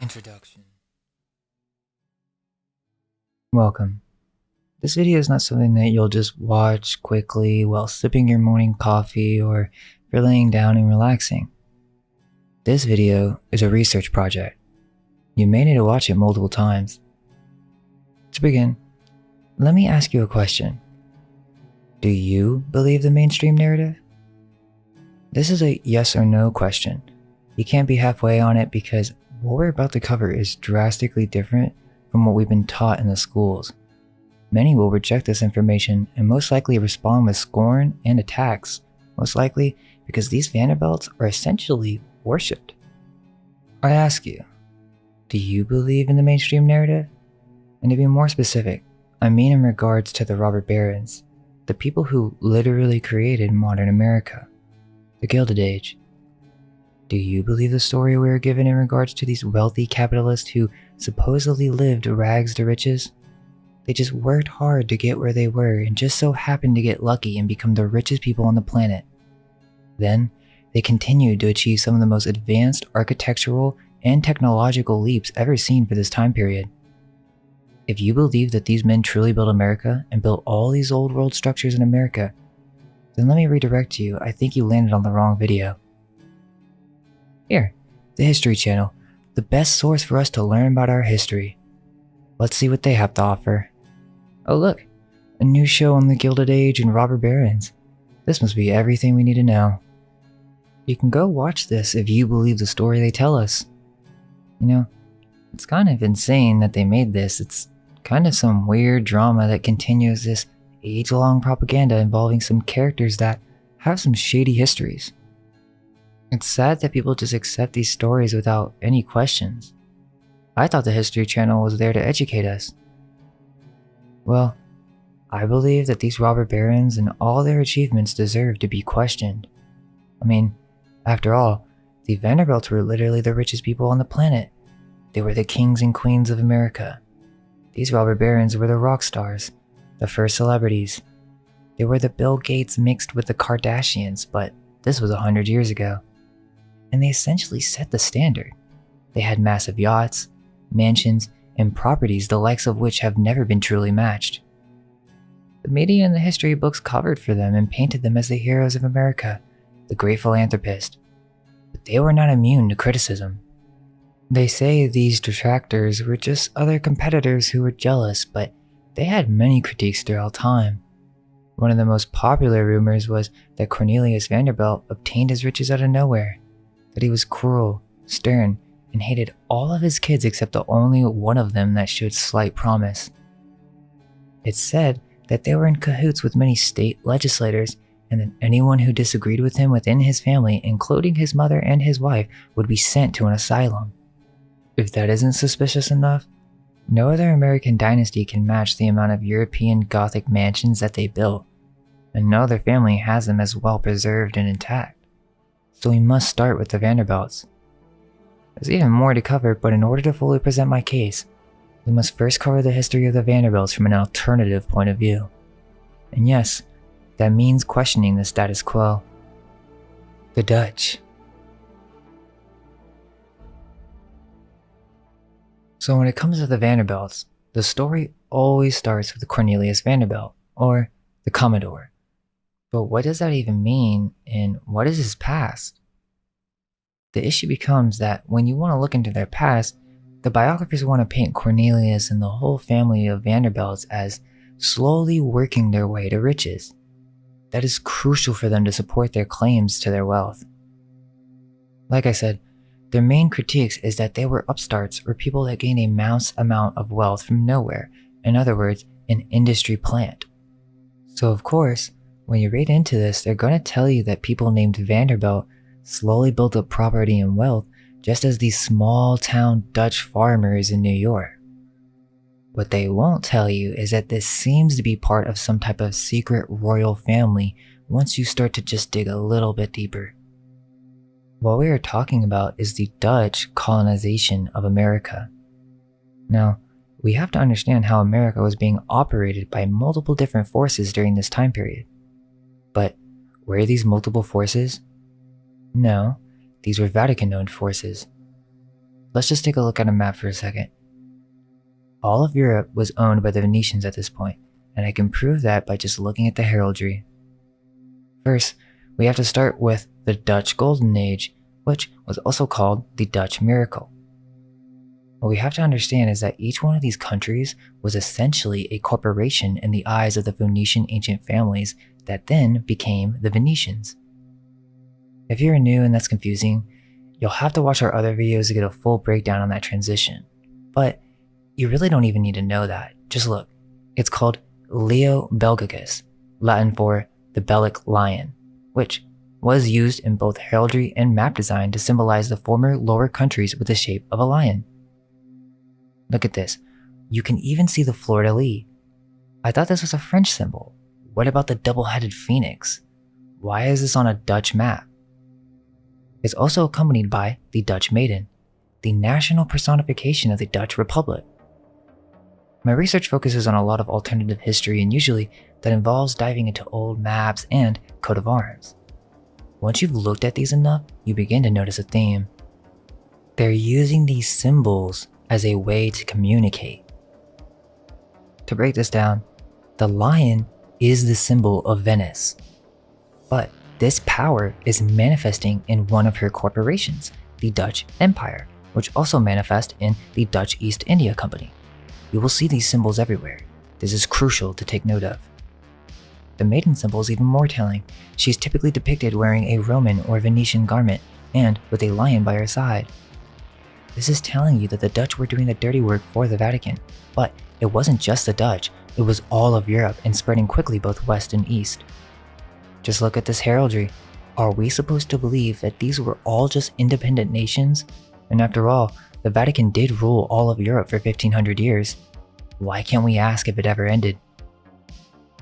Introduction. Welcome. This video is not something that you'll just watch quickly while sipping your morning coffee or if you're laying down and relaxing. This video is a research project. You may need to watch it multiple times. To begin, let me ask you a question. Do you believe the mainstream narrative? This is a yes or no question. You can't be halfway on it because what we're about to cover is drastically different from what we've been taught in the schools. Many will reject this information and most likely respond with scorn and attacks, most likely because these Vanderbilts are essentially worshipped. I ask you, do you believe in the mainstream narrative? And to be more specific, I mean in regards to the robber barons, the people who literally created modern America, the Gilded Age. Do you believe the story we are given in regards to these wealthy capitalists who supposedly lived rags to riches? They just worked hard to get where they were and just so happened to get lucky and become the richest people on the planet. Then, they continued to achieve some of the most advanced architectural and technological leaps ever seen for this time period. If you believe that these men truly built America and built all these old world structures in America, then let me redirect you. I think you landed on the wrong video. Here, the History Channel, the best source for us to learn about our history. Let's see what they have to offer. Oh look, a new show on the Gilded Age and robber barons. This must be everything we need to know. You can go watch this if you believe the story they tell us. You know, it's kind of insane that they made this. It's kind of some weird drama that continues this age-long propaganda involving some characters that have some shady histories. It's sad that people just accept these stories without any questions. I thought the History Channel was there to educate us. Well, I believe that these robber barons and all their achievements deserve to be questioned. I mean, after all, the Vanderbilts were literally the richest people on the planet. They were the kings and queens of America. These robber barons were the rock stars, the first celebrities. They were the Bill Gates mixed with the Kardashians, but this was 100 years ago. And they essentially set the standard. They had massive yachts, mansions, and properties the likes of which have never been truly matched. The media and the history books covered for them and painted them as the heroes of America, the great philanthropist. But they were not immune to criticism. They say these detractors were just other competitors who were jealous, but they had many critiques throughout time. One of the most popular rumors was that Cornelius Vanderbilt obtained his riches out of nowhere, that he was cruel, stern, and hated all of his kids except the only one of them that showed slight promise. It's said that they were in cahoots with many state legislators, and that anyone who disagreed with him within his family, including his mother and his wife, would be sent to an asylum. If that isn't suspicious enough, no other American dynasty can match the amount of European Gothic mansions that they built, and no other family has them as well preserved and intact. So we must start with the Vanderbilts. There's even more to cover, but in order to fully present my case, we must first cover the history of the Vanderbilts from an alternative point of view. And yes, that means questioning the status quo. The Dutch. So when it comes to the Vanderbilts, the story always starts with Cornelius Vanderbilt, or the Commodore. But what does that even mean, and what is his past? The issue becomes that when you want to look into their past, the biographers want to paint Cornelius and the whole family of Vanderbilts as slowly working their way to riches. That is crucial for them to support their claims to their wealth. Like I said, their main critiques is that they were upstarts or people that gained a mass amount of wealth from nowhere, in other words, an industry plant. So of course, when you read into this, they're going to tell you that people named Vanderbilt slowly built up property and wealth just as these small town Dutch farmers in New York. What they won't tell you is that this seems to be part of some type of secret royal family once you start to just dig a little bit deeper. What we are talking about is the Dutch colonization of America. Now, we have to understand how America was being operated by multiple different forces during this time period. But were these multiple forces? No, these were Vatican-owned forces. Let's just take a look at a map for a second. All of Europe was owned by the Venetians at this point, and I can prove that by just looking at the heraldry. First, we have to start with the Dutch Golden Age, which was also called the Dutch Miracle. What we have to understand is that each one of these countries was essentially a corporation in the eyes of the Venetian ancient families that then became the Venetians. If you're new and that's confusing, you'll have to watch our other videos to get a full breakdown on that transition. But you really don't even need to know that. Just look. It's called Leo Belgicus, Latin for the Belgic lion, which was used in both heraldry and map design to symbolize the former lower countries with the shape of a lion. Look at this. You can even see the fleur-de-lis. I thought this was a French symbol. What about the double-headed phoenix? Why is this on a Dutch map? It's also accompanied by the Dutch maiden, the national personification of the Dutch Republic. My research focuses on a lot of alternative history, and usually that involves diving into old maps and coat of arms. Once you've looked at these enough, you begin to notice a theme. They're using these symbols as a way to communicate. To break this down, the lion is the symbol of Venice, but this power is manifesting in one of her corporations, the Dutch Empire, which also manifests in the Dutch East India Company. You will see these symbols everywhere. This is crucial to take note of. The maiden symbol is even more telling. She's typically depicted wearing a Roman or Venetian garment and with a lion by her side. This is telling you that the Dutch were doing the dirty work for the Vatican, but it wasn't just the Dutch, it was all of Europe and spreading quickly both west and east. Just look at this heraldry. Are we supposed to believe that these were all just independent nations? And after all, the Vatican did rule all of Europe for 1500 years. Why can't we ask if it ever ended?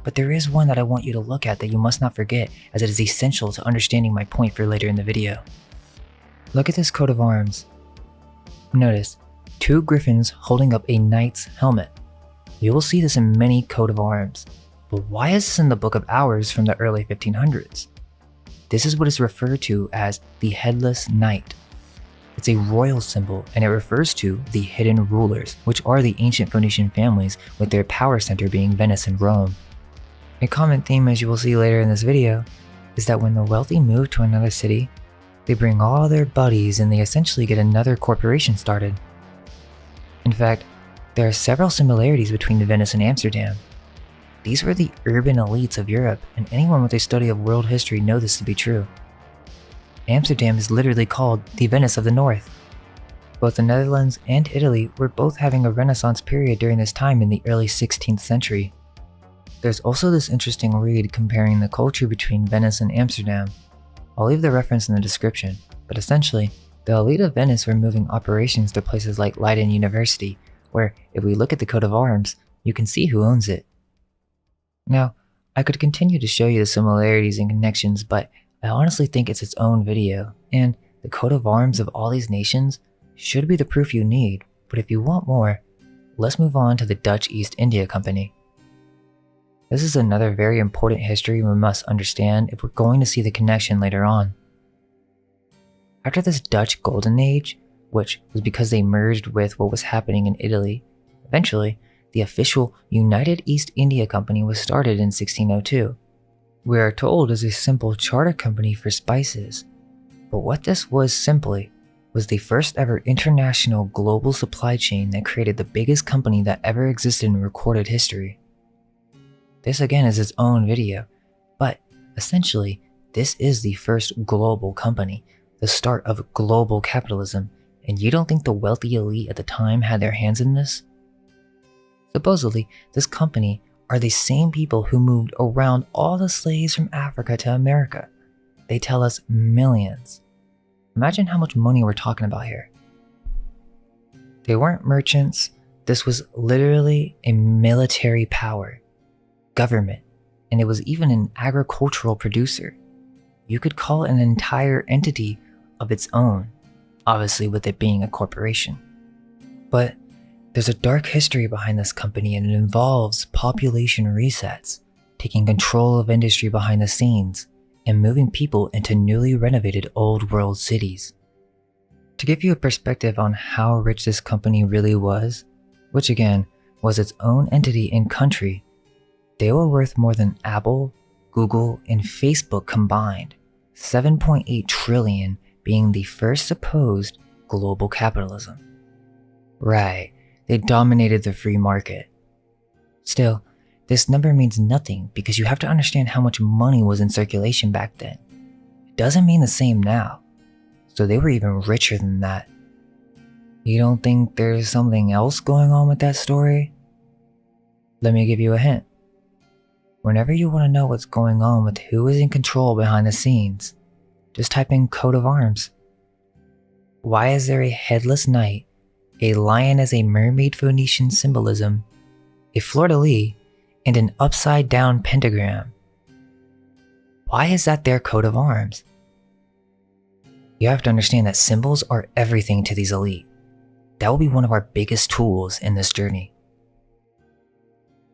But there is one that I want you to look at that you must not forget, as it is essential to understanding my point for later in the video. Look at this coat of arms. Notice, two griffins holding up a knight's helmet. You will see this in many coat of arms. But why is this in the Book of Hours from the early 1500s? This is what is referred to as the headless knight. It's a royal symbol, and it refers to the hidden rulers, which are the ancient Phoenician families with their power center being Venice and Rome. A common theme, as you will see later in this video, is that when the wealthy move to another city, they bring all their buddies and they essentially get another corporation started. In fact, there are several similarities between Venice and Amsterdam. These were the urban elites of Europe, and anyone with a study of world history knows this to be true. Amsterdam is literally called the Venice of the North. Both the Netherlands and Italy were both having a Renaissance period during this time in the early 16th century. There's also this interesting read comparing the culture between Venice and Amsterdam. I'll leave the reference in the description, but essentially, the elite of Venice were moving operations to places like Leiden University, where if we look at the coat of arms, you can see who owns it. Now, I could continue to show you the similarities and connections, but I honestly think it's its own video, and the coat of arms of all these nations should be the proof you need, but if you want more, let's move on to the Dutch East India Company. This is another very important history we must understand if we're going to see the connection later on. After this Dutch Golden Age, which was because they merged with what was happening in Italy, eventually, the official United East India Company was started in 1602. We are told as a simple charter company for spices, but what this was simply was the first ever international global supply chain that created the biggest company that ever existed in recorded history. This again is its own video, but essentially this is the first global company, the start of global capitalism, and you don't think the wealthy elite at the time had their hands in this? Supposedly, this company are the same people who moved around all the slaves from Africa to America. They tell us millions. Imagine how much money we're talking about here. They weren't merchants, this was literally a military power, government, and it was even an agricultural producer. You could call it an entire entity of its own, obviously with it being a corporation. But There's a dark history behind this company, and it involves population resets, taking control of industry behind the scenes, and moving people into newly renovated old world cities. To give you a perspective on how rich this company really was, which again was its own entity and country, they were worth more than Apple, Google, and Facebook combined, 7.8 trillion being the first supposed global capitalism. Right, they dominated the free market. Still, this number means nothing because you have to understand how much money was in circulation back then. It doesn't mean the same now, so they were even richer than that. You don't think there's something else going on with that story? Let me give you a hint. Whenever you want to know what's going on with who is in control behind the scenes, just type in coat of arms. Why is there a headless knight, a lion as a mermaid Phoenician symbolism, a fleur-de-lis, and an upside down pentagram? Why is that their coat of arms? You have to understand that symbols are everything to these elite. That will be one of our biggest tools in this journey.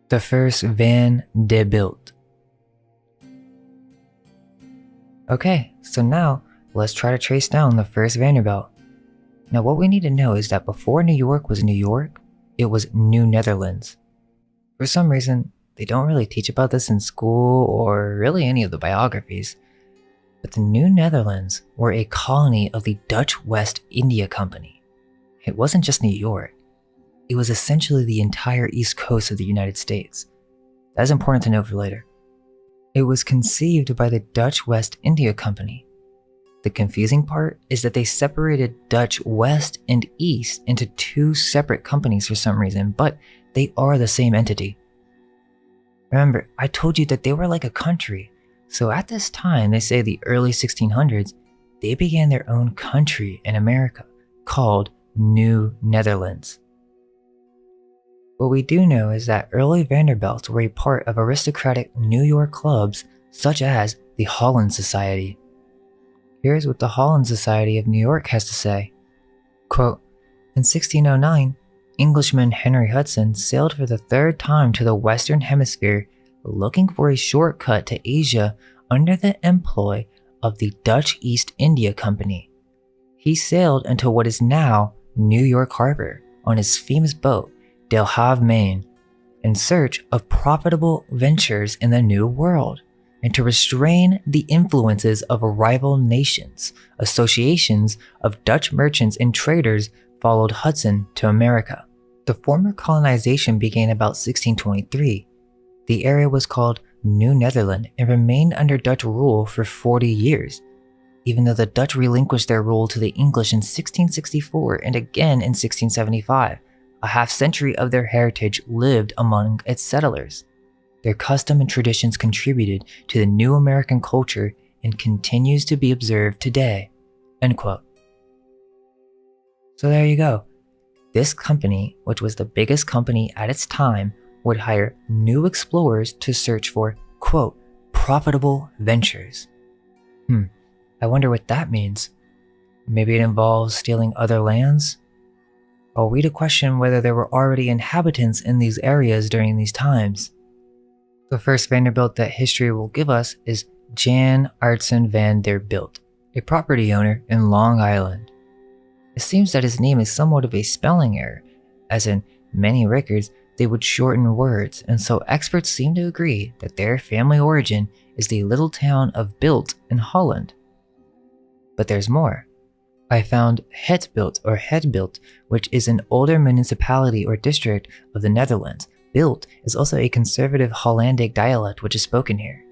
The first Vanderbilt. Okay, so now let's try to trace down the first Vanderbilt. Now what we need to know is that before New York was New York, it was New Netherlands. For some reason, they don't really teach about this in school or really any of the biographies, but the New Netherlands were a colony of the Dutch West India Company. It wasn't just New York. It was essentially the entire east coast of the United States. That is important to note for later. It was conceived by the Dutch West India Company. The confusing part is that they separated Dutch West and East into two separate companies for some reason, but they are the same entity. Remember, I told you that they were like a country, so at this time, they say the early 1600s, they began their own country in America called New Netherlands. What we do know is that early Vanderbilts were a part of aristocratic New York clubs such as the Holland Society. Here's what the Holland Society of New York has to say. Quote, in 1609, Englishman Henry Hudson sailed for the third time to the Western Hemisphere looking for a shortcut to Asia under the employ of the Dutch East India Company. He sailed into what is now New York Harbor on his famous boat, De Have, Maine, in search of profitable ventures in the New World, and to restrain the influences of rival nations. Associations of Dutch merchants and traders followed Hudson to America. The former colonization began about 1623. The area was called New Netherland and remained under Dutch rule for 40 years, even though the Dutch relinquished their rule to the English in 1664 and again in 1675. A half-century of their heritage lived among its settlers. Their custom and traditions contributed to the new American culture and continues to be observed today." End quote. So there you go. This company, which was the biggest company at its time, would hire new explorers to search for, quote, profitable ventures. I wonder what that means. Maybe it involves stealing other lands? Are we to question whether there were already inhabitants in these areas during these times? The first Vanderbilt that history will give us is Jan Artson van der Bilt, a property owner in Long Island. It seems that his name is somewhat of a spelling error, as in many records they would shorten words, and so experts seem to agree that their family origin is the little town of Bilt in Holland. But there's more. I found Hetbilt or Hedbilt, which is an older municipality or district of the Netherlands. Bilt is also a conservative Hollandic dialect which is spoken here.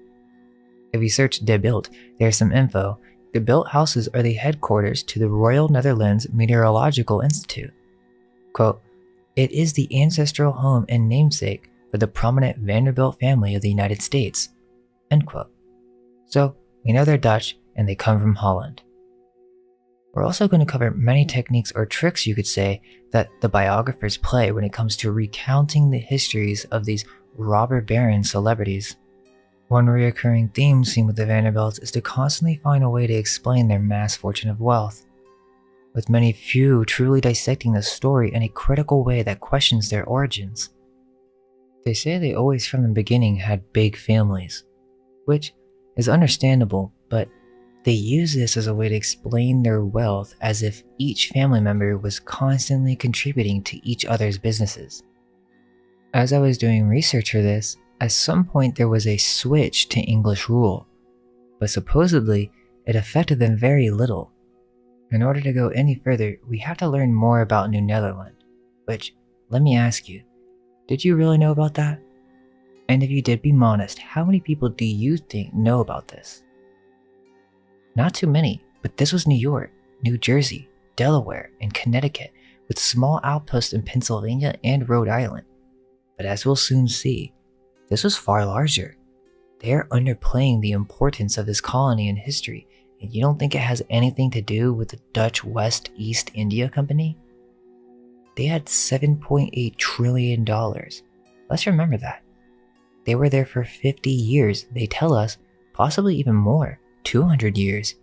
If you search De Bilt, there's some info. The Bilt houses are the headquarters to the Royal Netherlands Meteorological Institute. Quote, "It is the ancestral home and namesake for the prominent Vanderbilt family of the United States." End quote. So we know they're Dutch and they come from Holland. We're also going to cover many techniques or tricks, you could say, that the biographers play when it comes to recounting the histories of these robber baron celebrities. One recurring theme seen with the Vanderbilts is to constantly find a way to explain their mass fortune of wealth. with many few truly dissecting the story in a critical way that questions their origins. They say they always from the beginning had big families, which is understandable, but they use this as a way to explain their wealth as if each family member was constantly contributing to each other's businesses. As I was doing research for this, at some point there was a switch to English rule, but supposedly it affected them very little. In order to go any further, we have to learn more about New Netherland, which, let me ask you, did you really know about that? And if you did, be honest, how many people do you think know about this? Not too many, but this was New York, New Jersey, Delaware, and Connecticut, with small outposts in Pennsylvania and Rhode Island. But as we'll soon see, this was far larger. They are underplaying the importance of this colony in history, and you don't think it has anything to do with the Dutch West East India Company? They had $7.8 trillion. Let's remember that. They were there for 50 years, they tell us, possibly even more, 200 years.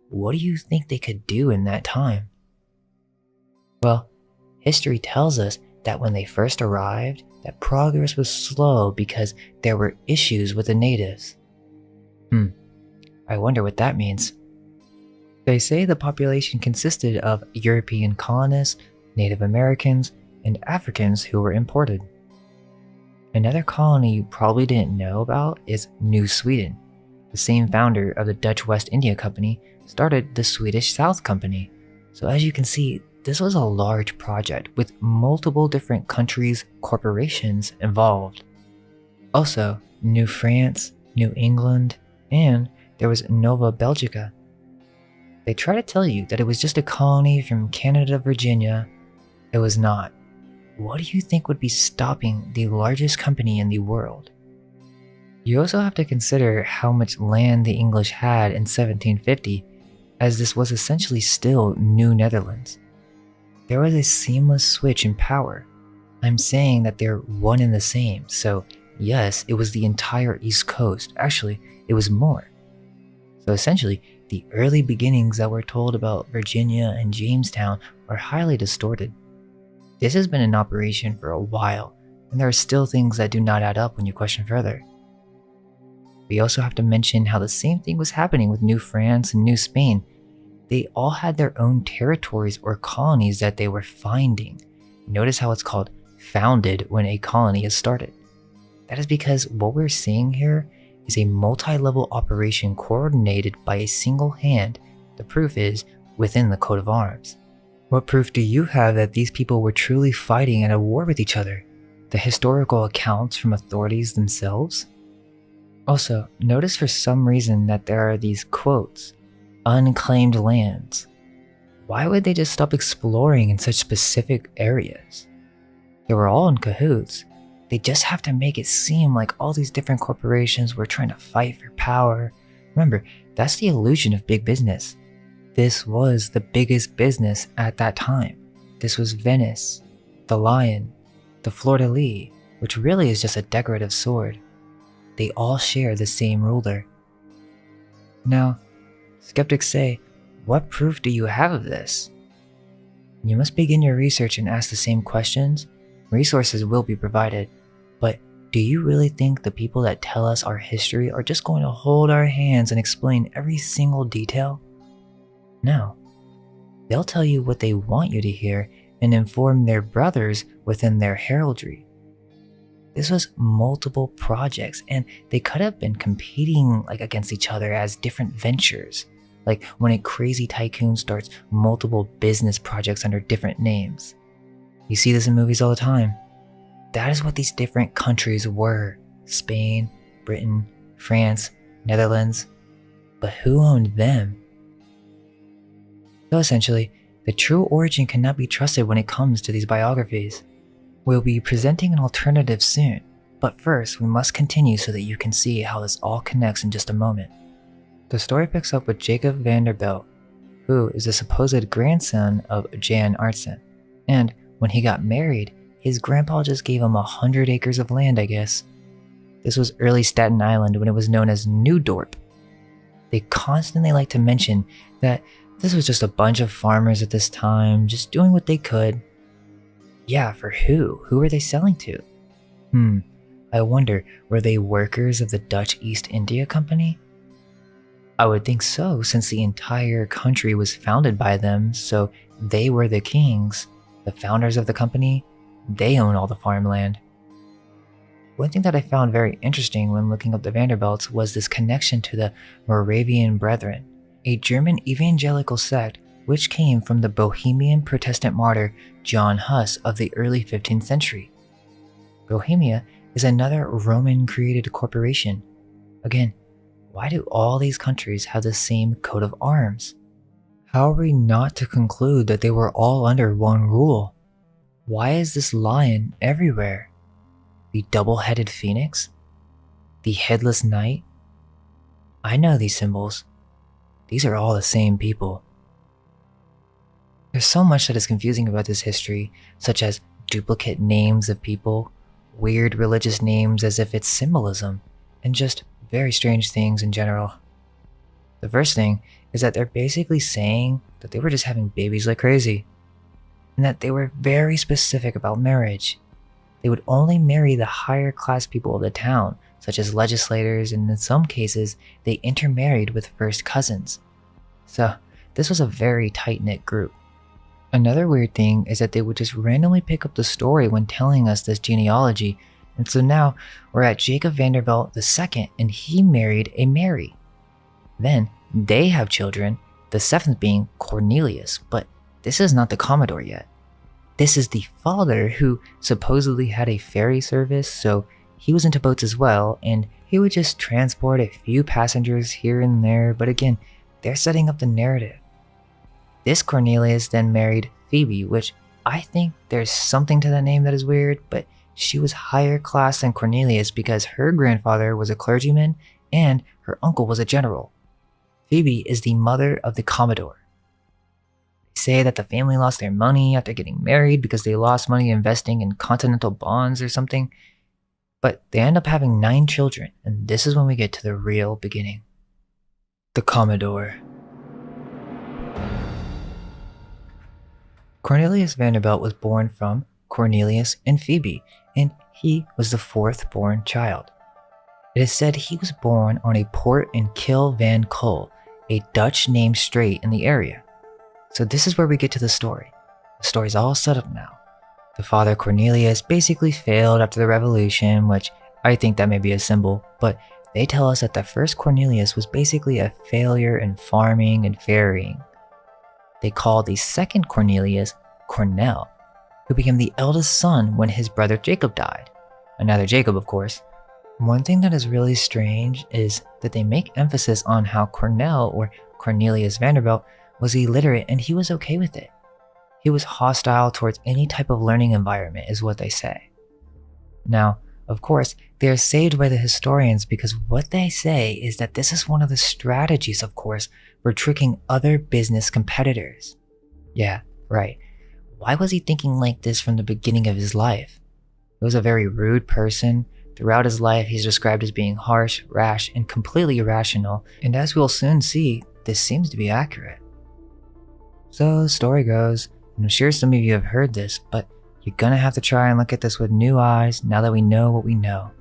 What do you think they could do in that time? Well, history tells us that when they first arrived, that progress was slow because there were issues with the natives. I wonder what that means. They say the population consisted of European colonists, Native Americans, and Africans who were imported. Another colony you probably didn't know about is New Sweden. The same founder of the Dutch West India Company started the Swedish South Company. So as you can see, this was a large project with multiple different countries, corporations involved. Also, New France, New England, and there was Nova Belgica. They try to tell you that it was just a colony from Canada to Virginia. It was not. What do you think would be stopping the largest company in the world? You also have to consider how much land the English had in 1750, as this was essentially still New Netherlands. There was a seamless switch in power. I'm saying that they're one and the same, so yes, it was the entire East Coast. Actually, it was more. So essentially, the early beginnings that were told about Virginia and Jamestown are highly distorted. This has been in operation for a while, and there are still things that do not add up when you question further. We also have to mention how the same thing was happening with New France and New Spain. They all had their own territories or colonies that they were finding. Notice how it's called founded when a colony is started. That is because what we're seeing here is a multi-level operation coordinated by a single hand. The proof is within the coat of arms. What proof do you have that these people were truly fighting at a war with each other? The historical accounts from authorities themselves? Also, notice for some reason that there are these quotes, unclaimed lands. Why would they just stop exploring in such specific areas? They were all in cahoots. They just have to make it seem like all these different corporations were trying to fight for power. Remember, that's the illusion of big business. This was the biggest business at that time. This was Venice, the lion, the fleur-de-lis, which really is just a decorative sword. They all share the same ruler. Now, skeptics say, what proof do you have of this? You must begin your research and ask the same questions. Resources will be provided, but do you really think the people that tell us our history are just going to hold our hands and explain every single detail? No. They'll tell you what they want you to hear and inform their brothers within their heraldry. This was multiple projects, and they could have been competing against each other as different ventures, like when a crazy tycoon starts multiple business projects under different names. You see this in movies all the time. That is what these different countries were: Spain, Britain, France, Netherlands. But who owned them? So essentially, the true origin cannot be trusted when it comes to these biographies. We'll be presenting an alternative soon, but first we must continue so that you can see how this all connects in just a moment. The story picks up with Jacob van der Bilt, who is the supposed grandson of Jan Artsen, and when he got married, his grandpa just gave him 100 acres of land, I guess. This was early Staten Island when it was known as New Dorp. They constantly like to mention that This was just a bunch of farmers at this time, just doing what they could. Yeah, for who? Who were they selling to? I wonder, were they workers of the Dutch East India Company? I would think so, since the entire country was founded by them, so they were the kings, the founders of the company. They own all the farmland. One thing that I found very interesting when looking up the Vanderbilts was this connection to the Moravian Brethren, a German evangelical sect which came from the Bohemian Protestant martyr John Huss of the early 15th century. Bohemia is another Roman-created corporation. Again, why do all these countries have the same coat of arms? How are we not to conclude that they were all under one rule? Why is this lion everywhere? The double-headed phoenix? The headless knight? I know these symbols. These are all the same people. There's so much that is confusing about this history, such as duplicate names of people, weird religious names as if it's symbolism, and just very strange things in general. The first thing is that they're basically saying that they were just having babies like crazy, and that they were very specific about marriage. They would only marry the higher class people of the town, such as legislators, and in some cases, they intermarried with first cousins. So, this was a very tight-knit group. Another weird thing is that they would just randomly pick up the story when telling us this genealogy, and so now we're at Jacob Vanderbilt II, and he married a Mary. Then, they have children, the seventh being Cornelius, but this is not the Commodore yet. This is the father who supposedly had a ferry service, so he was into boats as well, and he would just transport a few passengers here and there, but again, they're setting up the narrative. This Cornelius then married Phoebe, which I think there's something to that name that is weird, but she was higher class than Cornelius because her grandfather was a clergyman and her uncle was a general. Phoebe is the mother of the Commodore. They say that the family lost their money after getting married because they lost money investing in continental bonds or something, but they end up having 9 children, and this is when we get to the real beginning. The Commodore. Cornelius Vanderbilt was born from Cornelius and Phoebe, and he was the 4th born child. It is said he was born on a port in Kil van Kull, a Dutch named strait in the area. So this is where we get to the story. The story's all set up now. The father Cornelius basically failed after the revolution, which I think that may be a symbol, but they tell us that the first Cornelius was basically a failure in farming and ferrying. They called the second Cornelius Cornell, who became the eldest son when his brother Jacob died. Another Jacob, of course. One thing that is really strange is that they make emphasis on how Cornell, or Cornelius Vanderbilt, was illiterate and he was okay with it. He was hostile towards any type of learning environment, is what they say. Now, of course, they are saved by the historians because what they say is that this is one of the strategies, of course, for tricking other business competitors. Yeah, right. Why was he thinking like this from the beginning of his life? He was a very rude person. Throughout his life, he's described as being harsh, rash, and completely irrational, and as we'll soon see, this seems to be accurate. So the story goes, and I'm sure some of you have heard this, but you're gonna have to try and look at this with new eyes now that we know what we know.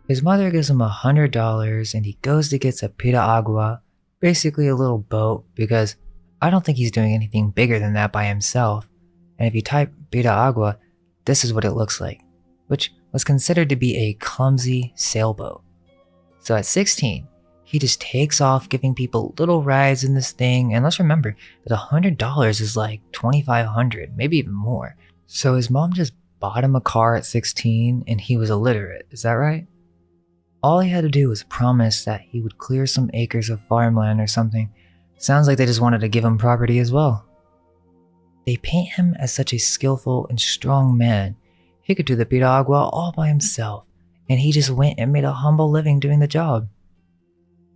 His mother gives him $100 and he goes to get a piragua, basically a little boat, because I don't think he's doing anything bigger than that by himself. And if you type piragua, this is what it looks like, which was considered to be a clumsy sailboat. So at 16, he just takes off giving people little rides in this thing, and let's remember that $100 is like $2,500, maybe even more. So his mom just bought him a car at 16 and he was illiterate, is that right? All he had to do was promise that he would clear some acres of farmland or something. Sounds like they just wanted to give him property as well. They paint him as such a skillful and strong man. He could do the piragua all by himself, and he just went and made a humble living doing the job.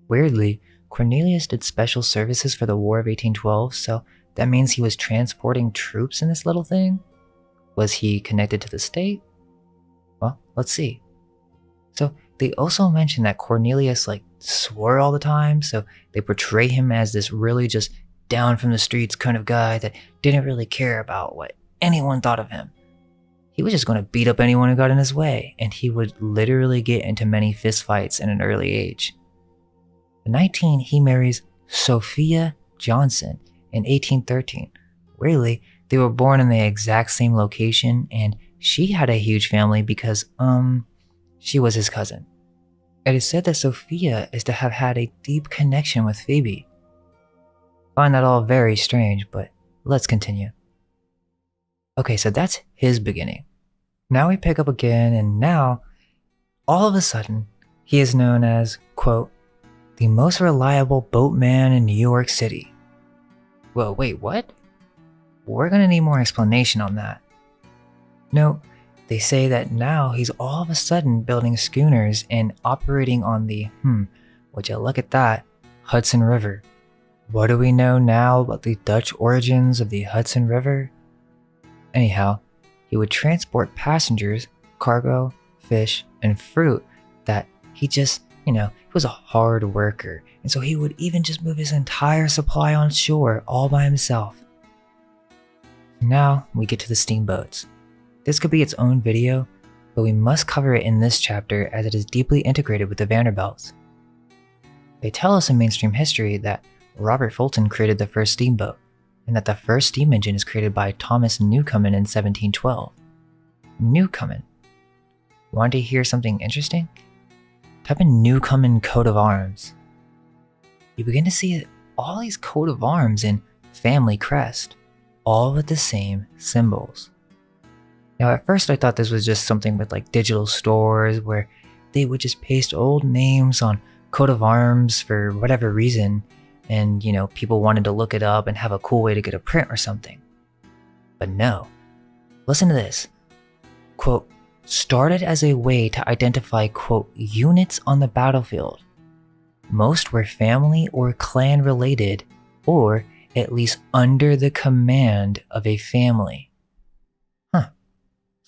Weirdly, Cornelius did special services for the War of 1812, so that means he was transporting troops in this little thing? Was he connected to the state? Well, let's see. So they also mention that Cornelius swore all the time, so they portray him as this really just down from the streets kind of guy that didn't really care about what anyone thought of him. He was just going to beat up anyone who got in his way, and he would literally get into many fistfights in an early age. At 19, he marries Sophia Johnson in 1813. Weirdly, they were born in the exact same location, and she had a huge family because, she was his cousin. It is said that Sophia is to have had a deep connection with Phoebe. Find that all very strange, but let's continue. Okay, so that's his beginning. Now we pick up again, and now, all of a sudden, he is known as, quote, the most reliable boatman in New York City. Well, wait, what? We're gonna need more explanation on that. No, they say that now he's all of a sudden building schooners and operating on the, would you look at that, Hudson River. What do we know now about the Dutch origins of the Hudson River? Anyhow, he would transport passengers, cargo, fish, and fruit that he just, he was a hard worker, and so he would even just move his entire supply on shore all by himself. Now we get to the steamboats. This could be its own video, but we must cover it in this chapter as it is deeply integrated with the Vanderbilts. They tell us in mainstream history that Robert Fulton created the first steamboat, and that the first steam engine is created by Thomas Newcomen in 1712. Newcomen. Want to hear something interesting? Type in Newcomen coat of arms. You begin to see all these coat of arms in family crest, all with the same symbols. Now at first I thought this was just something with like digital stores where they would just paste old names on coat of arms for whatever reason, and people wanted to look it up and have a cool way to get a print or something. But no. Listen to this. Quote, started as a way to identify, quote, units on the battlefield. Most were family or clan related, or at least under the command of a family.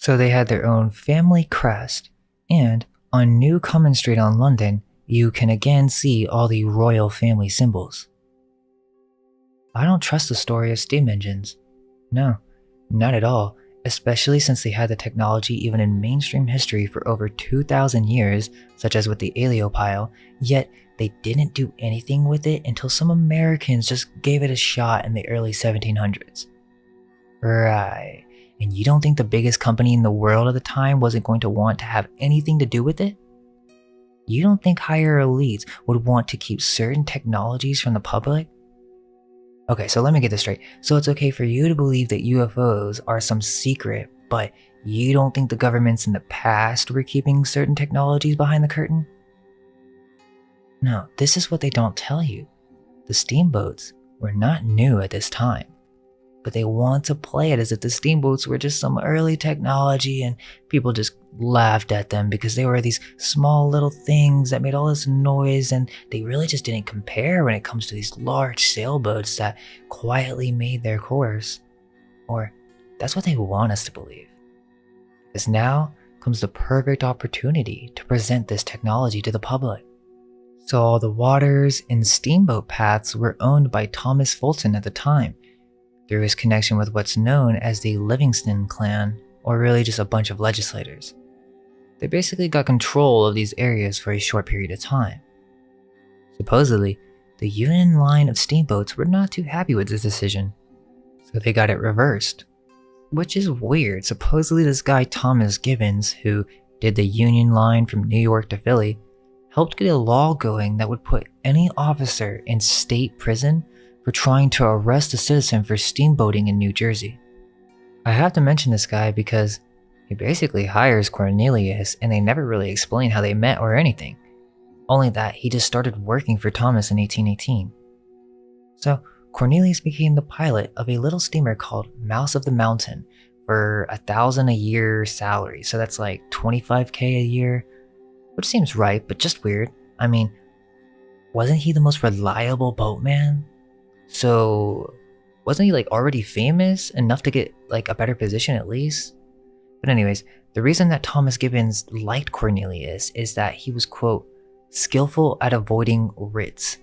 So they had their own family crest, and on New Common Street on London, you can again see all the royal family symbols. I don't trust the story of steam engines. No, not at all, especially since they had the technology even in mainstream history for over 2,000 years, such as with the Aleopile, yet they didn't do anything with it until some Americans just gave it a shot in the early 1700s. Right. And you don't think the biggest company in the world at the time wasn't going to want to have anything to do with it? You don't think higher elites would want to keep certain technologies from the public? Okay, so let me get this straight. So it's okay for you to believe that UFOs are some secret, but you don't think the governments in the past were keeping certain technologies behind the curtain? No, this is what they don't tell you. The steamboats were not new at this time, but they want to play it as if the steamboats were just some early technology and people just laughed at them because they were these small little things that made all this noise, and they really just didn't compare when it comes to these large sailboats that quietly made their course. Or that's what they want us to believe. Because now comes the perfect opportunity to present this technology to the public. So all the waters and steamboat paths were owned by Thomas Fulton at the time, through his connection with what's known as the Livingston clan, or really just a bunch of legislators. They basically got control of these areas for a short period of time. Supposedly, the Union line of steamboats were not too happy with this decision, so they got it reversed. Which is weird. Supposedly this guy Thomas Gibbons, who did the Union line from New York to Philly, helped get a law going that would put any officer in state prison for trying to arrest a citizen for steamboating in New Jersey. I have to mention this guy because he basically hires Cornelius, and they never really explain how they met or anything. Only that he just started working for Thomas in 1818. So Cornelius became the pilot of a little steamer called Mouse of the Mountain for $1,000 a year salary. So that's like $25K a year, which seems right, but just weird. I mean, wasn't he the most reliable boatman? So wasn't he like already famous enough to get like a better position at least? But anyways, the reason that Thomas Gibbons liked Cornelius is that he was, quote, skillful at avoiding writs.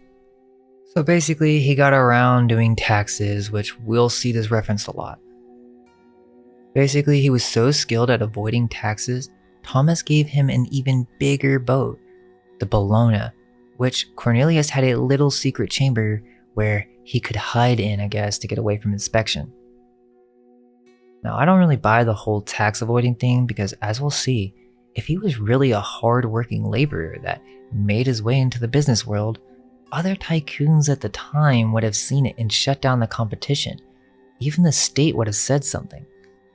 So basically, he got around doing taxes, which we'll see this referenced a lot. Basically, he was so skilled at avoiding taxes, Thomas gave him an even bigger boat, the Bologna, which Cornelius had a little secret chamber where he could hide in, I guess, to get away from inspection. Now, I don't really buy the whole tax avoiding thing because, as we'll see, if he was really a hard-working laborer that made his way into the business world, other tycoons at the time would have seen it and shut down the competition. Even the state would have said something.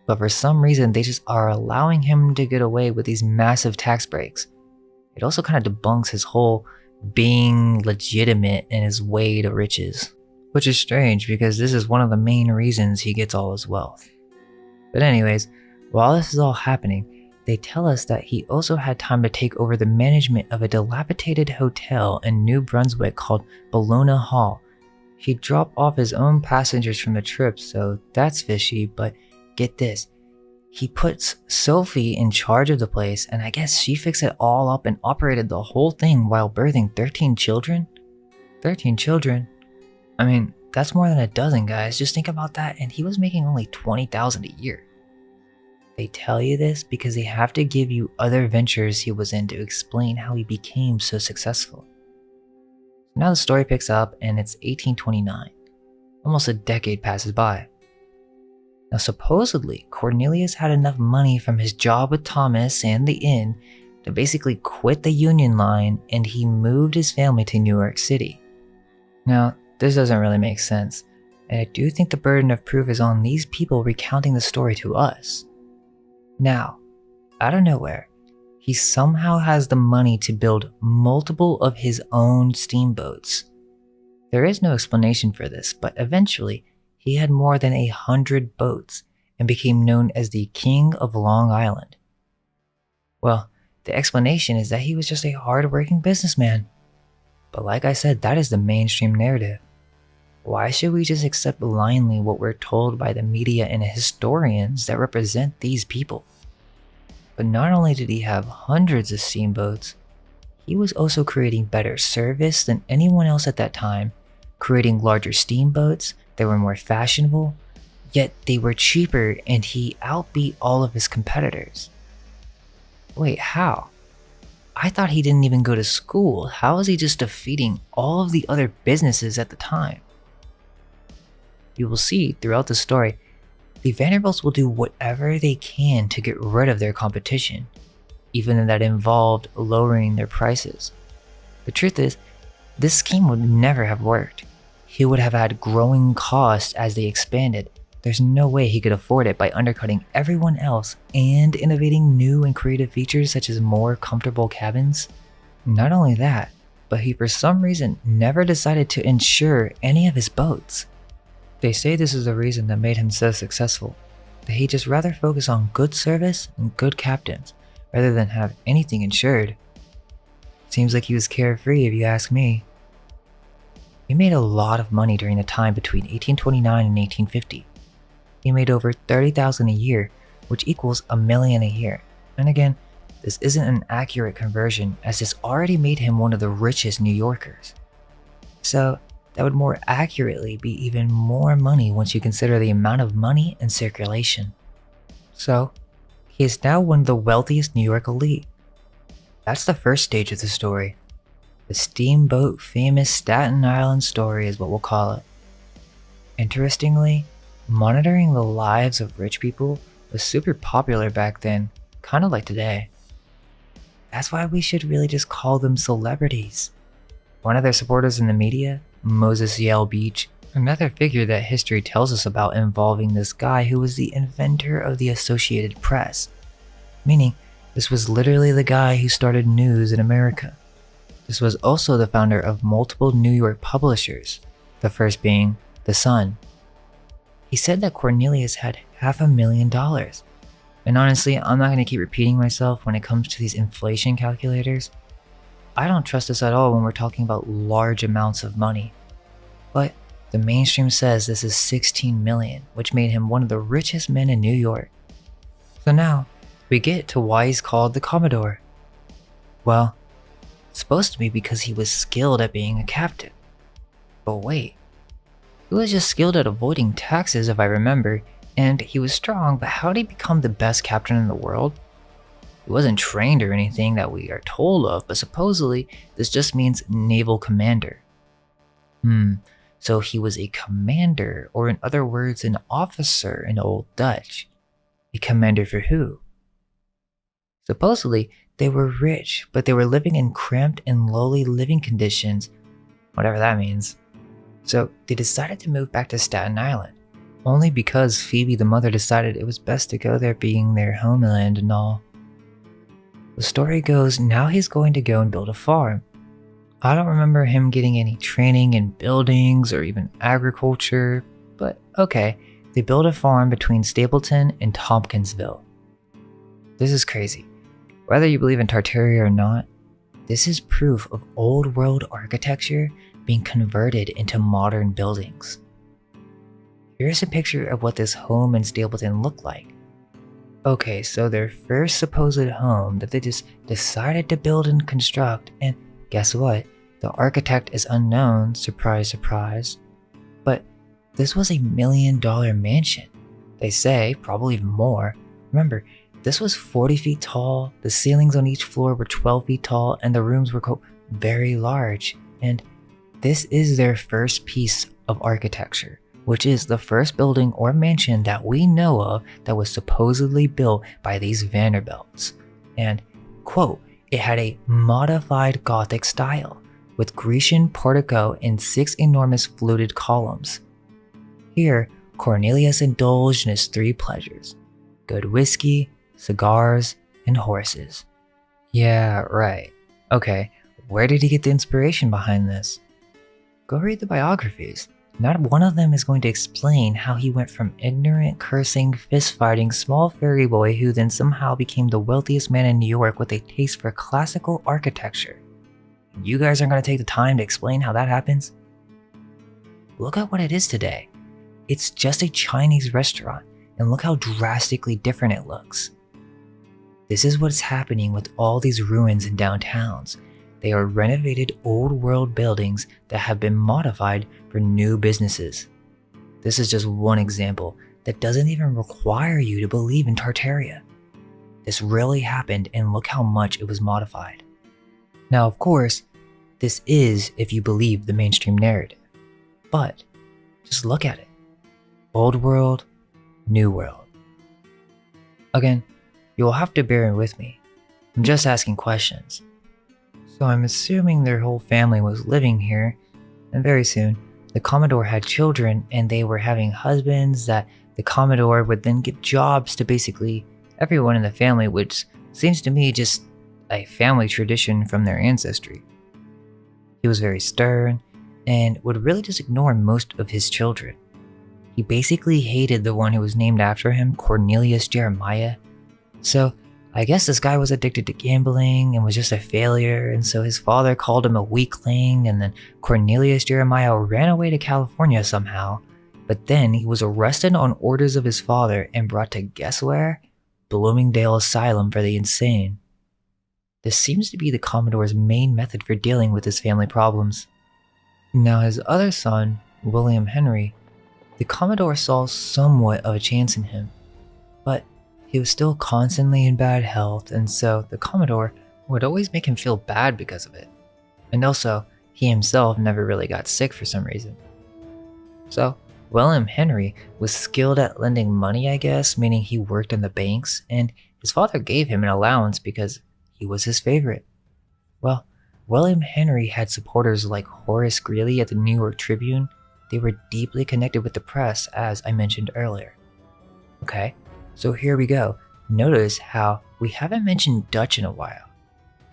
But for some reason, they just are allowing him to get away with these massive tax breaks. It also kind of debunks his whole being legitimate in his way to riches, which is strange because this is one of the main reasons he gets all his wealth. But anyways, while this is all happening, they tell us that he also had time to take over the management of a dilapidated hotel in New Brunswick called Bologna Hall. He'd drop off his own passengers from the trip, so that's fishy, but get this. He puts Sophie in charge of the place, and I guess she fixed it all up and operated the whole thing while birthing 13 children? 13 children? I mean, that's more than a dozen, guys. Just think about that, and he was making only $20,000 a year. They tell you this because they have to give you other ventures he was in to explain how he became so successful. So now the story picks up, and it's 1829. Almost a decade passes by. Now supposedly, Cornelius had enough money from his job with Thomas and the inn to basically quit the Union line, and he moved his family to New York City. Now, this doesn't really make sense, and I do think the burden of proof is on these people recounting the story to us. Now, out of nowhere, he somehow has the money to build multiple of his own steamboats. There is no explanation for this, but eventually, he had more than 100 boats and became known as the King of Long Island. Well, the explanation is that he was just a hard-working businessman. But like I said, that is the mainstream narrative. Why should we just accept blindly what we're told by the media and historians that represent these people? But not only did he have hundreds of steamboats, he was also creating better service than anyone else at that time, creating larger steamboats that were more fashionable, yet they were cheaper, and he outbeat all of his competitors. Wait, how? I thought he didn't even go to school. How is he just defeating all of the other businesses at the time? You will see throughout the story, the Vanderbilts will do whatever they can to get rid of their competition, even if that involved lowering their prices. The truth is, this scheme would never have worked. He would have had growing costs as they expanded. There's no way he could afford it by undercutting everyone else and innovating new and creative features such as more comfortable cabins. Not only that, but he for some reason never decided to insure any of his boats. They say this is the reason that made him so successful, that he just rather focus on good service and good captains rather than have anything insured. Seems like he was carefree if you ask me. He made a lot of money during the time between 1829 and 1850. He made over $30,000 a year, which equals $1 million a year. And again, this isn't an accurate conversion as this already made him one of the richest New Yorkers. So that would more accurately be even more money once you consider the amount of money in circulation. So he is now one of the wealthiest New York elite. That's the first stage of the story. The steamboat famous Staten Island story is what we'll call it. Interestingly, monitoring the lives of rich people was super popular back then, kind of like today. That's why we should really just call them celebrities. One of their supporters in the media, Moses Yale Beach, another figure that history tells us about involving this guy who was the inventor of the Associated Press, meaning this was literally the guy who started news in America. This was also the founder of multiple New York publishers, the first being The Sun. He said that Cornelius had $500,000. And honestly, I'm not going to keep repeating myself when it comes to these inflation calculators. I don't trust this at all when we're talking about large amounts of money. But the mainstream says this is $16 million, which made him one of the richest men in New York. So now, we get to why he's called the Commodore. Well, it's supposed to be because he was skilled at being a captain. But wait, he was just skilled at avoiding taxes if I remember, and he was strong, but how did he become the best captain in the world? He wasn't trained or anything that we are told of, but supposedly this just means naval commander. So he was a commander, or in other words, an officer in Old Dutch. A commander for who? Supposedly, they were rich, but they were living in cramped and lowly living conditions, whatever that means. So they decided to move back to Staten Island, only because Phoebe the mother decided it was best to go there being their homeland and all. The story goes now he's going to go and build a farm. I don't remember him getting any training in buildings or even agriculture, but okay, they built a farm between Stapleton and Tompkinsville. This is crazy. Whether you believe in Tartaria or not, this is proof of old world architecture being converted into modern buildings. Here's a picture of what this home in Stapleton looked like. Okay, so their first supposed home that they just decided to build and construct, and guess what? The architect is unknown, surprise, surprise. But this was $1 million mansion. They say, probably even more. Remember, this was 40 feet tall, the ceilings on each floor were 12 feet tall, and the rooms were, quote, very large. And this is their first piece of architecture, which is the first building or mansion that we know of that was supposedly built by these Vanderbilts. And, quote, it had a modified Gothic style, with Grecian portico and 6 enormous fluted columns. Here, Cornelius indulged in his 3 pleasures: good whiskey, cigars, and horses. Yeah, right. Okay, where did he get the inspiration behind this? Go read the biographies. Not one of them is going to explain how he went from ignorant, cursing, fist-fighting small fairy boy who then somehow became the wealthiest man in New York with a taste for classical architecture. You guys aren't going to take the time to explain how that happens? Look at what it is today. It's just a Chinese restaurant, and look how drastically different it looks. This is what's happening with all these ruins in downtowns. They are renovated old world buildings that have been modified for new businesses. This is just one example that doesn't even require you to believe in Tartaria. This really happened, and look how much it was modified. Now, of course, this is if you believe the mainstream narrative, but just look at it. Old world, new world. Again, you'll have to bear with me. I'm just asking questions. So I'm assuming their whole family was living here, and very soon, the Commodore had children and they were having husbands that the Commodore would then give jobs to basically everyone in the family, which seems to me just a family tradition from their ancestry. He was very stern and would really just ignore most of his children. He basically hated the one who was named after him, Cornelius Jeremiah. So I guess this guy was addicted to gambling and was just a failure, and so his father called him a weakling, and then Cornelius Jeremiah ran away to California somehow. But then he was arrested on orders of his father and brought to guess where? Bloomingdale Asylum for the Insane. This seems to be the Commodore's main method for dealing with his family problems. Now his other son, William Henry, the Commodore saw somewhat of a chance in him, but he was still constantly in bad health, and so the Commodore would always make him feel bad because of it. And also, he himself never really got sick for some reason. So, William Henry was skilled at lending money, I guess, meaning he worked in the banks, and his father gave him an allowance because he was his favorite. Well, William Henry had supporters like Horace Greeley at the New York Tribune. They were deeply connected with the press, as I mentioned earlier. Okay, so here we go. Notice how we haven't mentioned Dutch in a while.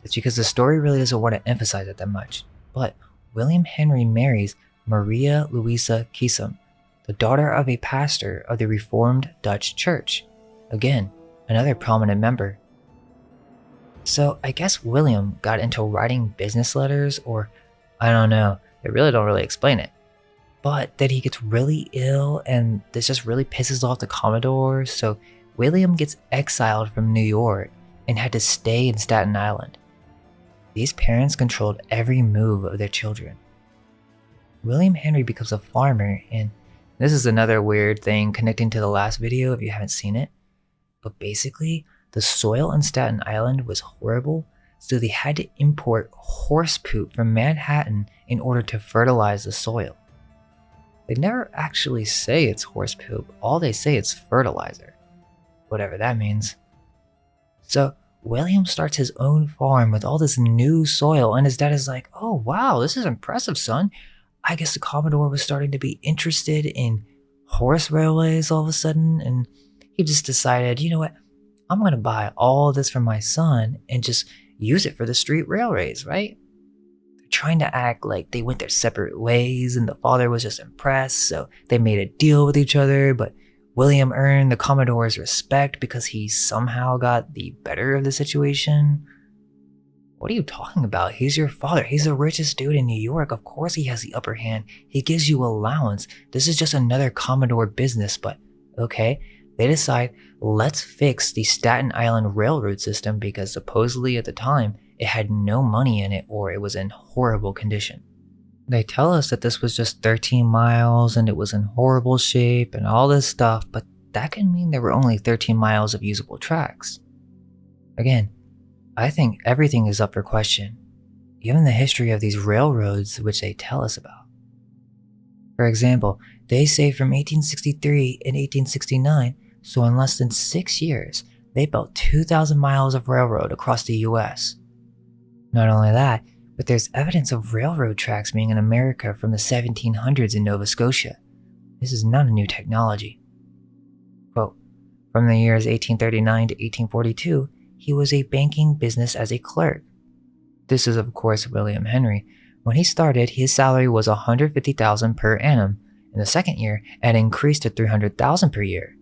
It's because the story really doesn't want to emphasize it that much. But William Henry marries Maria Louisa Keesum, the daughter of a pastor of the Reformed Dutch Church. Again, another prominent member. So I guess William got into writing business letters, or I don't know, they really don't really explain it. But then he gets really ill, and this just really pisses off the Commodore, so William gets exiled from New York and had to stay in Staten Island. These parents controlled every move of their children. William Henry becomes a farmer, and this is another weird thing connecting to the last video if you haven't seen it. But basically, the soil on Staten Island was horrible, so they had to import horse poop from Manhattan in order to fertilize the soil. They never actually say it's horse poop, all they say it's fertilizer. Whatever that means. So William starts his own farm with all this new soil, and his dad is like, "Oh wow, this is impressive, son." I guess the Commodore was starting to be interested in horse railways all of a sudden, and he just decided, you know what, I'm gonna buy all this for my son and just use it for the street railways, right? They're trying to act like they went their separate ways, and the father was just impressed, so they made a deal with each other, but William earned the Commodore's respect because he somehow got the better of the situation. What are you talking about? He's your father. He's the richest dude in New York. Of course he has the upper hand. He gives you allowance. This is just another Commodore business, but okay. They decide, let's fix the Staten Island railroad system because supposedly at the time, it had no money in it or it was in horrible condition. They tell us that this was just 13 miles and it was in horrible shape and all this stuff, but that can mean there were only 13 miles of usable tracks. Again, I think everything is up for question, even the history of these railroads which they tell us about. For example, they say from 1863 and 1869, so in less than 6 years, they built 2,000 miles of railroad across the US. Not only that, but there's evidence of railroad tracks being in America from the 1700s in Nova Scotia. This is not a new technology. Quote, from the years 1839 to 1842, he was a banking business as a clerk. This is of course William Henry. When he started, his salary was $150,000 per annum. In the second year, it increased to $300,000 per year.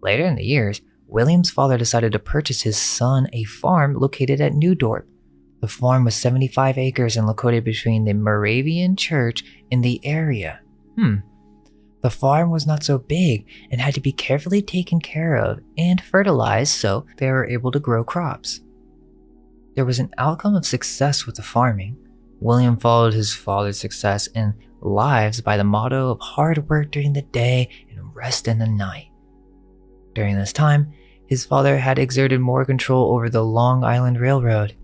Later in the years, William's father decided to purchase his son a farm located at New Dorp. The farm was 75 acres and located between the Moravian church and the area. The farm was not so big and had to be carefully taken care of and fertilized so they were able to grow crops. There was an outcome of success with the farming. William followed his father's success in lives by the motto of hard work during the day and rest in the night. During this time, his father had exerted more control over the Long Island Railroad.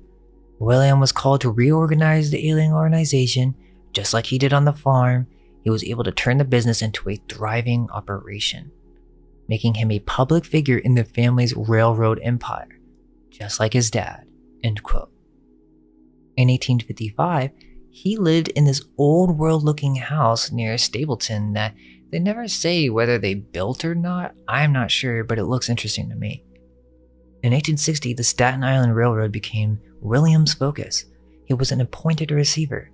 William was called to reorganize the ailing organization, just like he did on the farm. He was able to turn the business into a thriving operation, making him a public figure in the family's railroad empire, just like his dad, end quote. In 1855, he lived in this old world looking house near Stapleton that they never say whether they built or not. I'm not sure, but it looks interesting to me. In 1860, the Staten Island Railroad became William's focus. He was an appointed receiver.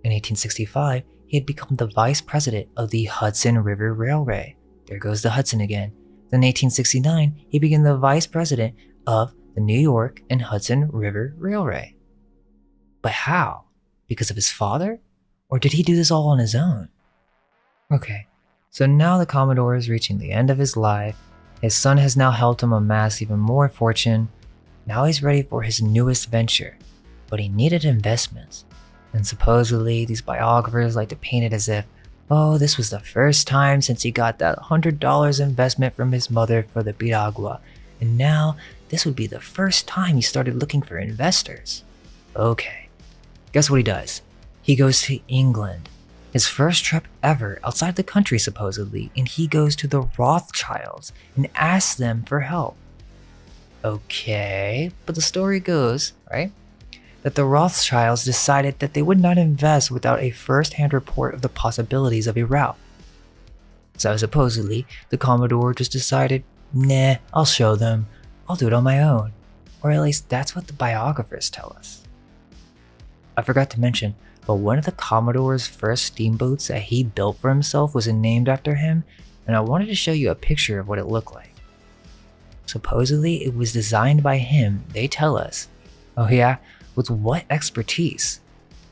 In 1865, he had become the vice president of the Hudson River Railway. There goes the Hudson again. Then in 1869, he became the vice president of the New York and Hudson River Railway. But how? Because of his father? Or did he do this all on his own? Okay, so now the Commodore is reaching the end of his life. His son has now helped him amass even more fortune. Now he's ready for his newest venture, but he needed investments. And supposedly these biographers like to paint it as if, oh, this was the first time since he got that $100 investment from his mother for the piragua, and now this would be the first time he started looking for investors. Okay, guess what he does? He goes to England. His first trip ever outside the country supposedly, and he goes to the Rothschilds and asks them for help. Okay, but the story goes, right, that the Rothschilds decided that they would not invest without a first-hand report of the possibilities of a route. So supposedly, the Commodore just decided, nah, I'll show them. I'll do it on my own. Or at least that's what the biographers tell us. I forgot to mention, but one of the Commodore's first steamboats that he built for himself was named after him, and I wanted to show you a picture of what it looked like. Supposedly, it was designed by him, they tell us. Oh yeah? With what expertise?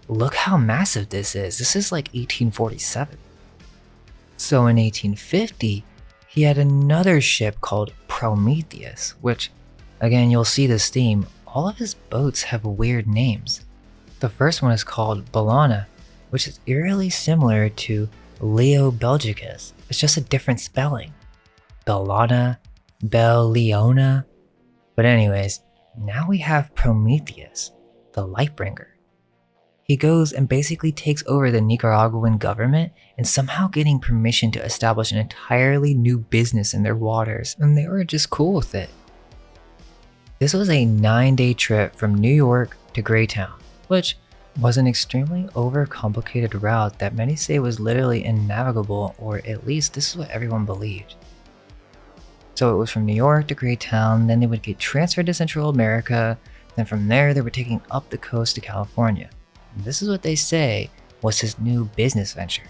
Look how massive this is. This is like 1847. So in 1850, he had another ship called Prometheus, which, again, you'll see this theme, all of his boats have weird names. The first one is called Bellona, which is eerily similar to Leo Belgicus. It's just a different spelling. Bellana, Belleona. But anyways, now we have Prometheus, the Lightbringer. He goes and basically takes over the Nicaraguan government and somehow getting permission to establish an entirely new business in their waters, and they were just cool with it. This was a 9-day trip from New York to Greytown, which was an extremely overcomplicated route that many say was literally innavigable, or at least this is what everyone believed. So it was from New York to Greytown, then they would get transferred to Central America, then from there they were taking up the coast to California. And this is what they say was his new business venture.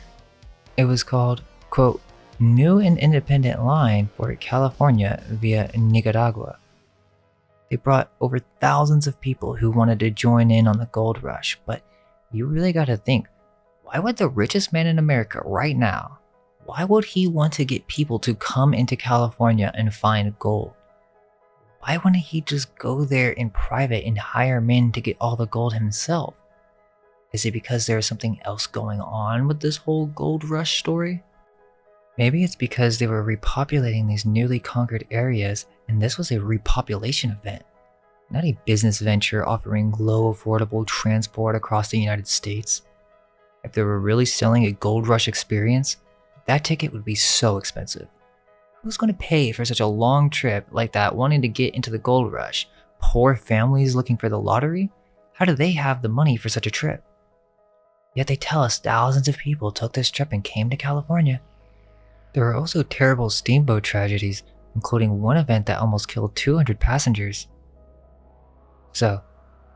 It was called, quote, New and Independent Line for California via Nicaragua. They brought over thousands of people who wanted to join in on the gold rush, but you really gotta think, why would the richest man in America right now, why would he want to get people to come into California and find gold? Why wouldn't he just go there in private and hire men to get all the gold himself? Is it because there is something else going on with this whole gold rush story? Maybe it's because they were repopulating these newly conquered areas and this was a repopulation event, not a business venture offering low affordable transport across the United States. If they were really selling a gold rush experience, that ticket would be so expensive. Who's going to pay for such a long trip like that wanting to get into the gold rush? Poor families looking for the lottery? How do they have the money for such a trip? Yet they tell us thousands of people took this trip and came to California. There were also terrible steamboat tragedies, including one event that almost killed 200 passengers. So,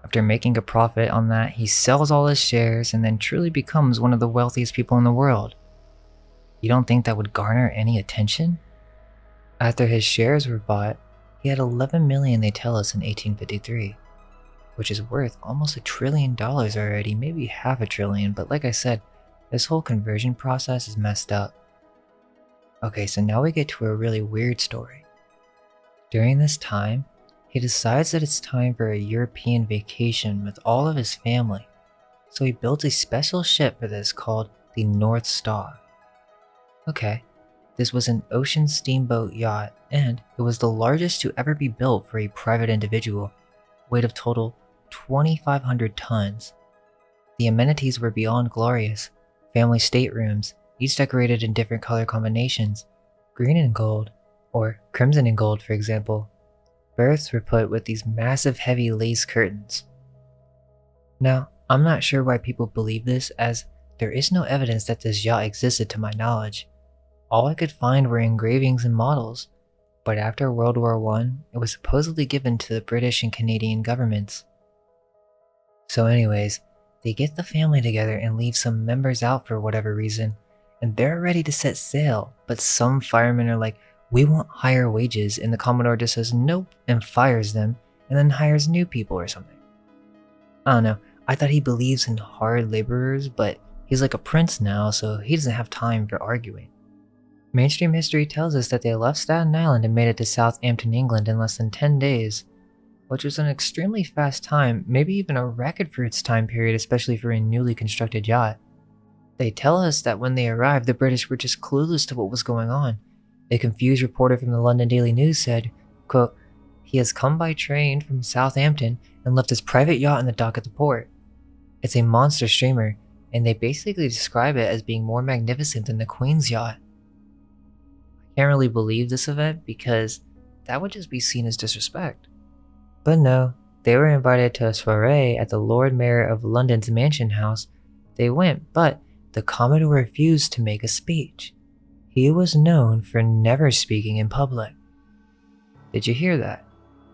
after making a profit on that, he sells all his shares and then truly becomes one of the wealthiest people in the world. You don't think that would garner any attention? After his shares were bought, he had 11 million they tell us in 1853. Which is worth almost $1 trillion already, maybe half a trillion, but like I said, this whole conversion process is messed up. Okay, so now we get to a really weird story. During this time, he decides that it's time for a European vacation with all of his family, so he builds a special ship for this called the North Star. Okay, this was an ocean steamboat yacht, and it was the largest to ever be built for a private individual, weight of total 2,500 tons. The amenities were beyond glorious. Family staterooms, each decorated in different color combinations, green and gold, or crimson and gold for example. Berths were put with these massive heavy lace curtains. Now, I'm not sure why people believe this, as there is no evidence that this yacht existed to my knowledge. All I could find were engravings and models, but after World War I, it was supposedly given to the British and Canadian governments. So anyways, they get the family together and leave some members out for whatever reason, and they're ready to set sail, but some firemen are like, we want higher wages, and the Commodore just says nope and fires them, and then hires new people or something. I don't know, I thought he believes in hard laborers, but he's like a prince now, so he doesn't have time for arguing. Mainstream history tells us that they left Staten Island and made it to Southampton, England in less than 10 days, which was an extremely fast time, maybe even a record for its time period, especially for a newly constructed yacht. They tell us that when they arrived, the British were just clueless to what was going on. A confused reporter from the London Daily News said, quote, he has come by train from Southampton and left his private yacht in the dock at the port. It's a monster steamer, and they basically describe it as being more magnificent than the Queen's yacht. I can't really believe this event because that would just be seen as disrespect. But no, they were invited to a soiree at the Lord Mayor of London's mansion house. They went, but the Commodore refused to make a speech. He was known for never speaking in public. Did you hear that?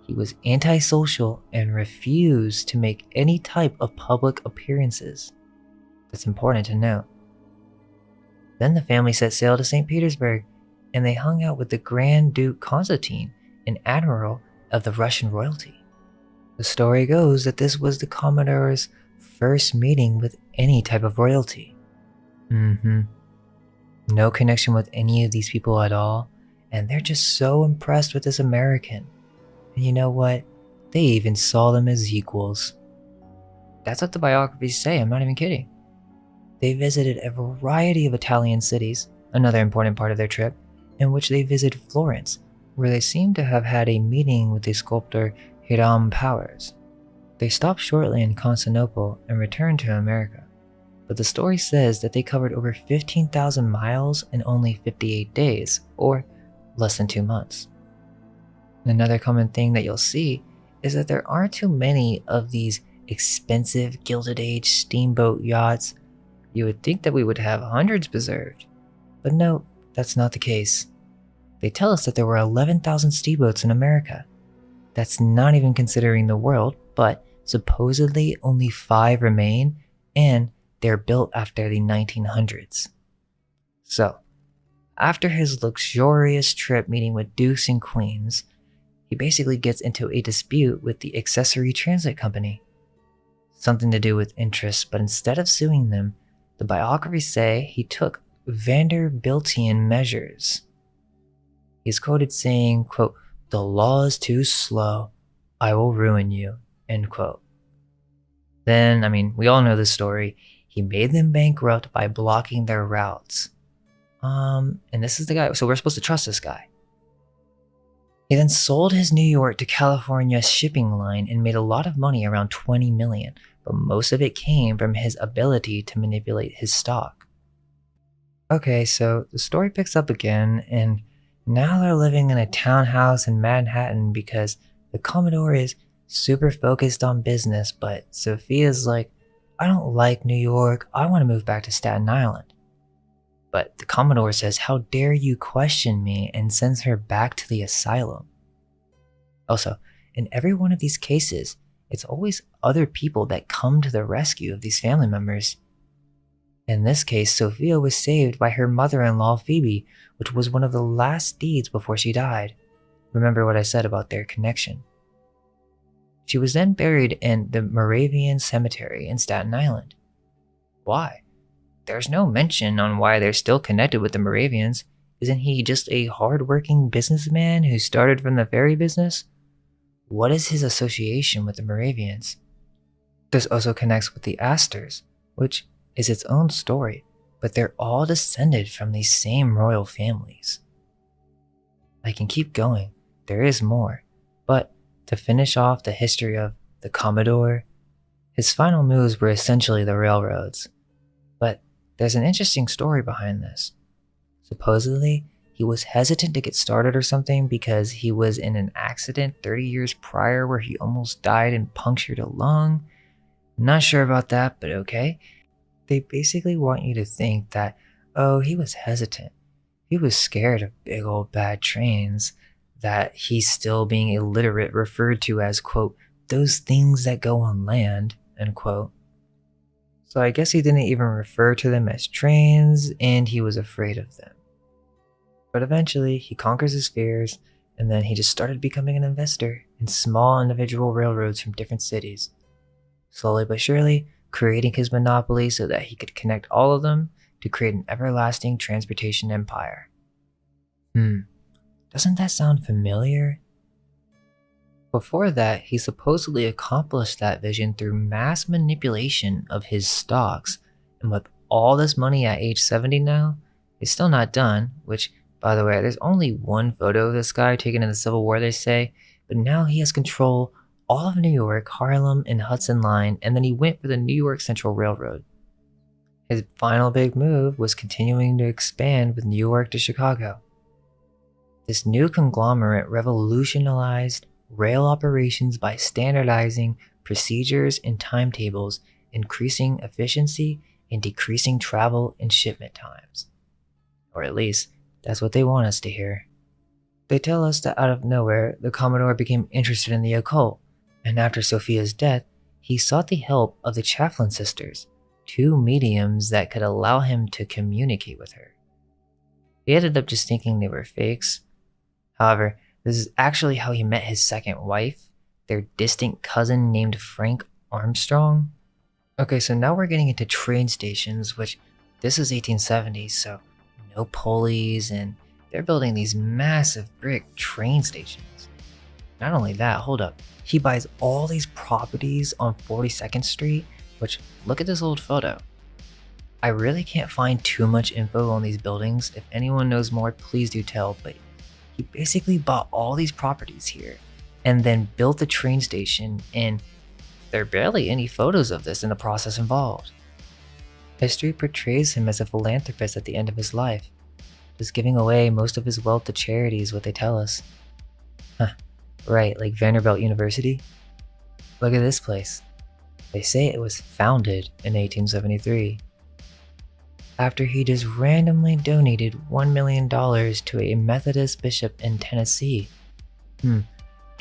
He was antisocial and refused to make any type of public appearances. That's important to note. Then the family set sail to St. Petersburg, and they hung out with the Grand Duke Constantine, an admiral of the Russian royalty. The story goes that this was the Commodore's first meeting with any type of royalty. No connection with any of these people at all, and they're just so impressed with this American. And you know what? They even saw them as equals. That's what the biographies say, I'm not even kidding. They visited a variety of Italian cities, another important part of their trip, in which they visited Florence, where they seem to have had a meeting with the sculptor Hiram Powers. They stopped shortly in Constantinople and returned to America, but the story says that they covered over 15,000 miles in only 58 days, or less than 2 months. Another common thing that you'll see is that there aren't too many of these expensive Gilded Age steamboat yachts. You would think that we would have hundreds preserved, but no, that's not the case. They tell us that there were 11,000 steamboats in America. That's not even considering the world, but supposedly only 5 remain, and they're built after the 1900s. So, after his luxurious trip meeting with dukes and queens, he basically gets into a dispute with the accessory transit company. Something to do with interest, but instead of suing them, the biographies say he took Vanderbiltian measures. He's quoted saying, quote, "The law is too slow. I will ruin you," end quote. Then, we all know the story. He made them bankrupt by blocking their routes. And this is the guy, so we're supposed to trust this guy. He then sold his New York to California shipping line and made a lot of money, around $20 million, but most of it came from his ability to manipulate his stock. Okay, so the story picks up again, and now they're living in a townhouse in Manhattan because the Commodore is super focused on business, but Sophia's like, "I don't like New York, I want to move back to Staten Island." But the Commodore says, "How dare you question me," and sends her back to the asylum. Also, in every one of these cases, it's always other people that come to the rescue of these family members. In this case, Sophia was saved by her mother-in-law Phoebe, which was one of the last deeds before she died. Remember what I said about their connection. She was then buried in the Moravian Cemetery in Staten Island. Why? There's no mention on why they're still connected with the Moravians. Isn't he just a hard-working businessman who started from the ferry business? What is his association with the Moravians? This also connects with the Astors, which is its own story, but they're all descended from these same royal families. I can keep going, there is more, but to finish off the history of the Commodore, his final moves were essentially the railroads. But there's an interesting story behind this. Supposedly, he was hesitant to get started or something because he was in an accident 30 years prior where he almost died and punctured a lung. Not sure about that, but okay. They basically want you to think that, oh, he was hesitant. He was scared of big old bad trains, that he's still being illiterate, referred to as, quote, "those things that go on land," end quote. So I guess he didn't even refer to them as trains, and he was afraid of them. But eventually, he conquers his fears, and then he just started becoming an investor in small individual railroads from different cities. Slowly but surely, creating his monopoly so that he could connect all of them to create an everlasting transportation empire. Doesn't that sound familiar? Before that, he supposedly accomplished that vision through mass manipulation of his stocks, and with all this money at age 70 now, he's still not done, which, by the way, there's only one photo of this guy taken in the Civil War, they say, but now he has control all of New York, Harlem, and Hudson Line, and then he went for the New York Central Railroad. His final big move was continuing to expand with New York to Chicago. This new conglomerate revolutionized rail operations by standardizing procedures and timetables, increasing efficiency and decreasing travel and shipment times. Or at least, that's what they want us to hear. They tell us that out of nowhere, the Commodore became interested in the occult, and after Sophia's death, he sought the help of the Chafflin sisters, 2 mediums that could allow him to communicate with her. He ended up just thinking they were fakes. However, this is actually how he met his second wife, their distant cousin named Frank Armstrong. Okay, so now we're getting into train stations, which this is 1870s, so no pulleys, and they're building these massive brick train stations. Not only that, hold up, he buys all these properties on 42nd Street, which, look at this old photo. I really can't find too much info on these buildings. If anyone knows more, please do tell, but he basically bought all these properties here and then built the train station, and there are barely any photos of this in the process involved. History portrays him as a philanthropist at the end of his life, just giving away most of his wealth to charity is what they tell us. Huh, right, like Vanderbilt University? Look at this place. They say it was founded in 1873. After he just randomly donated $1 million to a Methodist bishop in Tennessee. Do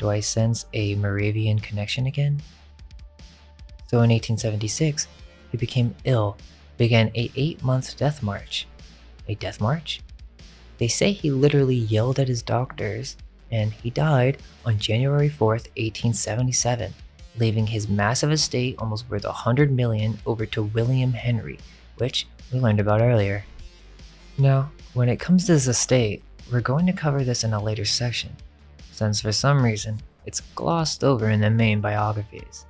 I sense a Moravian connection again? So in 1876, he became ill, began a 8-month death march. A death march? They say he literally yelled at his doctors, and he died on January 4th, 1877, leaving his massive estate almost worth $100 million over to William Henry, which we learned about earlier. Now, when it comes to his estate, we're going to cover this in a later section, since for some reason, it's glossed over in the main biographies.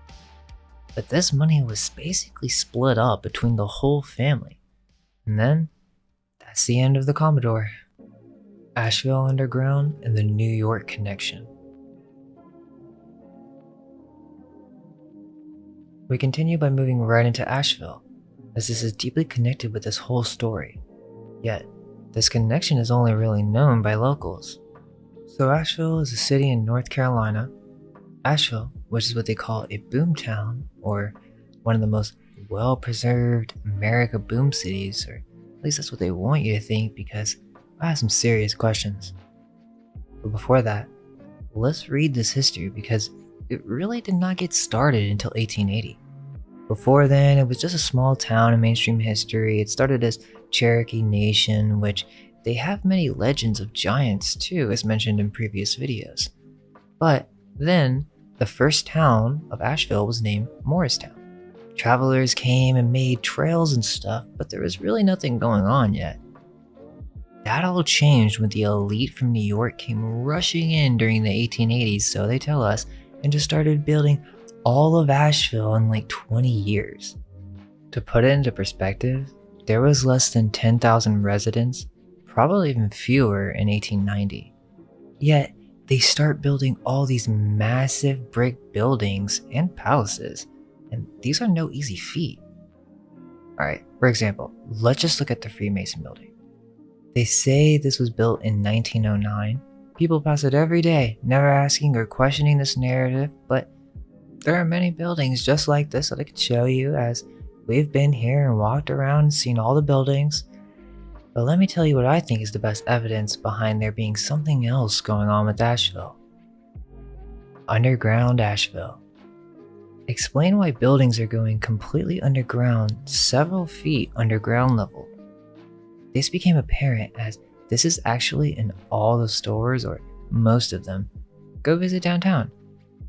But this money was basically split up between the whole family. And then, that's the end of the Commodore. Asheville Underground and the New York connection. We continue by moving right into Asheville, as this is deeply connected with this whole story. Yet, this connection is only really known by locals. So Asheville is a city in North Carolina. Asheville, which is what they call a boom town, or one of the most well-preserved America boom cities, or at least that's what they want you to think, because I have some serious questions. But before that, let's read this history because it really did not get started until 1880. Before then, it was just a small town in mainstream history. It started as Cherokee Nation, which they have many legends of giants too, as mentioned in previous videos. But then, the first town of Asheville was named Morristown. Travelers came and made trails and stuff, but there was really nothing going on yet. That all changed when the elite from New York came rushing in during the 1880s, so they tell us, and just started building all of Asheville in like 20 years. To put it into perspective, there was less than 10,000 residents, probably even fewer in 1890. Yet, they start building all these massive brick buildings and palaces, and these are no easy feat. Alright, for example, let's just look at the Freemason building. They say this was built in 1909. People pass it every day, never asking or questioning this narrative, but there are many buildings just like this that I could show you, as we've been here and walked around and seen all the buildings. But let me tell you what I think is the best evidence behind there being something else going on with Asheville. Underground Asheville. Explain why buildings are going completely underground, several feet under ground level. This became apparent as this is actually in all the stores, or most of them. Go visit downtown.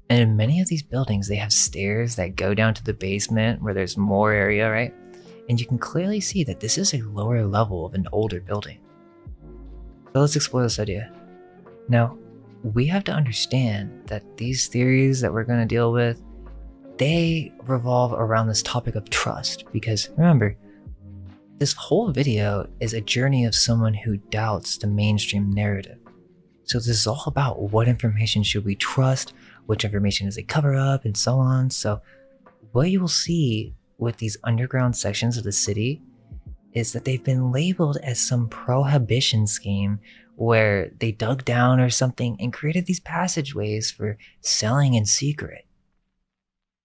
And in many of these buildings, they have stairs that go down to the basement where there's more area, right? And you can clearly see that this is a lower level of an older building. So let's explore this idea. Now, we have to understand that these theories that we're going to deal with, they revolve around this topic of trust, because remember, this whole video is a journey of someone who doubts the mainstream narrative. So this is all about what information should we trust, which information is a cover-up, and so on. So what you will see with these underground sections of the city is that they've been labeled as some prohibition scheme where they dug down or something and created these passageways for selling in secret.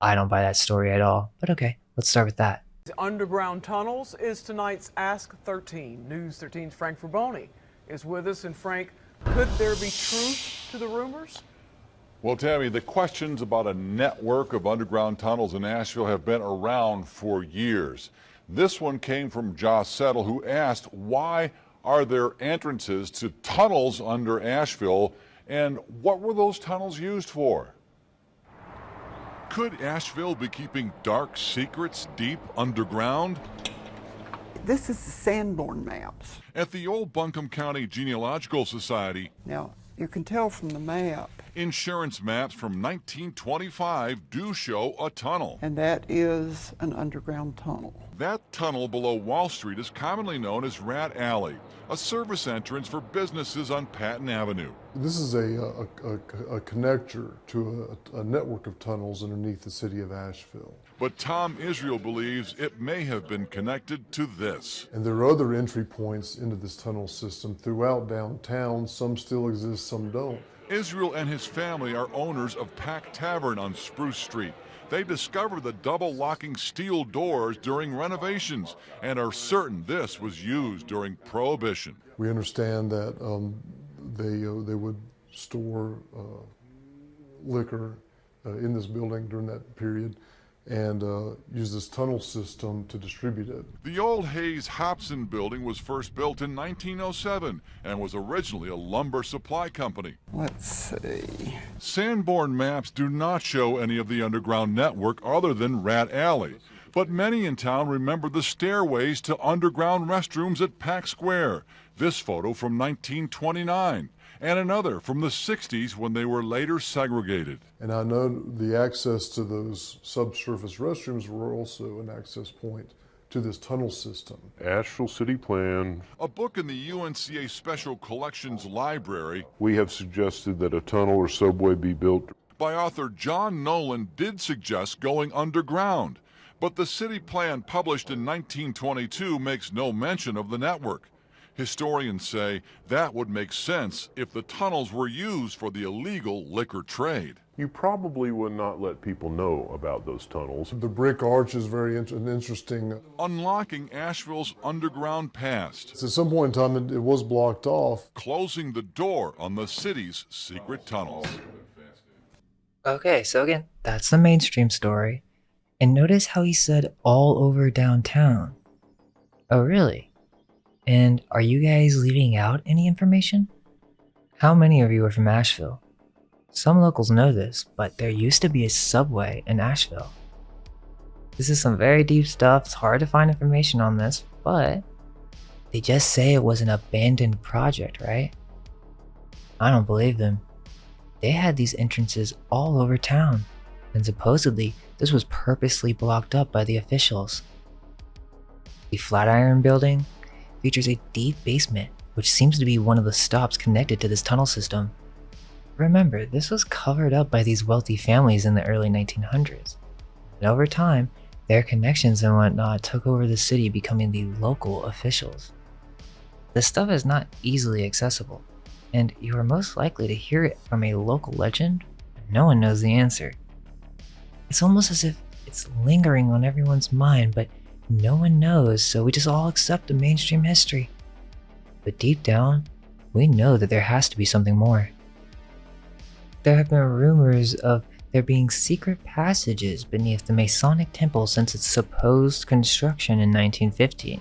I don't buy that story at all, but okay, let's start with that. Underground tunnels is tonight's Ask 13. News 13's Frank Fraboni is with us. And Frank, could there be truth to the rumors? Well, Tammy, the questions about a network of underground tunnels in Asheville have been around for years. This one came from Josh Settle, who asked, why are there entrances to tunnels under Asheville, and what were those tunnels used for? Could Asheville be keeping dark secrets deep underground? This is the Sanborn maps. At the old Buncombe County Genealogical Society, Now, you can tell from the map Insurance maps from 1925 do show a tunnel. And that is an underground tunnel. That tunnel below Wall Street is commonly known as Rat Alley, a service entrance for businesses on Patton Avenue. This is a connector to a network of tunnels underneath the city of Asheville. But Tom Israel believes it may have been connected to this. And there are other entry points into this tunnel system throughout downtown. Some still exist, some don't. Israel and his family are owners of Pack Tavern on Spruce Street. They discovered the double-locking steel doors during renovations and are certain this was used during Prohibition. We understand that they would store liquor in this building during that period and use this tunnel system to distribute it. The old Hayes Hobson building was first built in 1907 and was originally a lumber supply company. Let's see. Sanborn maps do not show any of the underground network other than Rat Alley, but many in town remember the stairways to underground restrooms at Pack Square. This photo from 1929. And another from the 60s when they were later segregated. And I know the access to those subsurface restrooms were also an access point to this tunnel system. Asheville City Plan. A book in the UNCA Special Collections Library. We have suggested that a tunnel or subway be built. By author John Nolan did suggest going underground, but the city plan published in 1922 makes no mention of the network. Historians say that would make sense if the tunnels were used for the illegal liquor trade. You probably would not let people know about those tunnels. The brick arch is very interesting. Unlocking Asheville's underground past. At some point in time, it was blocked off. Closing the door on the city's secret tunnels. Okay, so again, that's the mainstream story. And notice how he said all over downtown. Oh, really? And are you guys leaving out any information? How many of you are from Asheville? Some locals know this, but there used to be a subway in Asheville. This is some very deep stuff. It's hard to find information on this, but they just say it was an abandoned project, right? I don't believe them. They had these entrances all over town, and supposedly this was purposely blocked up by the officials. The Flatiron Building features a deep basement, which seems to be one of the stops connected to this tunnel system. Remember, this was covered up by these wealthy families in the early 1900s, and over time, their connections and whatnot took over the city, becoming the local officials. This stuff is not easily accessible, and you are most likely to hear it from a local legend, and no one knows the answer. It's almost as if it's lingering on everyone's mind, but no one knows, so we just all accept the mainstream history. But deep down, we know that there has to be something more. There have been rumors of there being secret passages beneath the Masonic temple since its supposed construction in 1915.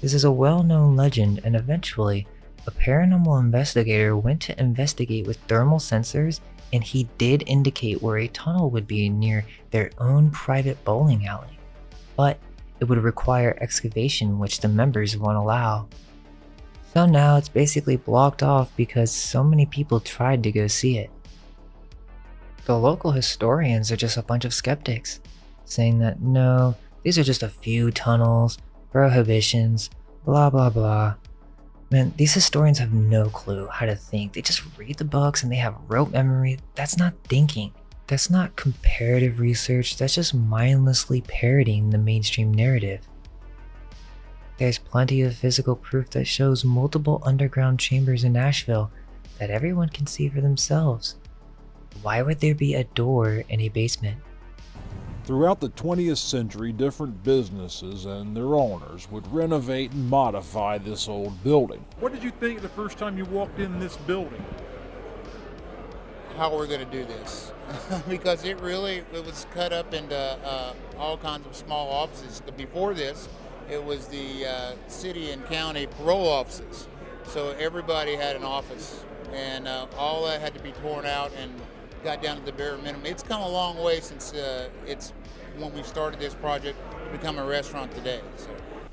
This is a well-known legend, and eventually, a paranormal investigator went to investigate with thermal sensors, and he did indicate where a tunnel would be near their own private bowling alley. But it would require excavation, which the members won't allow. So now it's basically blocked off because so many people tried to go see it. The local historians are just a bunch of skeptics, saying that no, these are just a few tunnels, prohibitions, blah blah blah. Man, these historians have no clue how to think. They just read the books and they have rote memory. That's not thinking. That's not comparative research, that's just mindlessly parroting the mainstream narrative. There's plenty of physical proof that shows multiple underground chambers in Asheville that everyone can see for themselves. Why would there be a door in a basement? Throughout the 20th century, different businesses and their owners would renovate and modify this old building. What did you think the first time you walked in this building? How we're going to do this because it was cut up into all kinds of small offices. Before this, it was the city and county parole offices. So everybody had an office, and all that had to be torn out and got down to the bare minimum. It's come a long way since it's when we started this project to become a restaurant today. So.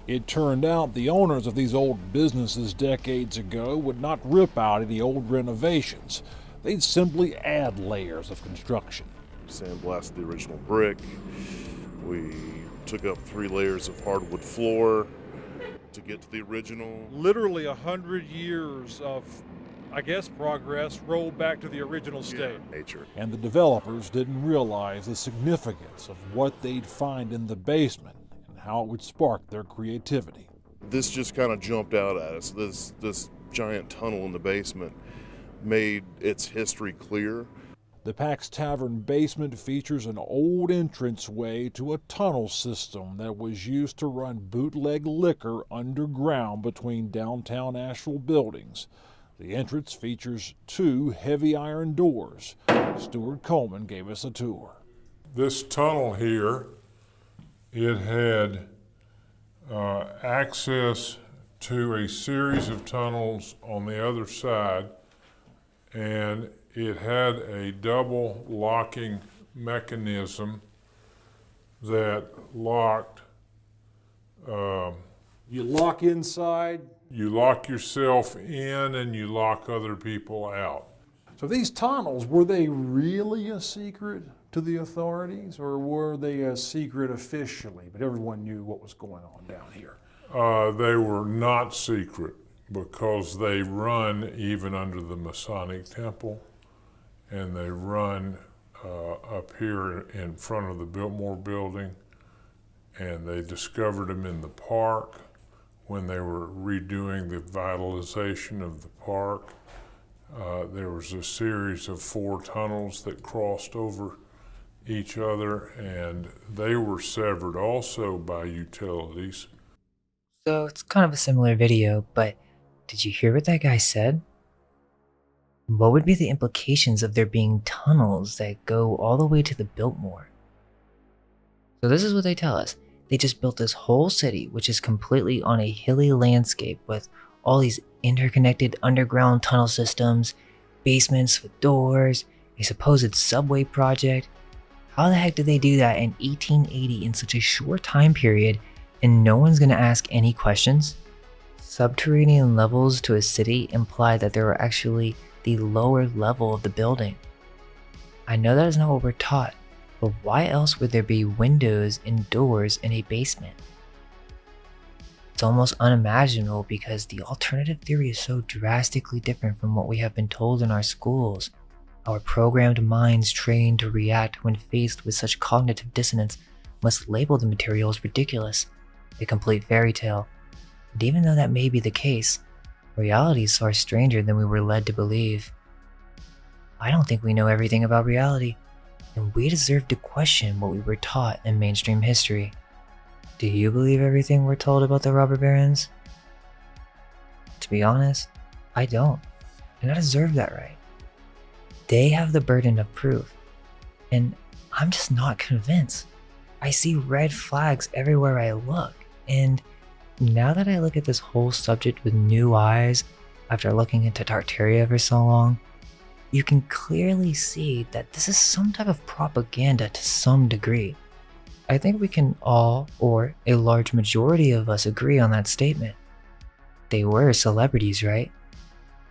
It turned out the owners of these old businesses decades ago would not rip out any old renovations. they'd simply add layers of construction. Sandblasted the original brick. We took up 3 layers of hardwood floor to get to the original. Literally 100 years of, I guess, progress rolled back to the original state. Nature. And the developers didn't realize the significance of what they'd find in the basement and how it would spark their creativity. This just kind of jumped out at us. This giant tunnel in the basement made its history clear. The Pax Tavern basement features an old entranceway to a tunnel system that was used to run bootleg liquor underground between downtown Asheville buildings. The entrance features 2 heavy iron doors. Stuart Coleman gave us a tour. This tunnel here, it had access to a series of tunnels on the other side, and it had a double locking mechanism that locked. You lock inside. You lock yourself in and you lock other people out. So these tunnels, were they really a secret to the authorities, or were they a secret officially, but everyone knew what was going on down here? They were not secret because they run even under the Masonic Temple, and they run up here in front of the Biltmore building, and they discovered them in the park when they were redoing the vitalization of the park. There was a series of 4 tunnels that crossed over each other, and they were severed also by utilities. So it's kind of a similar video, but did you hear what that guy said? What would be the implications of there being tunnels that go all the way to the Biltmore? So this is what they tell us. They just built this whole city, which is completely on a hilly landscape with all these interconnected underground tunnel systems, basements with doors, a supposed subway project. How the heck did they do that in 1880 in such a short time period, and no one's gonna ask any questions? Subterranean levels to a city imply that there were actually the lower level of the building. I know that is not what we're taught, but why else would there be windows and doors in a basement? It's almost unimaginable because the alternative theory is so drastically different from what we have been told in our schools. Our programmed minds trained to react when faced with such cognitive dissonance must label the material as ridiculous, a complete fairy tale. And even though that may be the case, reality is far stranger than we were led to believe. I don't think we know everything about reality, and we deserve to question what we were taught in mainstream history. Do you believe everything we're told about the robber barons? To be honest, I don't, and I deserve that right. They have the burden of proof, and I'm just not convinced. I see red flags everywhere I look, and now that I look at this whole subject with new eyes after looking into Tartaria for so long, you can clearly see that this is some type of propaganda to some degree. I think we can all, or a large majority of us, agree on that statement. They were celebrities, right?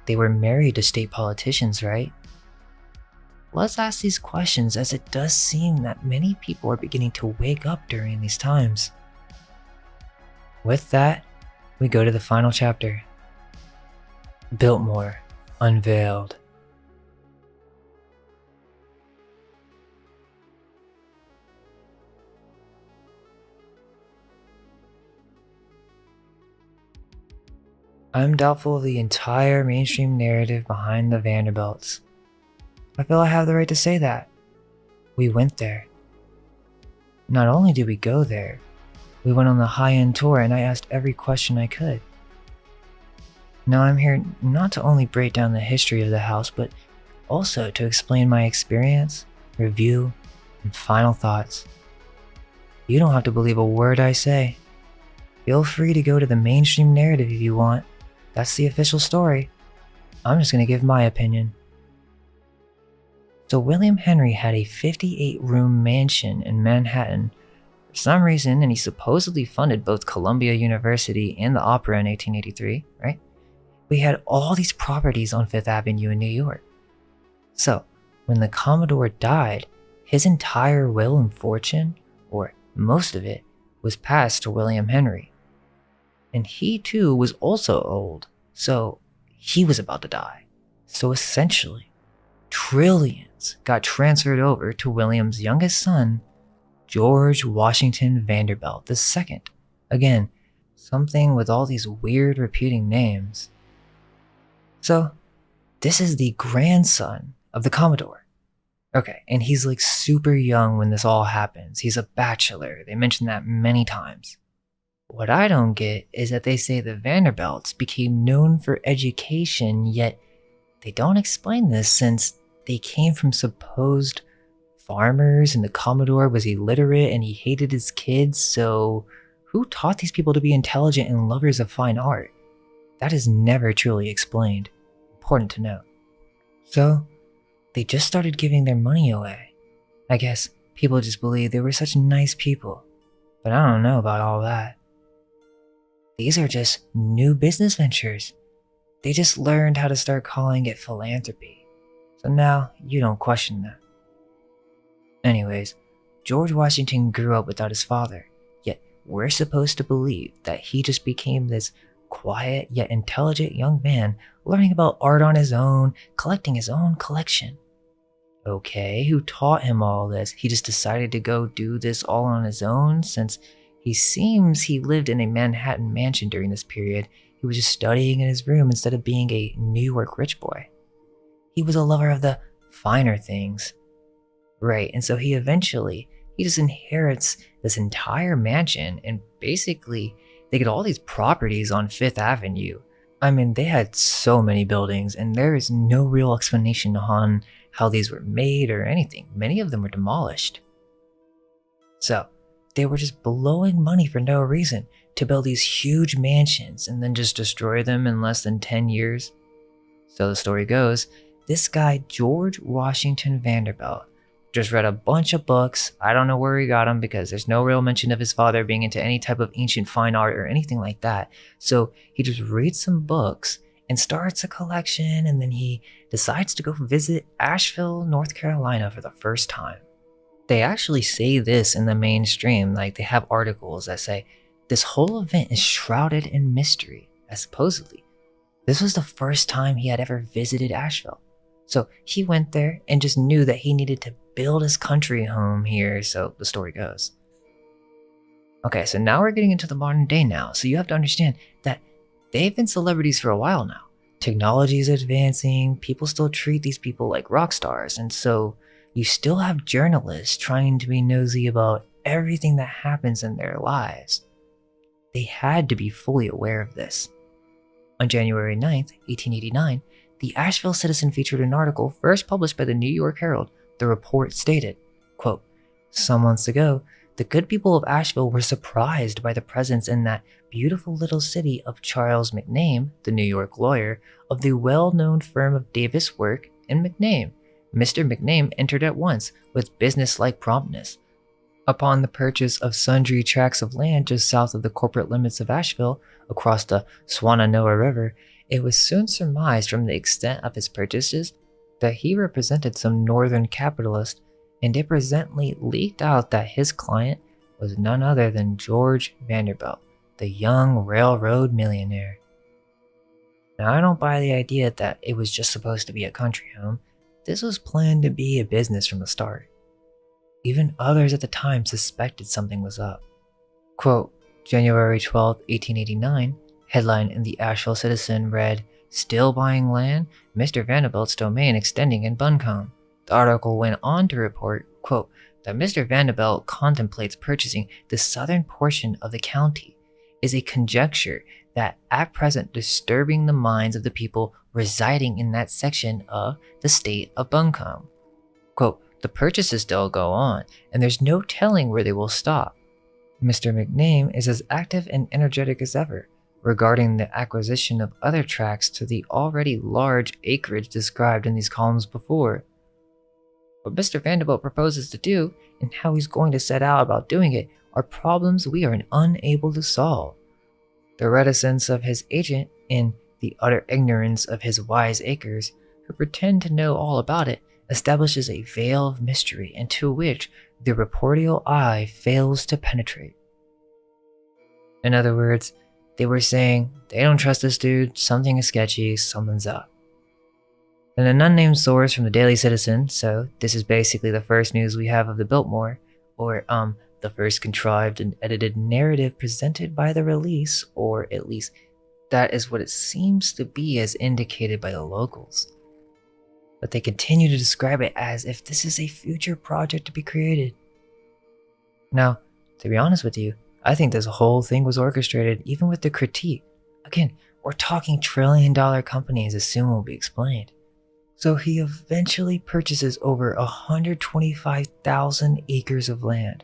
They were married to state politicians, right? Let's ask these questions, as it does seem that many people are beginning to wake up during these times. With that, we go to the final chapter. Biltmore Unveiled. I'm doubtful of the entire mainstream narrative behind the Vanderbilts. I feel I have the right to say that. We went there. Not only did we go there, we went on the high-end tour and I asked every question I could. Now I'm here not to only break down the history of the house, but also to explain my experience, review, and final thoughts. You don't have to believe a word I say. Feel free to go to the mainstream narrative if you want. That's the official story. I'm just gonna give my opinion. So William Henry had a 58-room mansion in Manhattan for some reason, and he supposedly funded both Columbia University and the Opera in 1883, right? We had all these properties on Fifth Avenue in New York. So, when the Commodore died, his entire will and fortune, or most of it, was passed to William Henry. And he too was also old, so he was about to die. So essentially, trillions got transferred over to William's youngest son, George Washington Vanderbilt II. Again, something with all these weird repeating names. So, this is the grandson of the Commodore. Okay, and he's like super young when this all happens. He's a bachelor. They mention that many times. What I don't get is that they say the Vanderbilts became known for education, yet they don't explain this since they came from supposed farmers and the Commodore was illiterate and he hated his kids, so who taught these people to be intelligent and lovers of fine art? That is never truly explained. Important to note. So, they just started giving their money away. I guess people just believed they were such nice people, but I don't know about all that. These are just new business ventures. They just learned how to start calling it philanthropy. So now you don't question that. Anyways, George Washington grew up without his father, yet we're supposed to believe that he just became this quiet yet intelligent young man learning about art on his own, collecting his own collection. Okay, who taught him all this? He just decided to go do this all on his own since he seems he lived in a Manhattan mansion during this period. He was just studying in his room instead of being a New York rich boy. He was a lover of the finer things. Right, and so he just inherits this entire mansion, and basically they get all these properties on Fifth Avenue. I mean, they had so many buildings, and there is no real explanation on how these were made or anything. Many of them were demolished. So, they were just blowing money for no reason to build these huge mansions and then just destroy them in less than 10 years. So the story goes, this guy, George Washington Vanderbilt, just read a bunch of books. I don't know where he got them because there's no real mention of his father being into any type of ancient fine art or anything like that. So he just reads some books and starts a collection, and then he decides to go visit Asheville, North Carolina for the first time. They actually say this in the mainstream, like they have articles that say, this whole event is shrouded in mystery, as supposedly this was the first time he had ever visited Asheville. So he went there and just knew that he needed to build his country home here, so the story goes. Okay, so now we're getting into the modern day now, so you have to understand that they've been celebrities for a while now. Technology is advancing, people still treat these people like rock stars, and so you still have journalists trying to be nosy about everything that happens in their lives. They had to be fully aware of this. On January 9th, 1889, the Asheville Citizen featured an article first published by the New York Herald. The report stated, quote, some months ago, the good people of Asheville were surprised by the presence in that beautiful little city of Charles McName, the New York lawyer, of the well-known firm of Davis, Work, and McName. Mr. McName entered at once with business-like promptness. Upon the purchase of sundry tracts of land just south of the corporate limits of Asheville, across the Swananoa River, it was soon surmised from the extent of his purchases that he represented some northern capitalist, and it presently leaked out that his client was none other than George Vanderbilt, the young railroad millionaire. Now, I don't buy the idea that it was just supposed to be a country home. This was planned to be a business from the start. Even others at the time suspected something was up. Quote, January 12, 1889, headline in the Asheville Citizen read, still buying land? Mr. Vanderbilt's domain extending in Buncombe. The article went on to report, quote, that Mr. Vanderbilt contemplates purchasing the southern portion of the county is a conjecture that at present disturbing the minds of the people residing in that section of the state of Buncombe. Quote, the purchases still go on, and there's no telling where they will stop. Mr. McName is as active and energetic as ever regarding the acquisition of other tracts to the already large acreage described in these columns before. What Mr. Vanderbilt proposes to do, and how he's going to set out about doing it, are problems we are unable to solve. The reticence of his agent, and the utter ignorance of his wise acres, who pretend to know all about it establishes a veil of mystery into which the reportorial eye fails to penetrate. In other words, they were saying, they don't trust this dude, something is sketchy, something's up. And an unnamed source from the Daily Citizen, so this is basically the first news we have of the Biltmore, or the first contrived and edited narrative presented by the release, or at least that is what it seems to be as indicated by the locals. But they continue to describe it as if this is a future project to be created. Now, to be honest with you, I think this whole thing was orchestrated even with the critique. Again, we're talking trillion-dollar companies as soon will be explained. So he eventually purchases over 125,000 acres of land,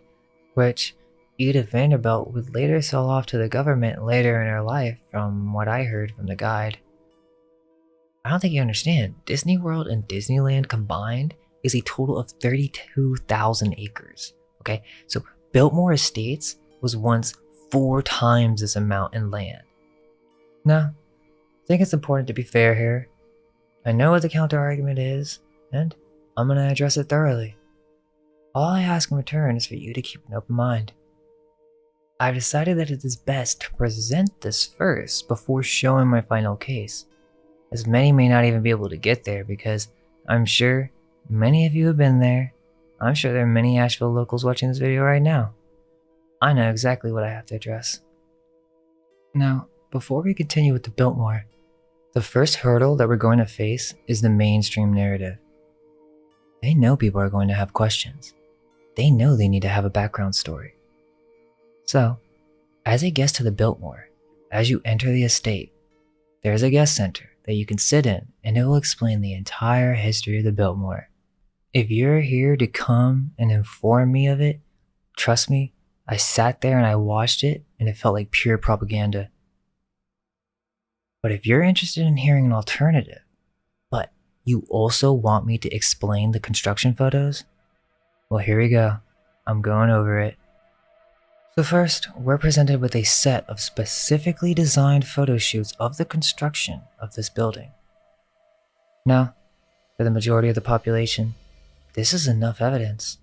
which Edith Vanderbilt would later sell off to the government later in her life, from what I heard from the guide. I don't think you understand, Disney World and Disneyland combined is a total of 32,000 acres, okay? So Biltmore Estates was once 4 times this amount in land. Now, I think it's important to be fair here. I know what the counter-argument is, and I'm going to address it thoroughly. All I ask in return is for you to keep an open mind. I've decided that it is best to present this first before showing my final case, as many may not even be able to get there because I'm sure many of you have been there. I'm sure there are many Asheville locals watching this video right now. I know exactly what I have to address. Now, before we continue with the Biltmore, the first hurdle that we're going to face is the mainstream narrative. They know people are going to have questions. They know they need to have a background story. So, as a guest to the Biltmore, as you enter the estate, there's a guest center that you can sit in and it will explain the entire history of the Biltmore. If you're here to come and inform me of it, trust me, I sat there and I watched it and it felt like pure propaganda. But if you're interested in hearing an alternative, but you also want me to explain the construction photos, well, here we go. I'm going over it. So first, we're presented with a set of specifically designed photo shoots of the construction of this building. Now, for the majority of the population, this is enough evidence.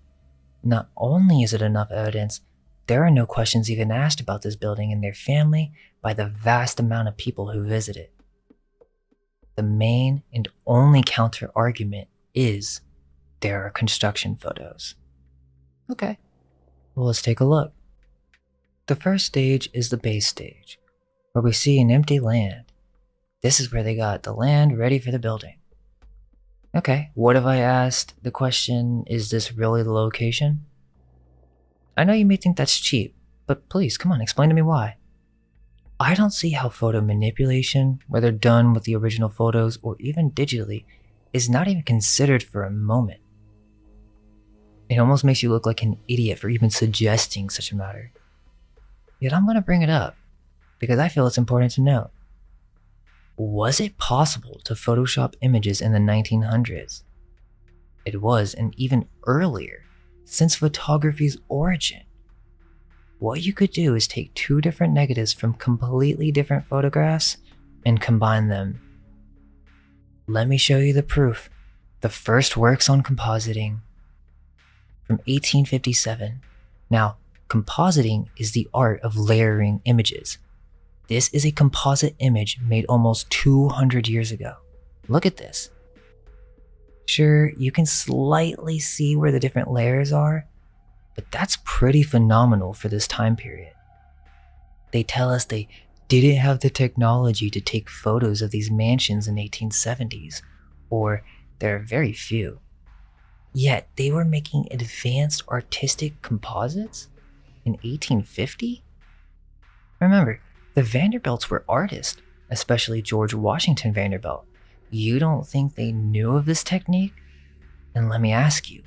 Not only is it enough evidence, there are no questions even asked about this building and their family by the vast amount of people who visit it. The main and only counter argument is there are construction photos. Okay, well, let's take a look. The first stage is the base stage, where we see an empty land. This is where they got the land ready for the building. Okay, what if I asked the question, is this really the location? I know you may think that's cheap, but please, come on, explain to me why. I don't see how photo manipulation, whether done with the original photos or even digitally, is not even considered for a moment. It almost makes you look like an idiot for even suggesting such a matter. Yet I'm going to bring it up, because I feel it's important to know. Was it possible to Photoshop images in the 1900s? It was, and even earlier, since photography's origin. What you could do is take 2 different negatives from completely different photographs and combine them. Let me show you the proof. The first works on compositing from 1857. Now, compositing is the art of layering images. This is a composite image made almost 200 years ago. Look at this. Sure, you can slightly see where the different layers are, but that's pretty phenomenal for this time period. They tell us they didn't have the technology to take photos of these mansions in the 1870s, or there are very few. Yet they were making advanced artistic composites in 1850? Remember, the Vanderbilts were artists, especially George Washington Vanderbilt. You don't think they knew of this technique? And let me ask you,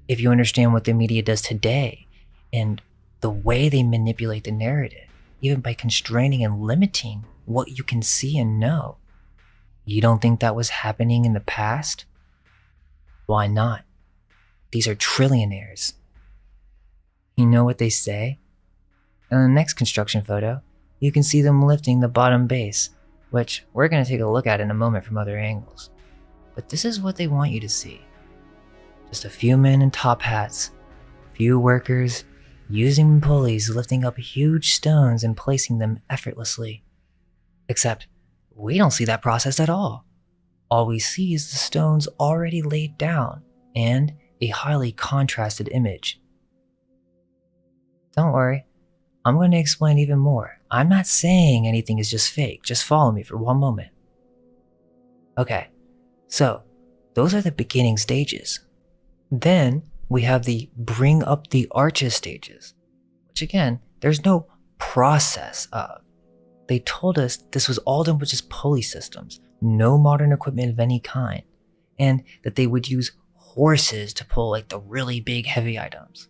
if you understand what the media does today and the way they manipulate the narrative, even by constraining and limiting what you can see and know, you don't think that was happening in the past? Why not? These are trillionaires. You know what they say? In the next construction photo, you can see them lifting the bottom base, which we're going to take a look at in a moment from other angles. But this is what they want you to see. Just a few men in top hats, few workers using pulleys lifting up huge stones and placing them effortlessly. Except, we don't see that process at all. All we see is the stones already laid down and a highly contrasted image. Don't worry, I'm going to explain even more. I'm not saying anything is just fake, just follow me for one moment. Okay, so those are the beginning stages. Then we have the bring up the arches stages, which again, there's no process of. They told us this was all done with just pulley systems, no modern equipment of any kind, and that they would use horses to pull like the really big heavy items.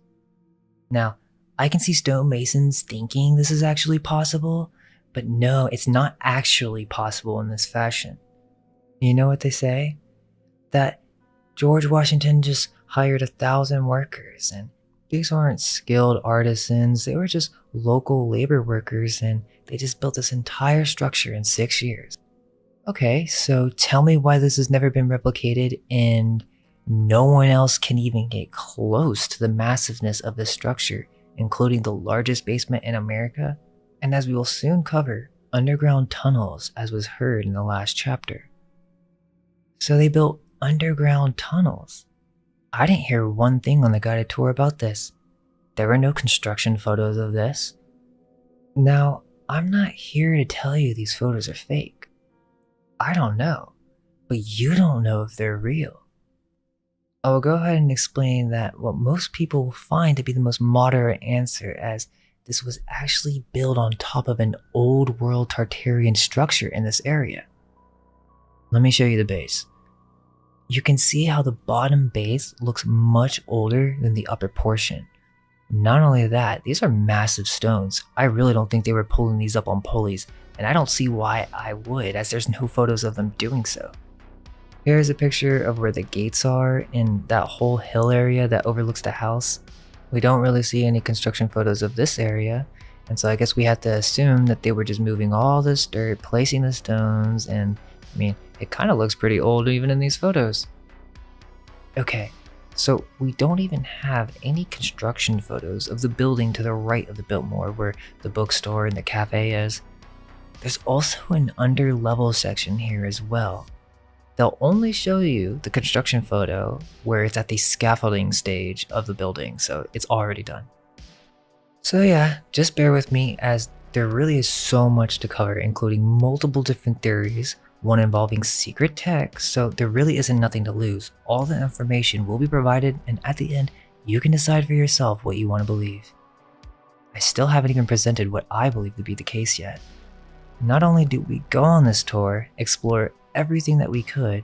Now, I can see stonemasons thinking this is actually possible, but no, it's not actually possible in this fashion. You know what they say? That George Washington just hired 1,000 workers, and these weren't skilled artisans, they were just local labor workers, and they just built this entire structure in 6 years. Okay, so tell me why this has never been replicated and no one else can even get close to the massiveness of this structure, including the largest basement in America, and as we will soon cover, underground tunnels, as was heard in the last chapter. So they built underground tunnels. I didn't hear one thing on the guided tour about this. There were no construction photos of this. Now, I'm not here to tell you these photos are fake. I don't know, but you don't know if they're real. I will go ahead and explain that what most people will find to be the most moderate answer, as this was actually built on top of an old world Tartarian structure in this area. Let me show you the base. You can see how the bottom base looks much older than the upper portion. Not only that, these are massive stones. I really don't think they were pulling these up on pulleys, and I don't see why I would, as there's no photos of them doing so. Here's a picture of where the gates are in that whole hill area that overlooks the house. We don't really see any construction photos of this area, and so I guess we have to assume that they were just moving all this dirt, placing the stones, and I mean, it kind of looks pretty old even in these photos. Okay, so we don't even have any construction photos of the building to the right of the Biltmore where the bookstore and the cafe is. There's also an under-level section here as well. They'll only show you the construction photo where it's at the scaffolding stage of the building, so it's already done. So yeah, just bear with me as there really is so much to cover, including multiple different theories, one involving secret tech, so there really isn't nothing to lose. All the information will be provided, and at the end, you can decide for yourself what you want to believe. I still haven't even presented what I believe to be the case yet. Not only did we go on this tour, explore everything that we could,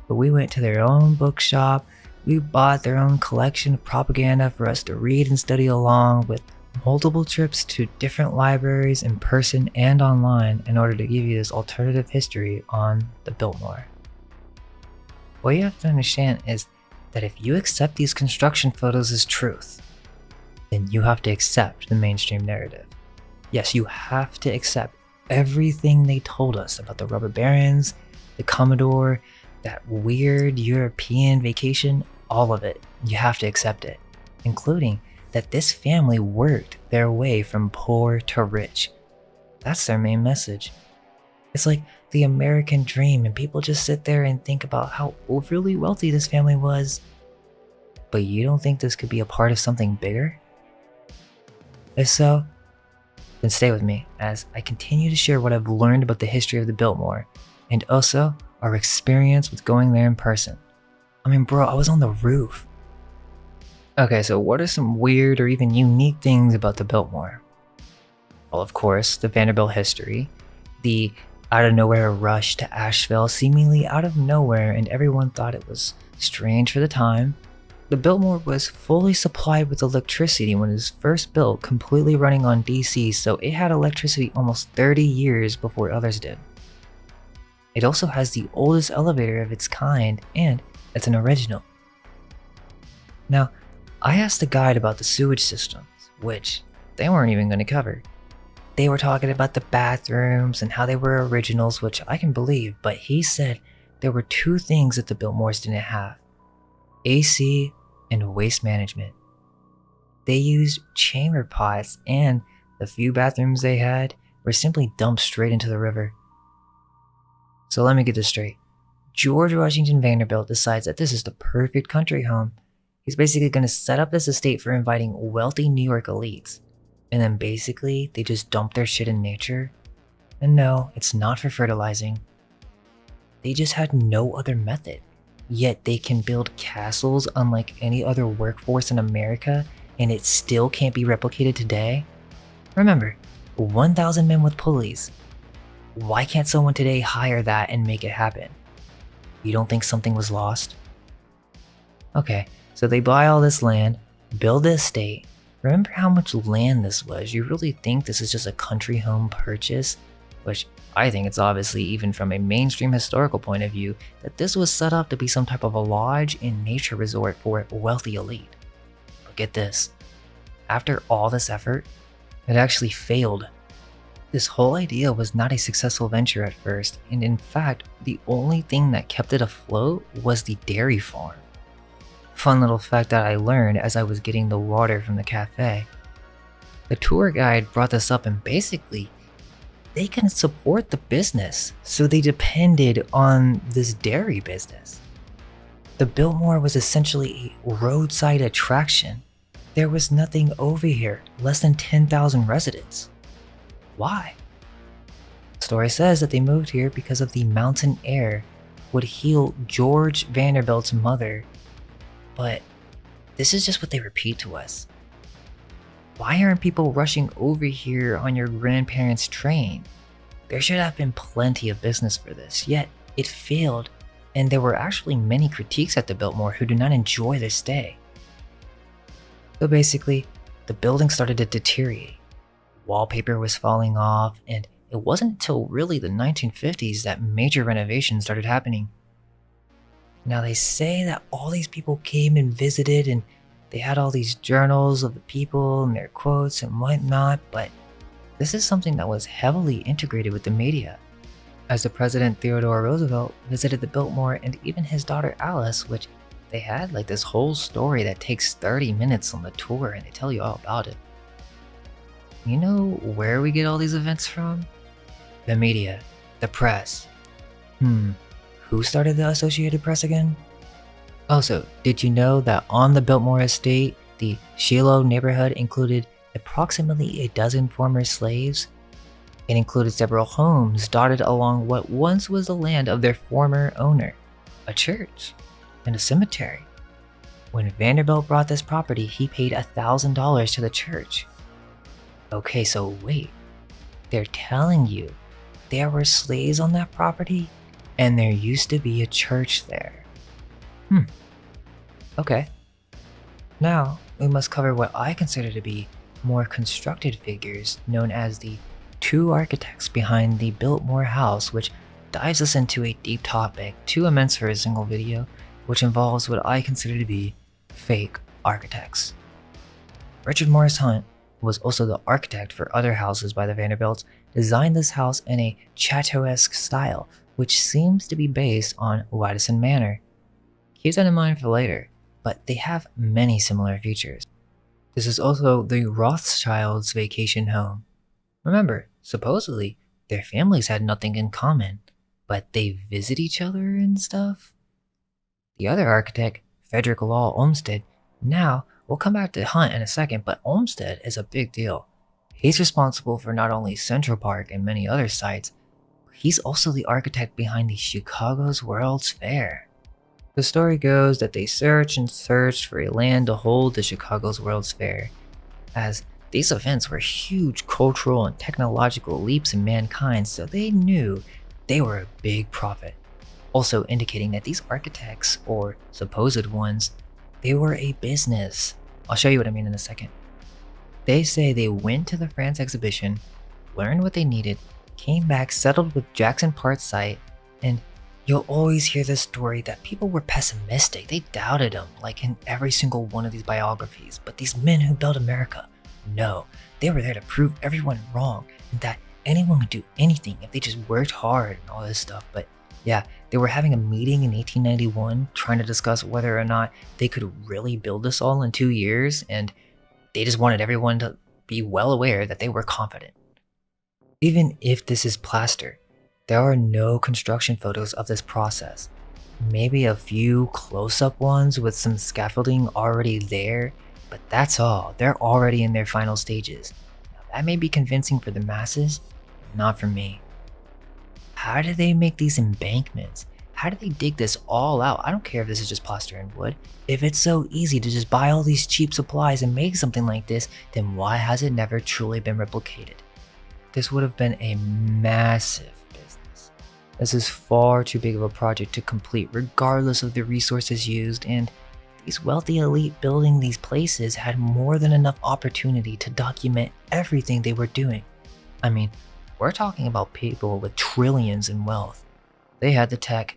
but we went to their own bookshop, we bought their own collection of propaganda for us to read and study along, with multiple trips to different libraries in person and online in order to give you this alternative history on the Biltmore. What you have to understand is that if you accept these construction photos as truth, then you have to accept the mainstream narrative. Yes, you have to accept everything they told us about the rubber barons, the Commodore, that weird European vacation, all of it. You have to accept it, including that this family worked their way from poor to rich. That's their main message. It's like the American dream, and people just sit there and think about how overly wealthy this family was. But you don't think this could be a part of something bigger? If so, then stay with me as I continue to share what I've learned about the history of the Biltmore, and also our experience with going there in person. I mean, bro, I was on the roof. Okay, so what are some weird or even unique things about the Biltmore? Well, of course, the Vanderbilt history, the out-of-nowhere rush to Asheville seemingly out of nowhere, and everyone thought it was strange for the time. The Biltmore was fully supplied with electricity when it was first built, completely running on DC, so it had electricity almost 30 years before others did. It also has the oldest elevator of its kind, and it's an original. Now, I asked the guide about the sewage systems, which they weren't even going to cover. They were talking about the bathrooms and how they were originals, which I can believe, but he said there were two things that the Biltmores didn't have: AC and waste management. They used chamber pots, and the few bathrooms they had were simply dumped straight into the river. So let me get this straight. George Washington Vanderbilt decides that this is the perfect country home. He's basically going to set up this estate for inviting wealthy New York elites. And then basically, they just dump their shit in nature. And no, it's not for fertilizing. They just had no other method. Yet they can build castles unlike any other workforce in America, and it still can't be replicated today? Remember, 1,000 men with pulleys. Why can't someone today hire that and make it happen? You don't think something was lost? Okay, so they buy all this land, build the estate. Remember how much land this was? You really think this is just a country home purchase? Which I think it's obviously, even from a mainstream historical point of view, that this was set up to be some type of a lodge and nature resort for a wealthy elite. But get this, after all this effort, it actually failed. This whole idea was not a successful venture at first, and in fact, the only thing that kept it afloat was the dairy farm. Fun little fact that I learned as I was getting the water from the cafe. The tour guide brought this up, and basically, they couldn't support the business, so they depended on this dairy business. The Biltmore was essentially a roadside attraction. There was nothing over here, less than 10,000 residents. Why? The story says that they moved here because of the mountain air would heal George Vanderbilt's mother, but this is just what they repeat to us. Why aren't people rushing over here on your grandparents' train? There should have been plenty of business for this, yet it failed, and there were actually many critiques at the Biltmore who did not enjoy their stay. So basically, the building started to deteriorate. Wallpaper was falling off, and it wasn't until really the 1950s that major renovations started happening. Now they say that all these people came and visited, and they had all these journals of the people and their quotes and whatnot, but this is something that was heavily integrated with the media. As the President Theodore Roosevelt visited the Biltmore, and even his daughter Alice, which they had like this whole story that takes 30 minutes on the tour, and they tell you all about it. You know where we get all these events from? The media, the press. Who started the Associated Press again? Also, did you know that on the Biltmore estate, the Shiloh neighborhood included approximately a dozen former slaves? It included several homes dotted along what once was the land of their former owner, a church, and a cemetery. When Vanderbilt bought this property, he paid $1,000 to the church. Okay, so wait, they're telling you there were slaves on that property and there used to be a church there. Okay. Now, we must cover what I consider to be more constructed figures known as the two architects behind the Biltmore house, which dives us into a deep topic too immense for a single video, which involves what I consider to be fake architects. Richard Morris Hunt, who was also the architect for other houses by the Vanderbilts, designed this house in a chateau-esque style, which seems to be based on Wadison Manor. Keep that in mind for later, but they have many similar features. This is also the Rothschilds' vacation home. Remember, supposedly, their families had nothing in common, but they visit each other and stuff. The other architect, Frederick Law Olmsted, now, we'll come back to Hunt in a second, but Olmsted is a big deal. He's responsible for not only Central Park and many other sites, but he's also the architect behind the Chicago's World's Fair. The story goes that they searched and searched for a land to hold the Chicago's World's Fair, as these events were huge cultural and technological leaps in mankind, so they knew they were a big profit. Also indicating that these architects, or supposed ones, they were a business. I'll show you what I mean in a second. They say they went to the France exhibition, learned what they needed, came back, settled with Jackson Park's site, and you'll always hear this story that people were pessimistic. They doubted them, like in every single one of these biographies. But these men who built America, no, they were there to prove everyone wrong, and that anyone could do anything if they just worked hard and all this stuff. But Yeah, they were having a meeting in 1891 trying to discuss whether or not they could really build this all in 2 years, and they just wanted everyone to be well aware that they were confident. Even if this is plaster, there are no construction photos of this process. Maybe a few close-up ones with some scaffolding already there, but that's all. They're already in their final stages. Now, that may be convincing for the masses, but not for me. How do they make these embankments? How do they dig this all out? I don't care if this is just plaster and wood. If it's so easy to just buy all these cheap supplies and make something like this, then why has it never truly been replicated? This would have been a massive business. This is far too big of a project to complete regardless of the resources used, and these wealthy elite building these places had more than enough opportunity to document everything they were doing. I mean, we're talking about people with trillions in wealth. They had the tech.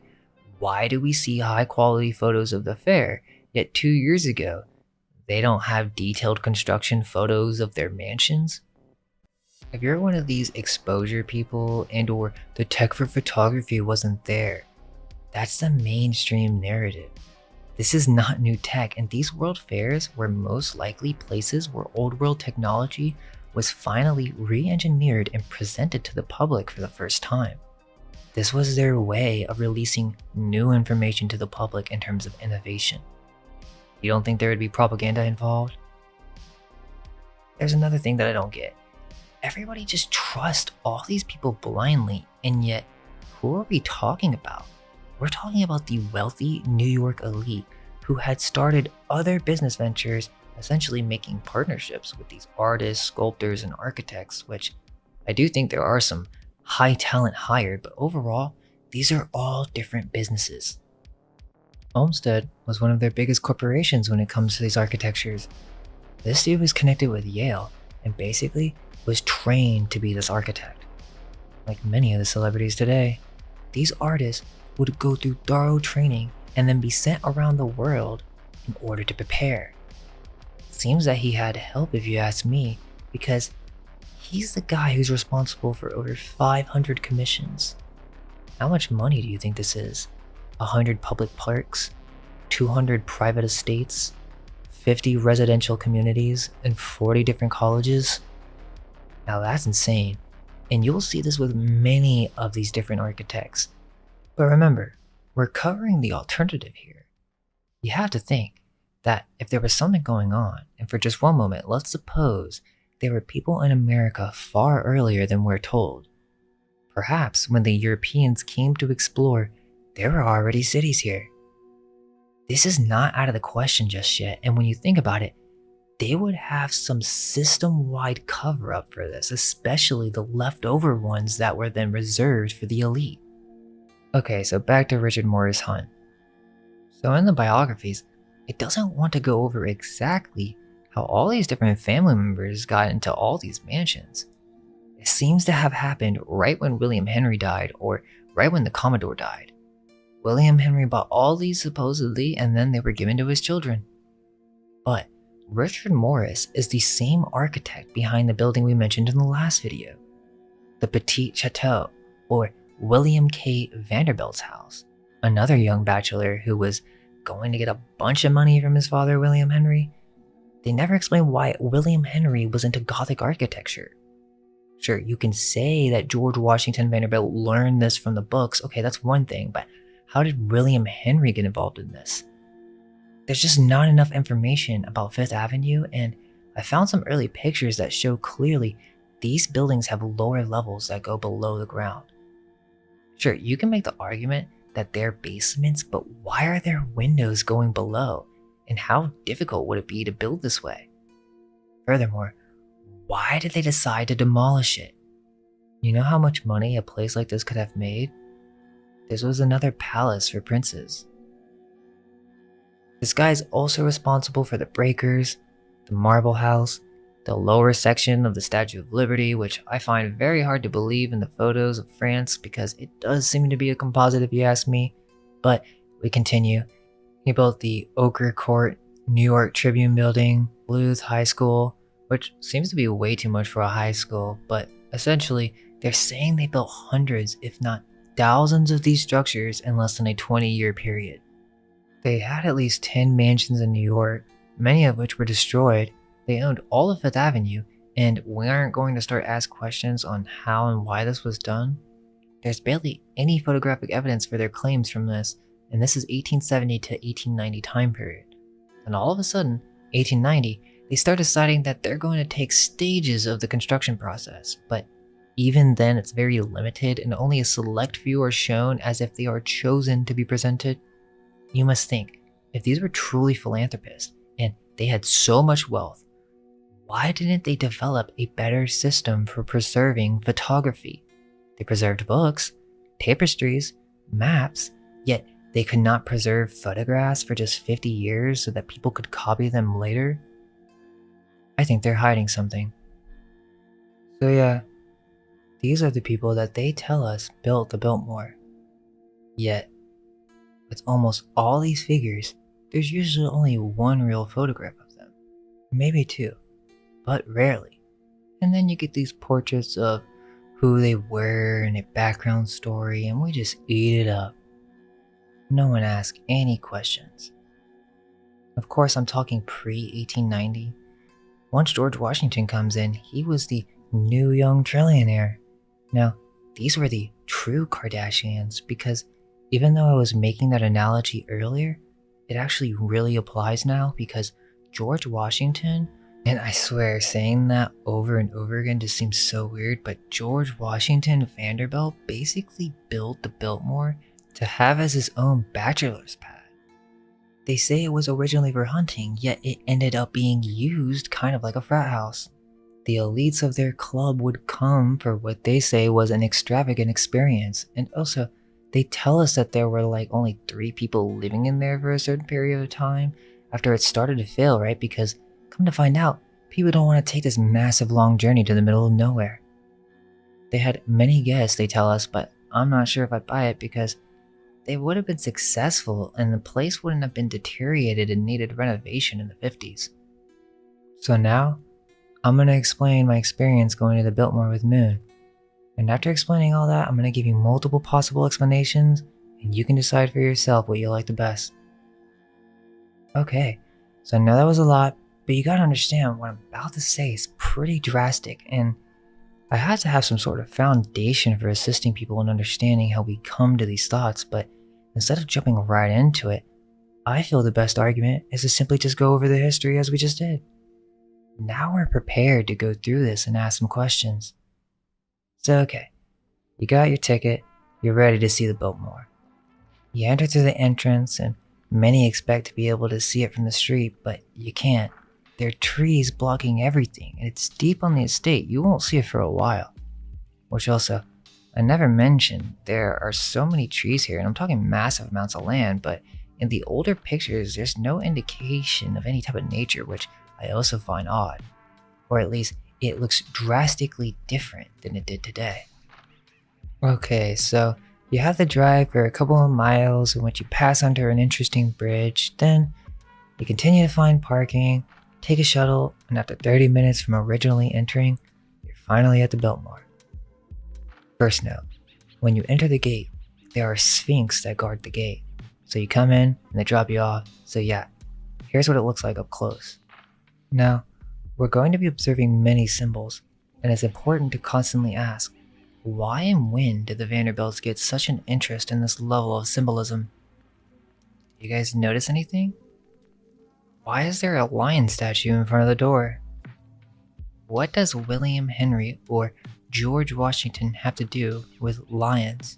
Why do we see high quality photos of the fair, yet 2 years ago, they don't have detailed construction photos of their mansions? If you're one of these exposure people and or the tech for photography wasn't there, that's the mainstream narrative. This is not new tech, and these world fairs were most likely places where old world technology was finally re-engineered and presented to the public for the first time. This was their way of releasing new information to the public in terms of innovation. You don't think there would be propaganda involved? There's another thing that I don't get. Everybody just trusts all these people blindly, and yet, who are we talking about? We're talking about the wealthy New York elite who had started other business ventures, essentially making partnerships with these artists, sculptors, and architects, which I do think there are some high talent hired, but overall, these are all different businesses. Olmsted was one of their biggest corporations when it comes to these architectures. This dude was connected with Yale and basically was trained to be this architect. Like many of the celebrities today, these artists would go through thorough training and then be sent around the world in order to prepare. Seems that he had help, if you ask me, because he's the guy who's responsible for over 500 commissions. How much money do you think this is? 100 public parks, 200 private estates, 50 residential communities, and 40 different colleges? Now that's insane, and you'll see this with many of these different architects. But remember, we're covering the alternative here. You have to think that if there was something going on, and for just one moment, let's suppose there were people in America far earlier than we're told. Perhaps when the Europeans came to explore, there were already cities here. This is not out of the question just yet, and when you think about it, they would have some system-wide cover-up for this, especially the leftover ones that were then reserved for the elite. Okay, so back to Richard Morris Hunt. So in the biographies, it doesn't want to go over exactly how all these different family members got into all these mansions. It seems to have happened right when William Henry died, or right when the Commodore died. William Henry bought all these supposedly, and then they were given to his children. But Richard Morris is the same architect behind the building we mentioned in the last video, the Petit Chateau, or William K. Vanderbilt's house, another young bachelor who was going to get a bunch of money from his father, William Henry. They never explain why William Henry was into Gothic architecture. Sure, you can say that George Washington Vanderbilt learned this from the books, okay, that's one thing, but how did William Henry get involved in this? There's just not enough information about Fifth Avenue, and I found some early pictures that show clearly these buildings have lower levels that go below the ground. Sure, you can make the argument that they're basements, but why are there windows going below? And how difficult would it be to build this way? Furthermore, why did they decide to demolish it? You know how much money a place like this could have made? This was another palace for princes. This guy is also responsible for the breakers, the Marble House, the lower section of the Statue of Liberty, which I find very hard to believe in the photos of France because it does seem to be a composite if you ask me. But we continue. He built the Ochre Court, New York Tribune Building, Bluth High School, which seems to be way too much for a high school, but essentially they're saying they built hundreds, if not thousands of these structures in less than a 20-year period. They had at least 10 mansions in New York, many of which were destroyed. They owned all of Fifth Avenue, and we aren't going to start asking questions on how and why this was done. There's barely any photographic evidence for their claims from this, and this is 1870 to 1890 time period. And all of a sudden, 1890, they start deciding that they're going to take stages of the construction process, but even then it's very limited and only a select few are shown as if they are chosen to be presented. You must think, if these were truly philanthropists and they had so much wealth, why didn't they develop a better system for preserving photography? They preserved books, tapestries, maps, yet they could not preserve photographs for just 50 years so that people could copy them later? I think they're hiding something. So yeah, these are the people that they tell us built the Biltmore. Yet, with almost all these figures, there's usually only one real photograph of them. Maybe two, but rarely. And then you get these portraits of who they were and their background story, and we just eat it up. No one asks any questions. Of course, I'm talking pre-1890. Once George Washington comes in, he was the new young trillionaire. Now, these were the true Kardashians, because even though I was making that analogy earlier, it actually really applies now, because George Washington, and I swear saying that over and over again just seems so weird, but George Washington Vanderbilt basically built the Biltmore to have as his own bachelor's pad. They say it was originally for hunting, yet it ended up being used kind of like a frat house. The elites of their club would come for what they say was an extravagant experience, and also they tell us that there were like only 3 people living in there for a certain period of time after it started to fail, right? Because come to find out, people don't want to take this massive long journey to the middle of nowhere. They had many guests, they tell us, but I'm not sure if I buy it, because they would have been successful and the place wouldn't have been deteriorated and needed renovation in the 50s. So now, I'm going to explain my experience going to the Biltmore with Moon. And after explaining all that, I'm going to give you multiple possible explanations, and you can decide for yourself what you like the best. Okay, so I know that was a lot, but you gotta understand what I'm about to say is pretty drastic, and I had to have some sort of foundation for assisting people in understanding how we come to these thoughts, but instead of jumping right into it, I feel the best argument is to simply just go over the history as we just did. Now we're prepared to go through this and ask some questions. So okay, you got your ticket, you're ready to see the Biltmore. You enter through the entrance, and many expect to be able to see it from the street, but you can't. There are trees blocking everything, and it's deep on the estate. You won't see it for a while. Which also, I never mentioned, there are so many trees here, and I'm talking massive amounts of land, but in the older pictures, there's no indication of any type of nature, which I also find odd. Or at least, it looks drastically different than it did today. Okay, so you have to drive for a couple of miles in which you pass under an interesting bridge, then you continue to find parking, take a shuttle, and after 30 minutes from originally entering, you're finally at the Biltmore. First note, when you enter the gate, there are sphinx that guard the gate. So you come in and they drop you off, so yeah, here's what it looks like up close. Now, we're going to be observing many symbols, and it's important to constantly ask, why and when did the Vanderbilts get such an interest in this level of symbolism? You guys notice anything? Why is there a lion statue in front of the door? What does William Henry or George Washington have to do with lions?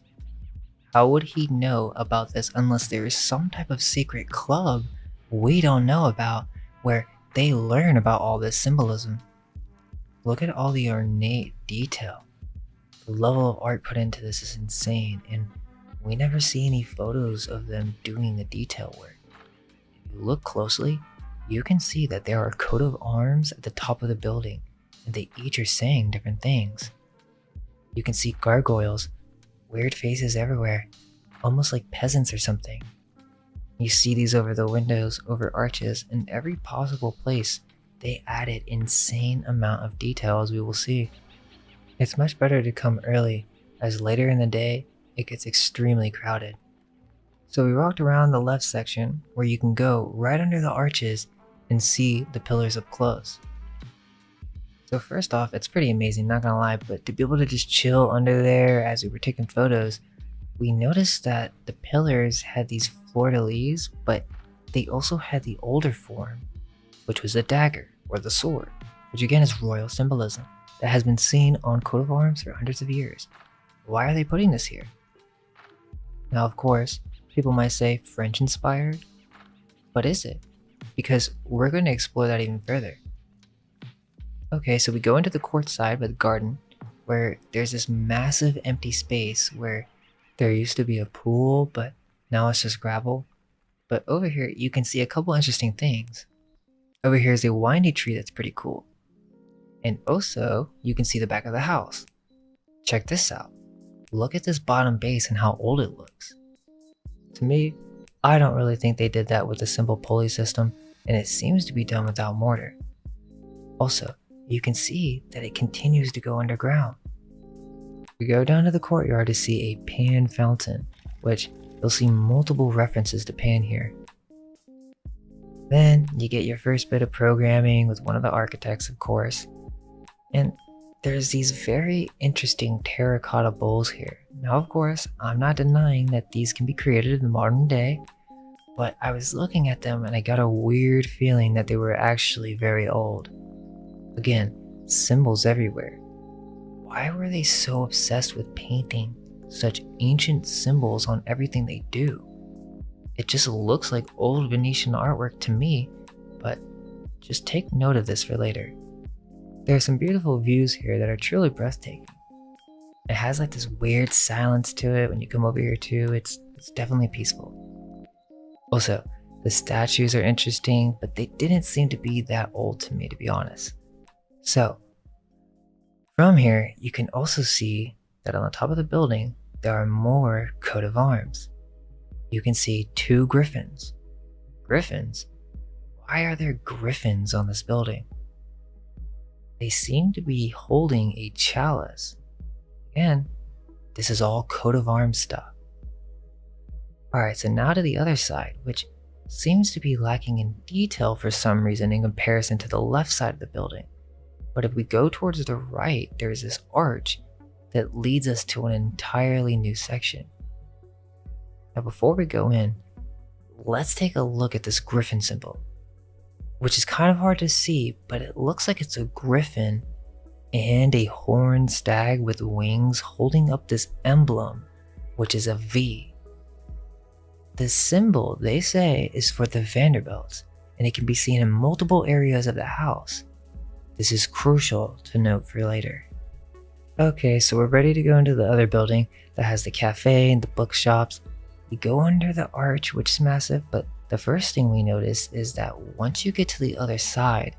How would he know about this unless there is some type of secret club we don't know about where they learn about all this symbolism? Look at all the ornate detail. The level of art put into this is insane, and we never see any photos of them doing the detail work. If you look closely, you can see that there are a coat of arms at the top of the building, and they each are saying different things. You can see gargoyles, weird faces everywhere, almost like peasants or something. You see these over the windows, over arches, in every possible place. They added insane amount of detail, as we will see. It's much better to come early, as later in the day, it gets extremely crowded. So we walked around the left section where you can go right under the arches and see the pillars up close. So first off, it's pretty amazing, not gonna lie, but to be able to just chill under there as we were taking photos, we noticed that the pillars had these fleur-de-lis, but they also had the older form, which was the dagger or the sword, which again is royal symbolism that has been seen on coat of arms for hundreds of years. Why are they putting this here? Now, of course, people might say French inspired, but is it? Because we're going to explore that even further. Okay, so we go into the court side by the garden, where there's this massive empty space where there used to be a pool, but now it's just gravel. But over here, you can see a couple interesting things. Over here is a windy tree that's pretty cool. And also, you can see the back of the house. Check this out. Look at this bottom base and how old it looks. To me, I don't really think they did that with a simple pulley system, and it seems to be done without mortar. Also, you can see that it continues to go underground. We go down to the courtyard to see a pan fountain, which you'll see multiple references to pan here. Then you get your first bit of programming with one of the architects, of course. And there's these very interesting terracotta bowls here. Now, of course, I'm not denying that these can be created in the modern day, but I was looking at them and I got a weird feeling that they were actually very old. Again, symbols everywhere. Why were they so obsessed with painting such ancient symbols on everything they do? It just looks like old Venetian artwork to me, but just take note of this for later. There are some beautiful views here that are truly breathtaking. It has like this weird silence to it when you come over here too. It's definitely peaceful. Also, the statues are interesting, but they didn't seem to be that old to me, to be honest. So, from here, you can also see that on the top of the building, there are more coat of arms. You can see 2 griffins. Griffins? Why are there griffins on this building? They seem to be holding a chalice. Again, this is all coat of arms stuff. Alright, so now to the other side, which seems to be lacking in detail for some reason in comparison to the left side of the building. But if we go towards the right, there's this arch that leads us to an entirely new section. Now before we go in, let's take a look at this griffin symbol, which is kind of hard to see, but it looks like it's a griffin and a horned stag with wings holding up this emblem, which is a V. The symbol, they say, is for the Vanderbilts, and it can be seen in multiple areas of the house. This is crucial to note for later. Okay, so we're ready to go into the other building that has the cafe and the bookshops. We go under the arch, which is massive, but the first thing we notice is that once you get to the other side,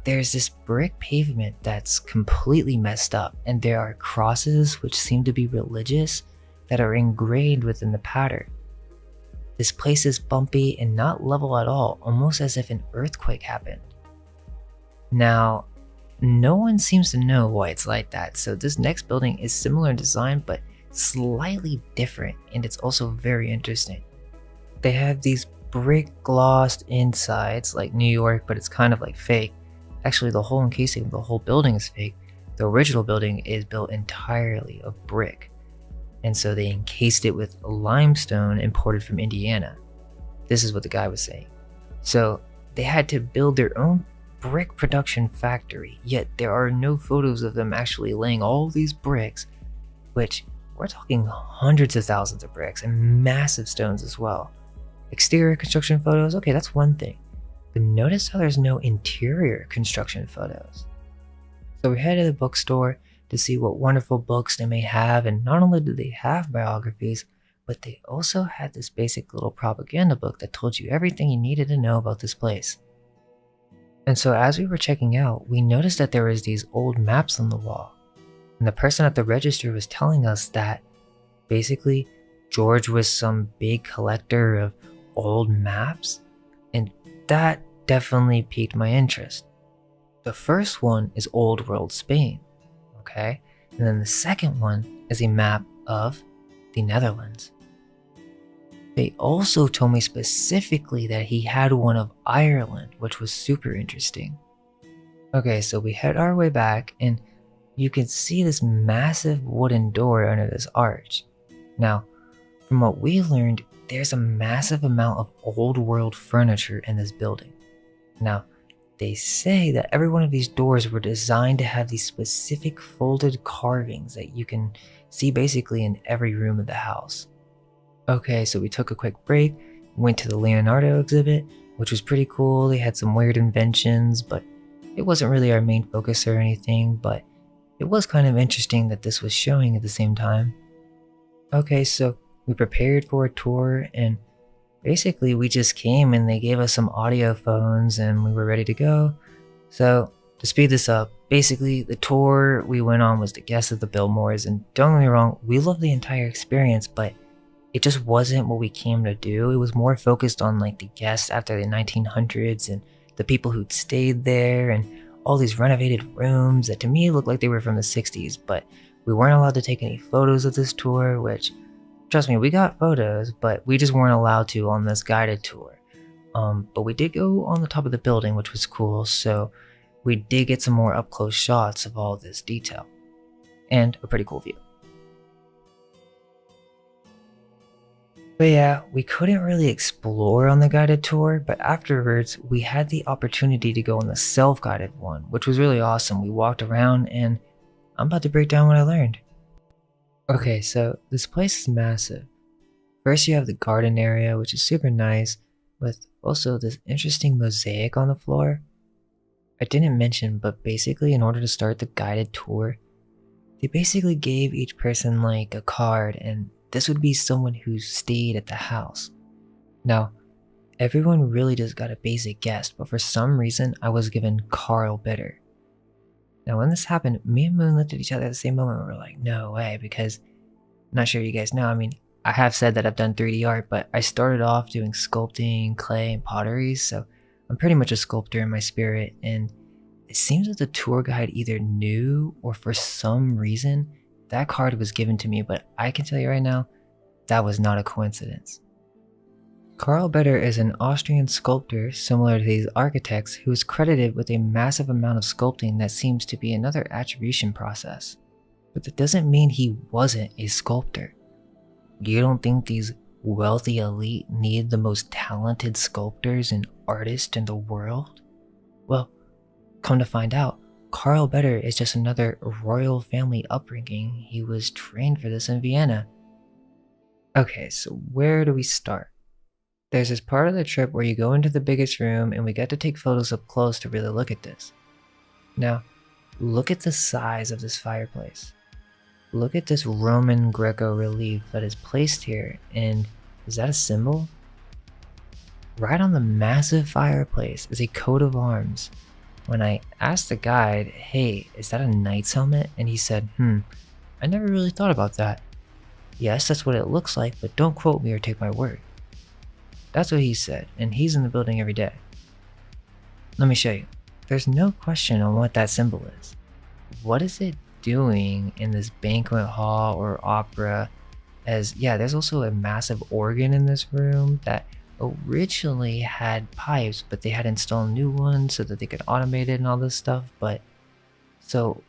there's this brick pavement that's completely messed up, and there are crosses which seem to be religious that are engraved within the pattern. This place is bumpy and not level at all, almost as if an earthquake happened. Now, no one seems to know why it's like that, so this next building is similar in design but slightly different, and it's also very interesting. They have these brick glossed insides like New York, but it's kind of like fake. Actually, the whole encasing of the whole building is fake. The original building is built entirely of brick, and so they encased it with limestone imported from Indiana. This is what the guy was saying. So they had to build their own brick production factory, yet there are no photos of them actually laying all these bricks, which we're talking hundreds of thousands of bricks and massive stones as well. Exterior construction photos, okay, that's one thing, but notice how there's no interior construction photos. So we head to the bookstore to see what wonderful books they may have, and not only do they have biographies, but they also had this basic little propaganda book that told you everything you needed to know about this place. And so as we were checking out, we noticed that there was these old maps on the wall. And the person at the register was telling us that basically George was some big collector of old maps. And that definitely piqued my interest. The first one is Old World Spain, okay? And then the second one is a map of the Netherlands. They also told me specifically that he had one of Ireland, which was super interesting. Okay, so we head our way back and you can see this massive wooden door under this arch. Now, from what we learned, there's a massive amount of old world furniture in this building. Now, they say that every one of these doors were designed to have these specific folded carvings that you can see basically in every room of the house. Okay, so we took a quick break, went to the Leonardo exhibit, which was pretty cool. They had some weird inventions, but it wasn't really our main focus or anything, but it was kind of interesting that this was showing at the same time. Okay, so we prepared for a tour and basically we just came and they gave us some audio phones and we were ready to go. So to speed this up, basically the tour we went on was the guest of the Biltmores, and don't get me wrong, we loved the entire experience, but it just wasn't what we came to do. It was more focused on like the guests after the 1900s and the people who'd stayed there and all these renovated rooms that to me looked like they were from the 60s, but we weren't allowed to take any photos of this tour, which, trust me, we got photos, but we just weren't allowed to on this guided tour. But we did go on the top of the building, which was cool, so we did get some more up-close shots of all this detail. And a pretty cool view. But yeah, we couldn't really explore on the guided tour, but afterwards we had the opportunity to go on the self-guided one, which was really awesome. We walked around and I'm about to break down what I learned. Okay, so this place is massive. First you have the garden area, which is super nice, with also this interesting mosaic on the floor. I didn't mention, but basically in order to start the guided tour, they basically gave each person like a card, and this would be someone who stayed at the house. Now, everyone really just got a basic guess, but for some reason I was given Carl Bitter. Now when this happened, me and Moon looked at each other at the same moment and we were like, no way, because I'm not sure you guys know, I mean, I have said that I've done 3D art, but I started off doing sculpting, clay, and pottery, so I'm pretty much a sculptor in my spirit, and it seems that the tour guide either knew or for some reason that card was given to me, but I can tell you right now, that was not a coincidence. Carl Bitter is an Austrian sculptor similar to these architects who is credited with a massive amount of sculpting that seems to be another attribution process. But that doesn't mean he wasn't a sculptor. You don't think these wealthy elite need the most talented sculptors and artists in the world? Well, come to find out, Carl Bitter is just another royal family upbringing. He was trained for this in Vienna. Okay, so where do we start? There's this part of the trip where you go into the biggest room and we get to take photos up close to really look at this. Now, look at the size of this fireplace. Look at this Roman Greco relief that is placed here, and is that a symbol? Right on the massive fireplace is a coat of arms. When I asked the guide, hey, is that a knight's helmet? And he said, I never really thought about that. Yes, that's what it looks like, but don't quote me or take my word. That's what he said, and he's in the building every day. Let me show you. There's no question on what that symbol is. What is it doing in this banquet hall or opera? As yeah, there's also a massive organ in this room that originally had pipes, but they had installed new ones so that they could automate it and all this stuff. But so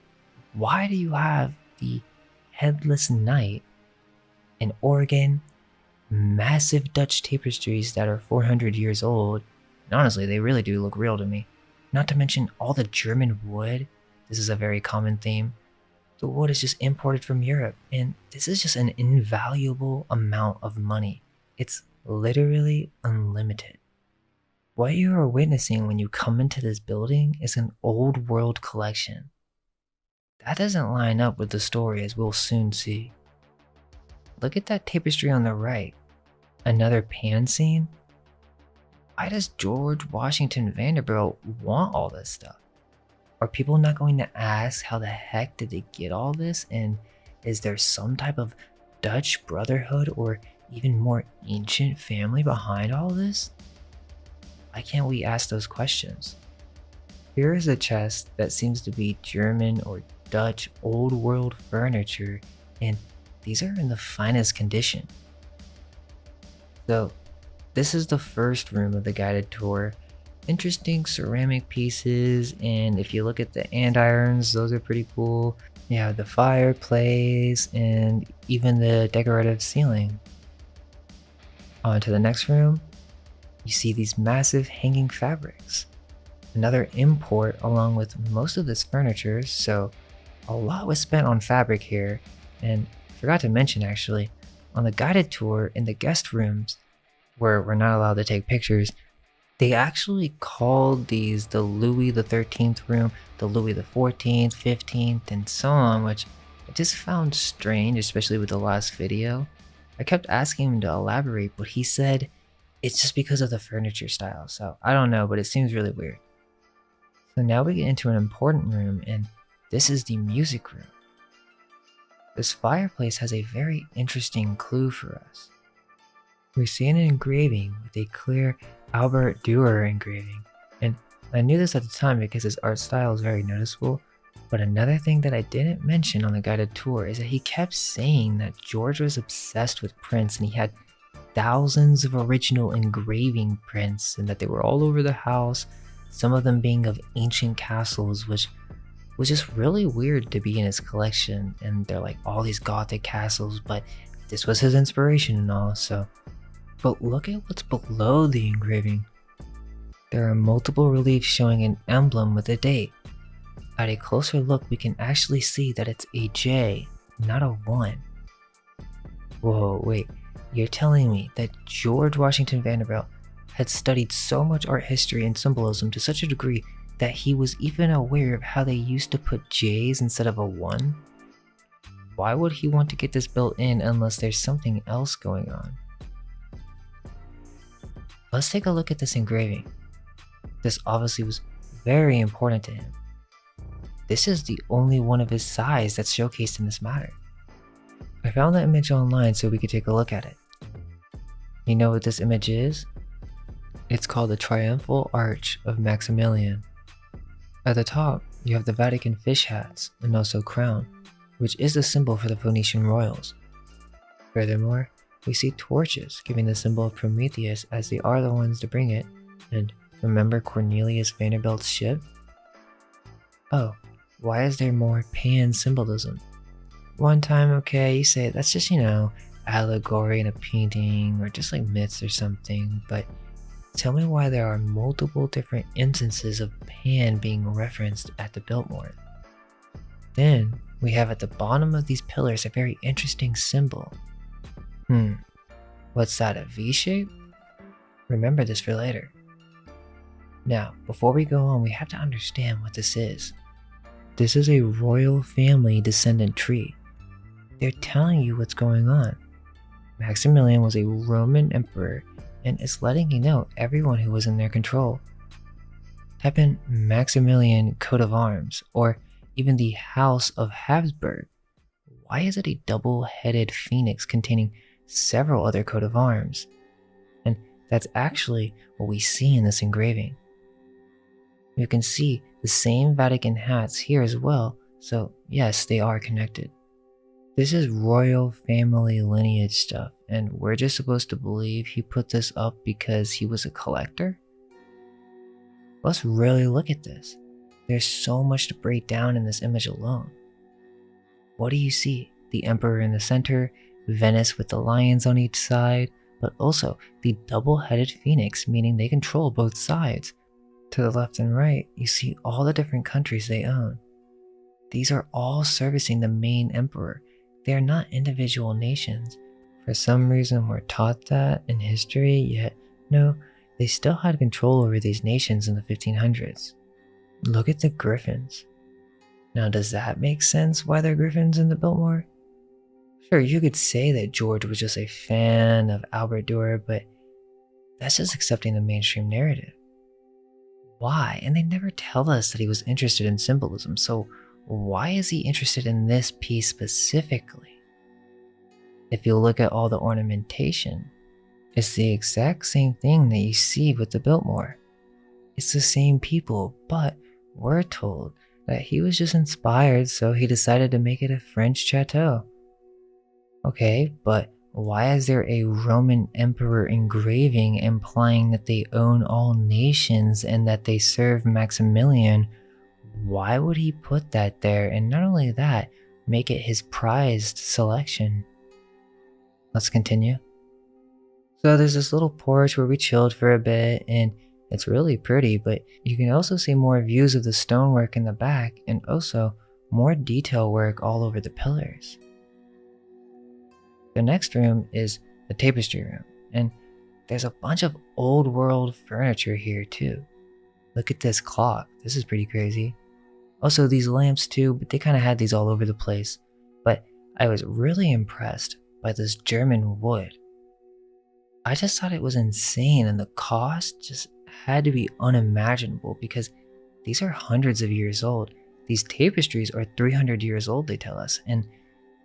why do you have the headless knight, an organ, massive Dutch tapestries that are 400 years old? And honestly, they really do look real to me. Not to mention all the German wood. This is a very common theme. The wood is just imported from Europe, and this is just an invaluable amount of money. It's literally unlimited. What you are witnessing when you come into this building is an old world collection. That doesn't line up with the story, as we'll soon see. Look at that tapestry on the right. Another pan scene? Why does George Washington Vanderbilt want all this stuff? Are people not going to ask how the heck did they get all this, and is there some type of Dutch brotherhood or even more ancient family behind all this? Why can't we ask those questions? Here is a chest that seems to be German or Dutch old world furniture, and these are in the finest condition. So this is the first room of the guided tour. Interesting ceramic pieces, and if you look at the andirons, those are pretty cool. You have the fireplace and even the decorative ceiling. On to the next room, you see these massive hanging fabrics. Another import along with most of this furniture, so a lot was spent on fabric here. And forgot to mention actually, on the guided tour in the guest rooms, where we're not allowed to take pictures, they actually called these the Louis the 13th room, the Louis the 14th, 15th, and so on, which I just found strange, especially with the last video. I kept asking him to elaborate, but he said it's just because of the furniture style, so I don't know, but it seems really weird. So now we get into an important room, and this is the music room. This fireplace has a very interesting clue for us. We see an engraving with a clear Albert Dürer engraving, and I knew this at the time because his art style is very noticeable, but another thing that I didn't mention on the guided tour is that he kept saying that George was obsessed with prints and he had thousands of original engraving prints and that they were all over the house, some of them being of ancient castles, which was just really weird to be in his collection. And they're like all these Gothic castles, but this was his inspiration and all, so. But look at what's below the engraving. There are multiple reliefs showing an emblem with a date. At a closer look, we can actually see that it's a J, not a 1. Whoa, wait, you're telling me that George Washington Vanderbilt had studied so much art history and symbolism to such a degree that he was even aware of how they used to put J's instead of a 1? Why would he want to get this built in unless there's something else going on? Let's take a look at this engraving. This obviously was very important to him. This is the only one of his size that's showcased in this matter. I found the image online so we could take a look at it. You know what this image is? It's called the Triumphal Arch of Maximilian. At the top, you have the Vatican fish hats and also crown, which is the symbol for the Phoenician royals. Furthermore, we see torches giving the symbol of Prometheus as they are the ones to bring it, and remember Cornelius Vanderbilt's ship? Oh, why is there more pan symbolism? One time, okay, you say that's just, allegory in a painting or just like myths or something, but tell me why there are multiple different instances of Pan being referenced at the Biltmore. Then, we have at the bottom of these pillars a very interesting symbol. What's that, a V shape? Remember this for later. Now, before we go on, we have to understand what this is. This is a royal family descendant tree. They're telling you what's going on. Maximilian was a Roman emperor, and it's letting you know everyone who was in their control. Type in Maximilian coat of arms, or even the House of Habsburg. Why is it a double-headed phoenix containing several other coat of arms? And that's actually what we see in this engraving. You can see the same Vatican hats here as well, so yes, they are connected. This is royal family lineage stuff, and we're just supposed to believe he put this up because he was a collector? Let's really look at this. There's so much to break down in this image alone. What do you see? The emperor in the center, Venice with the lions on each side, but also the double-headed phoenix, meaning they control both sides. To the left and right, you see all the different countries they own. These are all servicing the main emperor. They are not individual nations. For some reason we're taught that in history, yet no, they still had control over these nations in the 1500s. Look at the griffins. Now does that make sense why they're griffins in the Biltmore? Sure, you could say that George was just a fan of Albert Dürer, but that's just accepting the mainstream narrative. Why? And they never tell us that he was interested in symbolism, so why is he interested in this piece specifically? If you look at all the ornamentation, it's the exact same thing that you see with the Biltmore. It's the same people, but we're told that he was just inspired, so he decided to make it a French chateau. Okay, but why is there a Roman emperor engraving implying that they own all nations and that they serve Maximilian? Why would he put that there? And not only that, make it his prized selection. Let's continue. So there's this little porch where we chilled for a bit, and it's really pretty, but you can also see more views of the stonework in the back and also more detail work all over the pillars. The next room is the tapestry room, and there's a bunch of old world furniture here too. Look at this clock. This is pretty crazy. Also these lamps too, but they kind of had these all over the place. But I was really impressed by this German wood. I just thought it was insane, and the cost just had to be unimaginable because these are hundreds of years old. These tapestries are 300 years old, they tell us, and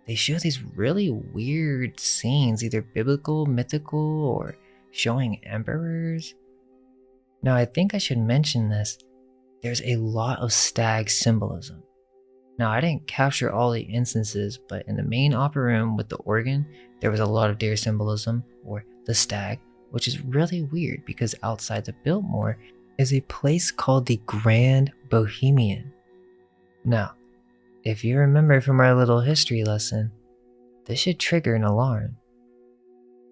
they show these really weird scenes, either biblical, mythical, or showing emperors. Now, I think I should mention this. There's a lot of stag symbolism. Now, I didn't capture all the instances, but in the main opera room with the organ, there was a lot of deer symbolism, or the stag, which is really weird because outside the Biltmore is a place called the Grand Bohemian. Now, if you remember from our little history lesson, this should trigger an alarm.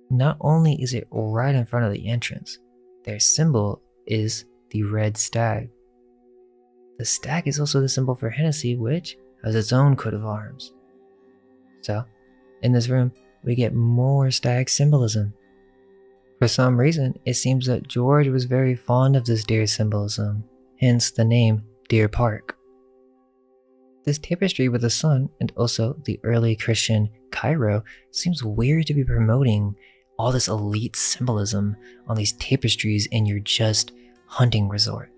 Not only is it right in front of the entrance, their symbol is the red stag. The stag is also the symbol for Hennessy, which has its own coat of arms. So, in this room, we get more stag symbolism. For some reason, it seems that George was very fond of this deer symbolism, hence the name Deer Park. This tapestry with the sun and also the early Christian Cairo seems weird to be promoting all this elite symbolism on these tapestries in your just hunting resort.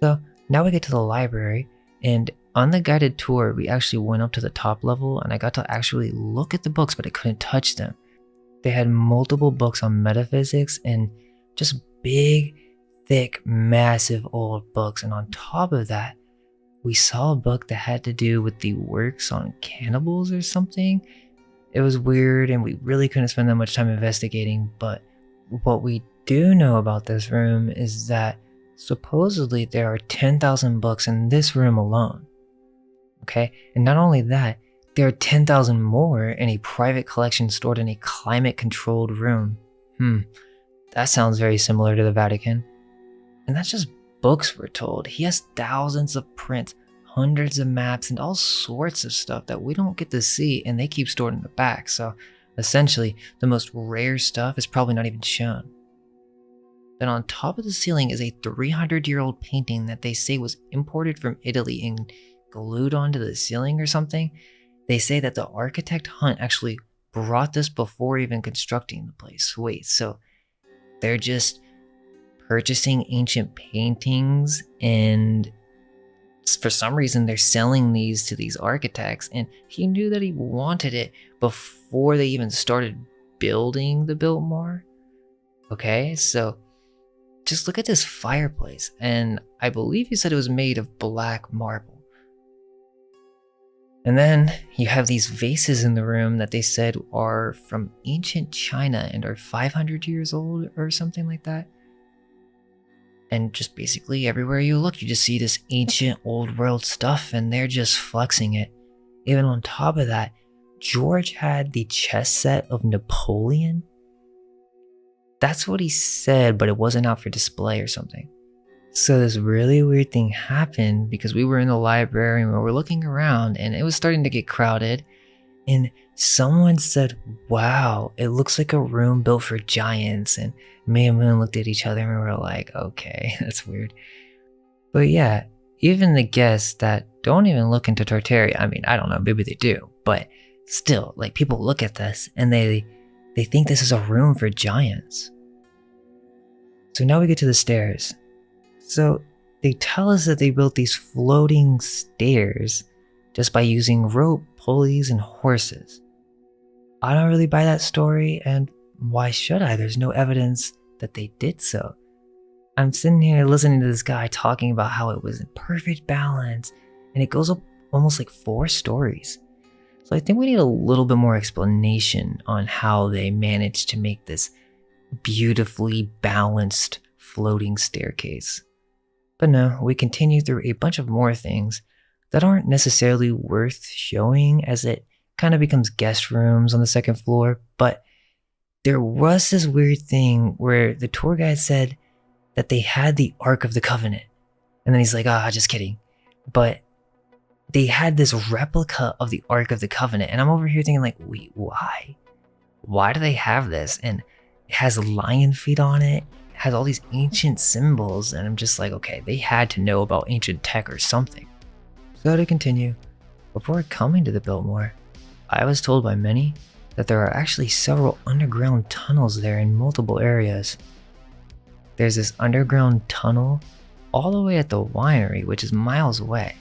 So now we get to the library, and on the guided tour we actually went up to the top level and I got to actually look at the books, but I couldn't touch them. They had multiple books on metaphysics and just big, thick, massive old books, and on top of that we saw a book that had to do with the works on cannibals or something. It was weird and we really couldn't spend that much time investigating, but what we do know about this room is that supposedly there are 10,000 books in this room alone. Okay, and not only that, there are 10,000 more in a private collection stored in a climate-controlled room. That sounds very similar to the Vatican. And that's just books, we're told. He has thousands of prints, hundreds of maps, and all sorts of stuff that we don't get to see, and they keep stored in the back. So essentially, the most rare stuff is probably not even shown. Then on top of the ceiling is a 300-year-old painting that they say was imported from Italy and glued onto the ceiling or something. They say that the architect Hunt actually brought this before even constructing the place. Wait, so they're just purchasing ancient paintings and for some reason they're selling these to these architects, and he knew that he wanted it before they even started building the Biltmore. Okay, so just look at this fireplace, and I believe he said it was made of black marble. And then you have these vases in the room that they said are from ancient China and are 500 years old or something like that. And just basically everywhere you look, you just see this ancient old world stuff and they're just flexing it. Even on top of that, George had the chess set of Napoleon. That's what he said, but it wasn't out for display or something. So this really weird thing happened because we were in the library and we were looking around and it was starting to get crowded. And someone said, wow, it looks like a room built for giants. And me and Moon looked at each other and we were like, okay, that's weird. But yeah, even the guests that don't even look into Tartaria, I mean, I don't know, maybe they do, but still, like, people look at this and they think this is a room for giants. So now we get to the stairs. So they tell us that they built these floating stairs just by using rope, pulleys, and horses. I don't really buy that story, and why should I? There's no evidence that they did so. I'm sitting here listening to this guy talking about how it was in perfect balance, and it goes up almost like 4 stories. So I think we need a little bit more explanation on how they managed to make this beautifully balanced floating staircase. But no, we continue through a bunch of more things that aren't necessarily worth showing, as it kind of becomes guest rooms on the second floor. But there was this weird thing where the tour guide said that they had the Ark of the Covenant. And then he's like, just kidding. But they had this replica of the Ark of the Covenant. And I'm over here thinking like, wait, why? Why do they have this? And it has lion feet on it. It has all these ancient symbols. And I'm just like, okay, they had to know about ancient tech or something. So to continue, before coming to the Biltmore, I was told by many that there are actually several underground tunnels there in multiple areas. There's this underground tunnel all the way at the winery, which is miles away.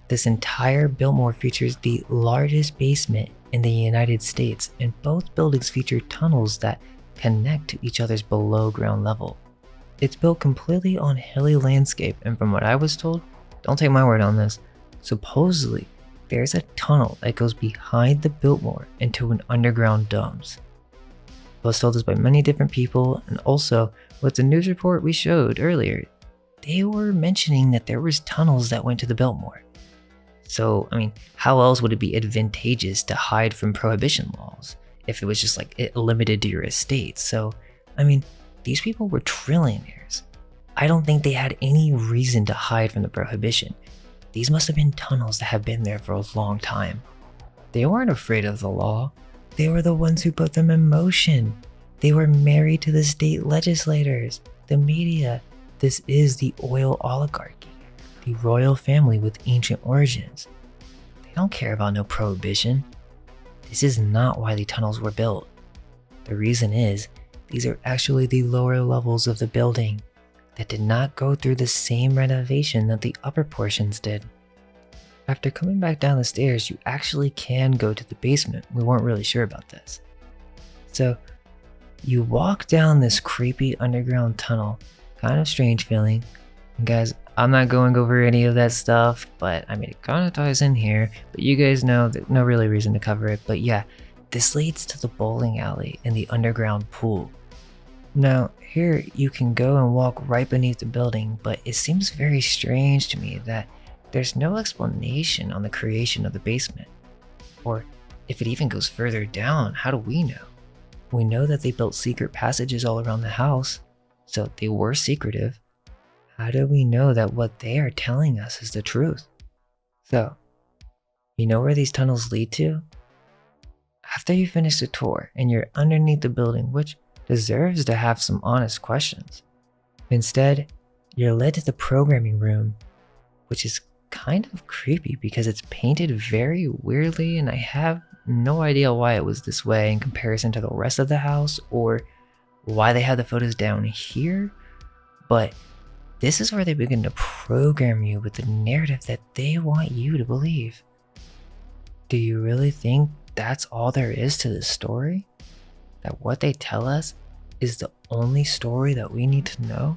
This entire Biltmore features the largest basement in the United States, and both buildings feature tunnels that connect to each other's below ground level. It's built completely on hilly landscape, and from what I was told, don't take my word on this, supposedly there's a tunnel that goes behind the Biltmore into an underground dumps. I was told this by many different people, and also with the news report we showed earlier, they were mentioning that there was tunnels that went to the Biltmore. So, I mean, how else would it be advantageous to hide from prohibition laws if it was just like it limited to your estate? So, I mean, these people were trillionaires. I don't think they had any reason to hide from the prohibition. These must have been tunnels that have been there for a long time. They weren't afraid of the law. They were the ones who put them in motion. They were married to the state legislators, the media. This is the oil oligarchy, the royal family with ancient origins. They don't care about no prohibition. This is not why the tunnels were built. The reason is, these are actually the lower levels of the building that did not go through the same renovation that the upper portions did. After coming back down the stairs, you actually can go to the basement. We weren't really sure about this. So, you walk down this creepy underground tunnel, kind of strange feeling. And guys, I'm not going over any of that stuff, but I mean, it kind of ties in here, but you guys know there's no really reason to cover it. But yeah, this leads to the bowling alley and the underground pool. Now, here you can go and walk right beneath the building, but it seems very strange to me that there's no explanation on the creation of the basement. Or if it even goes further down, how do we know? We know that they built secret passages all around the house, so they were secretive. How do we know that what they are telling us is the truth? So, you know where these tunnels lead to? After you finish the tour and you're underneath the building, which deserves to have some honest questions. Instead, you're led to the programming room, which is kind of creepy because it's painted very weirdly, and I have no idea why it was this way in comparison to the rest of the house or why they had the photos down here. But this is where they begin to program you with the narrative that they want you to believe. Do you really think that's all there is to this story? That what they tell us is the only story that we need to know?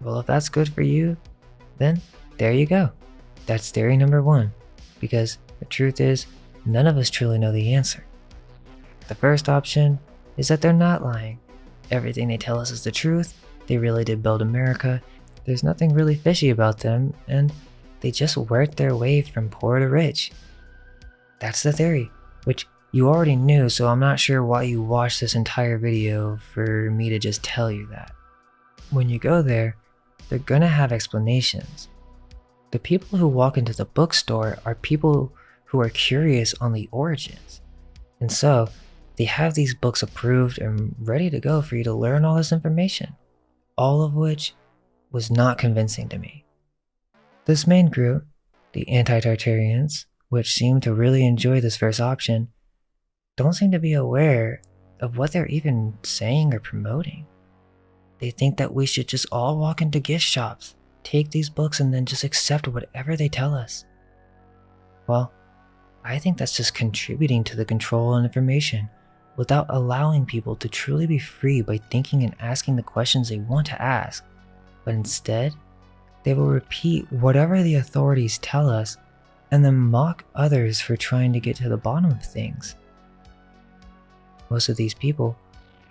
Well, if that's good for you, then there you go. That's theory number one, because the truth is, none of us truly know the answer. The first option is that they're not lying. Everything they tell us is the truth. They really did build America. There's nothing really fishy about them, and they just worked their way from poor to rich. That's the theory, which you already knew, so I'm not sure why you watched this entire video for me to just tell you that. When you go there, they're gonna have explanations. The people who walk into the bookstore are people who are curious on the origins. And so, they have these books approved and ready to go for you to learn all this information. All of which was not convincing to me. This main group, the anti-Tartarians, which seem to really enjoy this first option, don't seem to be aware of what they're even saying or promoting. They think that we should just all walk into gift shops, take these books, and then just accept whatever they tell us. Well, I think that's just contributing to the control and information without allowing people to truly be free by thinking and asking the questions they want to ask. But instead, they will repeat whatever the authorities tell us and then mock others for trying to get to the bottom of things. Most of these people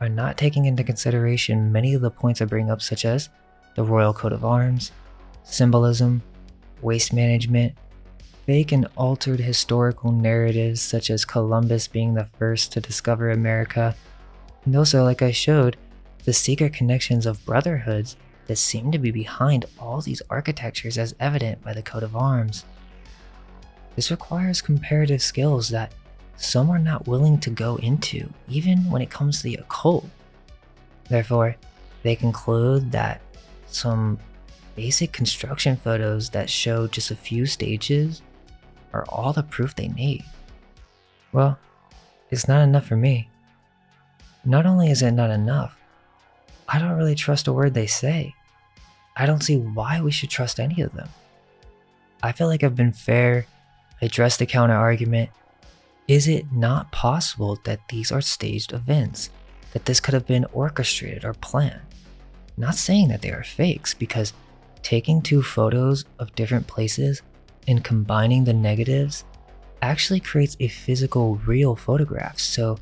are not taking into consideration many of the points I bring up, such as the royal coat of arms, symbolism, waste management, fake and altered historical narratives such as Columbus being the first to discover America, and also, like I showed, the secret connections of brotherhoods that seem to be behind all these architectures as evident by the coat of arms. This requires comparative skills that some are not willing to go into, even when it comes to the occult. Therefore, they conclude that some basic construction photos that show just a few stages are all the proof they need. Well, it's not enough for me. Not only is it not enough, I don't really trust a word they say. I don't see why we should trust any of them. I feel like I've been fair, addressed the counter argument. Is it not possible that these are staged events? That this could have been orchestrated or planned? Not saying that they are fakes, because taking two photos of different places and combining the negatives actually creates a physical, real photograph, so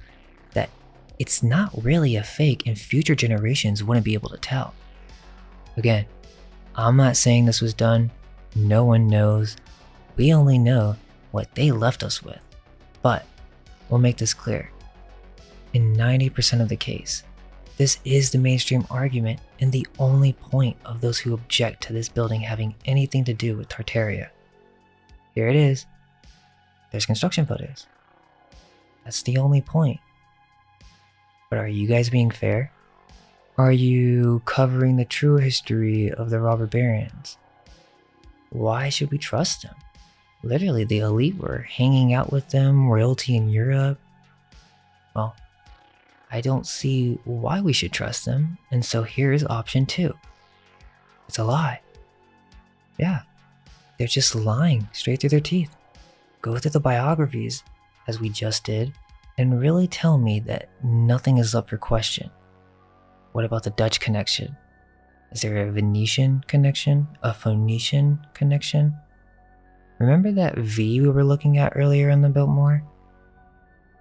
that it's not really a fake and future generations wouldn't be able to tell. Again, I'm not saying this was done. No one knows. We only know what they left us with. But we'll make this clear. In 90% of the case, this is the mainstream argument and the only point of those who object to this building having anything to do with Tartaria. Here it is. There's construction photos. That's the only point. But are you guys being fair? Are you covering the true history of the robber barons? Why should we trust them? Literally, the elite were hanging out with them, royalty in Europe. Well, I don't see why we should trust them, and so here is option 2. It's a lie. Yeah, they're just lying straight through their teeth. Go through the biographies, as we just did, and really tell me that nothing is up for question. What about the Dutch connection? Is there a Venetian connection? A Phoenician connection? Remember that V we were looking at earlier in the Biltmore?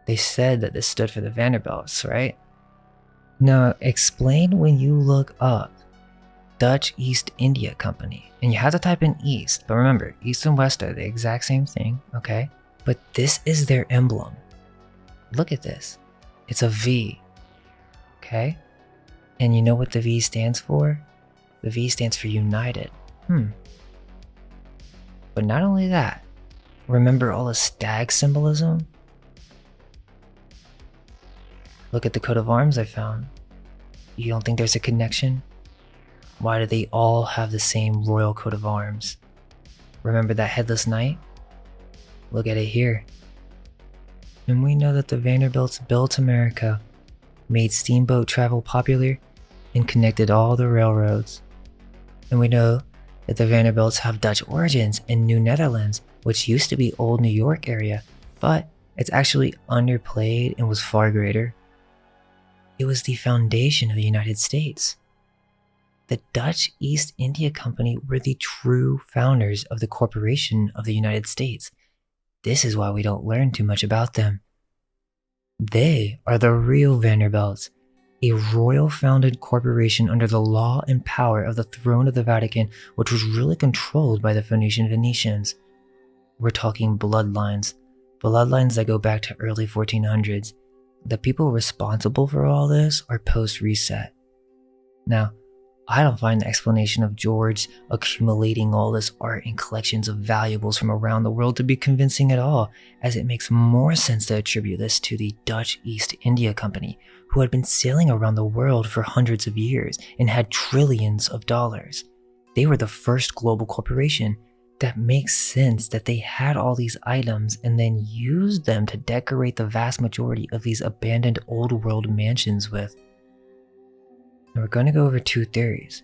They said that this stood for the Vanderbilts, right? Now, explain when you look up Dutch East India Company, and you have to type in East, but remember, East and West are the exact same thing, okay? But this is their emblem. Look at this. It's a V, okay? And you know what the V stands for? The V stands for United. But not only that, remember all the stag symbolism? Look at the coat of arms I found. You don't think there's a connection? Why do they all have the same royal coat of arms? Remember that headless knight? Look at it here. And we know that the Vanderbilts built America, made steamboat travel popular, and connected all the railroads. And we know that the Vanderbilts have Dutch origins in New Netherlands, which used to be Old New York area, but it's actually underplayed and was far greater. It was the foundation of the United States. The Dutch East India Company were the true founders of the Corporation of the United States. This is why we don't learn too much about them. They are the real Vanderbilts, a royal-founded corporation under the law and power of the throne of the Vatican, which was really controlled by the Phoenician Venetians. We're talking bloodlines that go back to early 1400s. The people responsible for all this are post-reset. Now, I don't find the explanation of George accumulating all this art and collections of valuables from around the world to be convincing at all, as it makes more sense to attribute this to the Dutch East India Company, who had been sailing around the world for hundreds of years and had trillions of dollars. They were the first global corporation. That makes sense that they had all these items and then used them to decorate the vast majority of these abandoned old world mansions with. And we're going to go over 2 theories.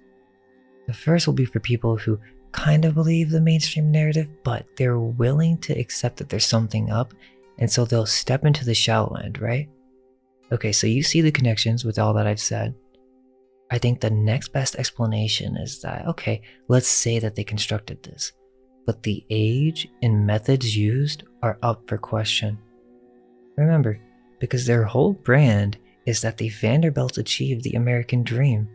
The first will be for people who kind of believe the mainstream narrative, but they're willing to accept that there's something up, and so they'll step into the shallow end, right? Okay, so you see the connections with all that I've said. I think the next best explanation is that, okay, let's say that they constructed this. but the age and methods used are up for question. Remember, because their whole brand is that the Vanderbilts achieved the American dream.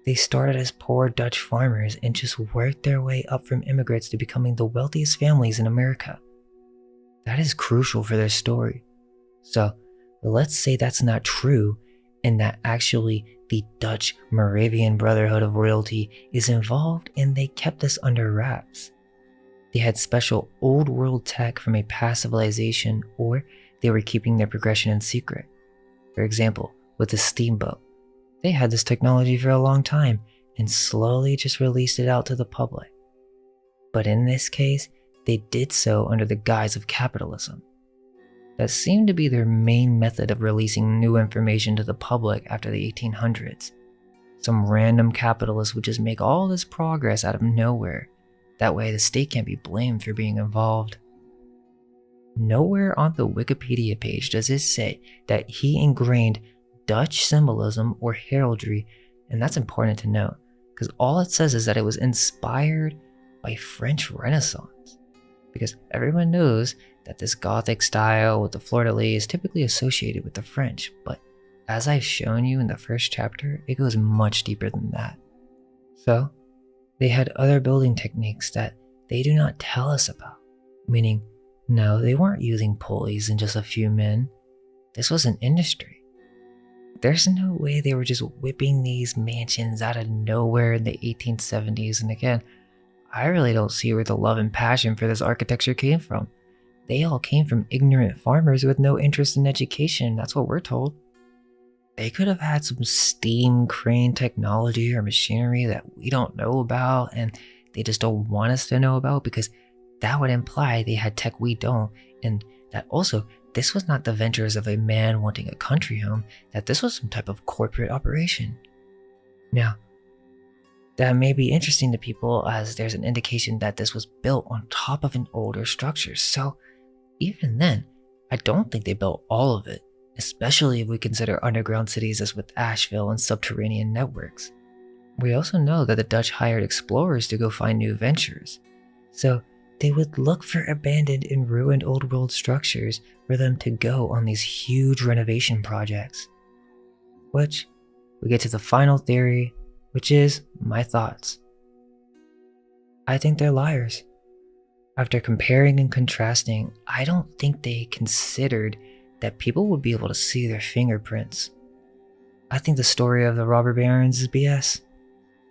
They started as poor Dutch farmers and just worked their way up from immigrants to becoming the wealthiest families in America. That is crucial for their story. So let's say that's not true and that actually the Dutch Moravian Brotherhood of Royalty is involved and they kept this under wraps. They had special old world tech from a past civilization, or they were keeping their progression in secret. For example, with the steamboat, they had this technology for a long time and slowly just released it out to the public. But in this case, they did so under the guise of capitalism. That seemed to be their main method of releasing new information to the public after the 1800s. Some random capitalist would just make all this progress out of nowhere. That way the state can't be blamed for being involved. Nowhere on the Wikipedia page does it say that he ingrained Dutch symbolism or heraldry, and that's important to note, because all it says is that it was inspired by French Renaissance. Because everyone knows that this Gothic style with the fleur-de-lis is typically associated with the French, but as I've shown you in the first chapter, it goes much deeper than that. So, they had other building techniques that they do not tell us about, meaning, no, they weren't using pulleys and just a few men. This was an industry. There's no way they were just whipping these mansions out of nowhere in the 1870s, and again, I really don't see where the love and passion for this architecture came from. They all came from ignorant farmers with no interest in education, that's what we're told. They could have had some steam crane technology or machinery that we don't know about and they just don't want us to know about, because that would imply they had tech we don't, and that also, this was not the ventures of a man wanting a country home, that this was some type of corporate operation. Now, that may be interesting to people as there's an indication that this was built on top of an older structure, so even then, I don't think they built all of it, especially if we consider underground cities as with Asheville and subterranean networks. We also know that the Dutch hired explorers to go find new ventures, so they would look for abandoned and ruined old world structures for them to go on these huge renovation projects. Which, we get to the final theory, which is my thoughts. I think they're liars. After comparing and contrasting, I don't think they considered that people would be able to see their fingerprints. I think the story of the robber barons is BS.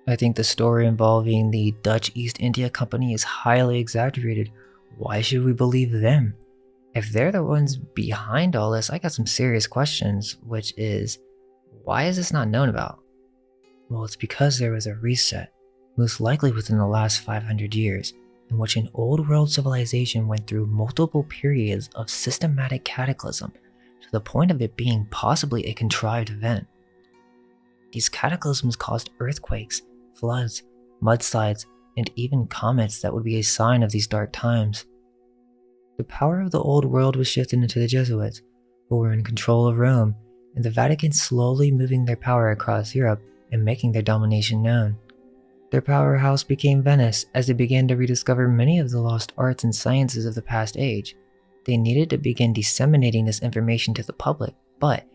I think the story involving the Dutch East India Company is highly exaggerated. Why should we believe them? If they're the ones behind all this, I got some serious questions, which is, why is this not known about? Well, it's because there was a reset, most likely within the last 500 years, in which an old world civilization went through multiple periods of systematic cataclysm to the point of it being possibly a contrived event. These cataclysms caused earthquakes, floods, mudslides, and even comets that would be a sign of these dark times. The power of the old world was shifted into the Jesuits, who were in control of Rome, and the Vatican slowly moving their power across Europe and making their domination known. Their powerhouse became Venice as they began to rediscover many of the lost arts and sciences of the past age. They needed to begin disseminating this information to the public, but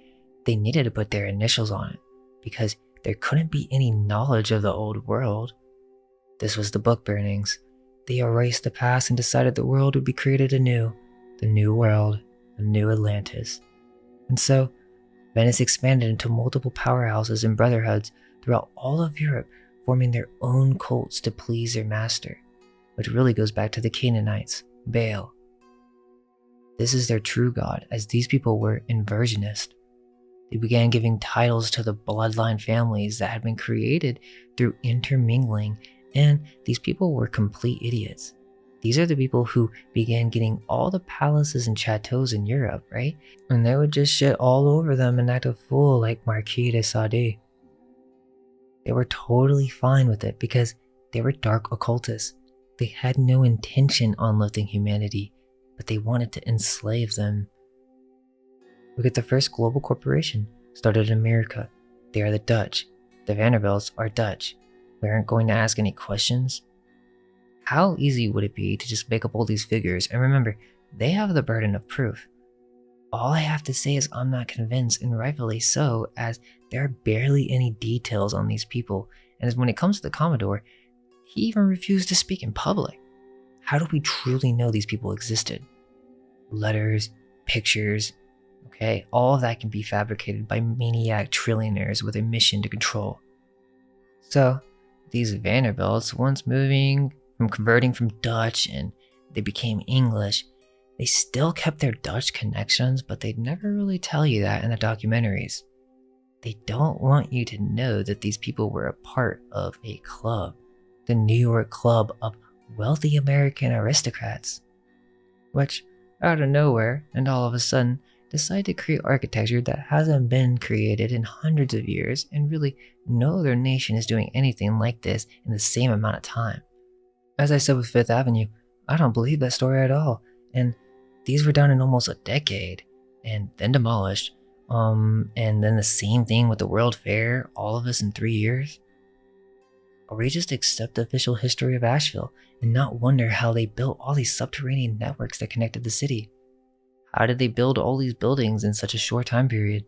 they needed to put their initials on it, because there couldn't be any knowledge of the old world. This was the book burnings. They erased the past and decided the world would be created anew, the new world, the new Atlantis. And so, Venice expanded into multiple powerhouses and brotherhoods throughout all of Europe, forming their own cults to please their master, which really goes back to the Canaanites, Baal. This is their true god, as these people were inversionist. They began giving titles to the bloodline families that had been created through intermingling, and these people were complete idiots. These are the people who began getting all the palaces and chateaux in Europe, right? And they would just shit all over them and act a fool like Marquis de Sade. They were totally fine with it because they were dark occultists. They had no intention on lifting humanity, but they wanted to enslave them. Look at the first global corporation, started in America. They are the Dutch. The Vanderbilts are Dutch. We aren't going to ask any questions. How easy would it be to just make up all these figures? And remember, they have the burden of proof. All I have to say is I'm not convinced, and rightfully so, as there are barely any details on these people, and as when it comes to the Commodore, he even refused to speak in public. How do we truly know these people existed? Letters, pictures, okay, all of that can be fabricated by maniac trillionaires with a mission to control. So, these Vanderbilts, once converting from Dutch and they became English, they still kept their Dutch connections, but they'd never really tell you that in the documentaries. They don't want you to know that these people were a part of a club, the New York Club of Wealthy American Aristocrats, which, out of nowhere, and all of a sudden, decide to create architecture that hasn't been created in hundreds of years, and really no other nation is doing anything like this in the same amount of time. As I said with Fifth Avenue, I don't believe that story at all, and these were done in almost a decade, and then demolished, and then the same thing with the World Fair, all of this in 3 years? Or we just accept the official history of Asheville and not wonder how they built all these subterranean networks that connected the city? How did they build all these buildings in such a short time period?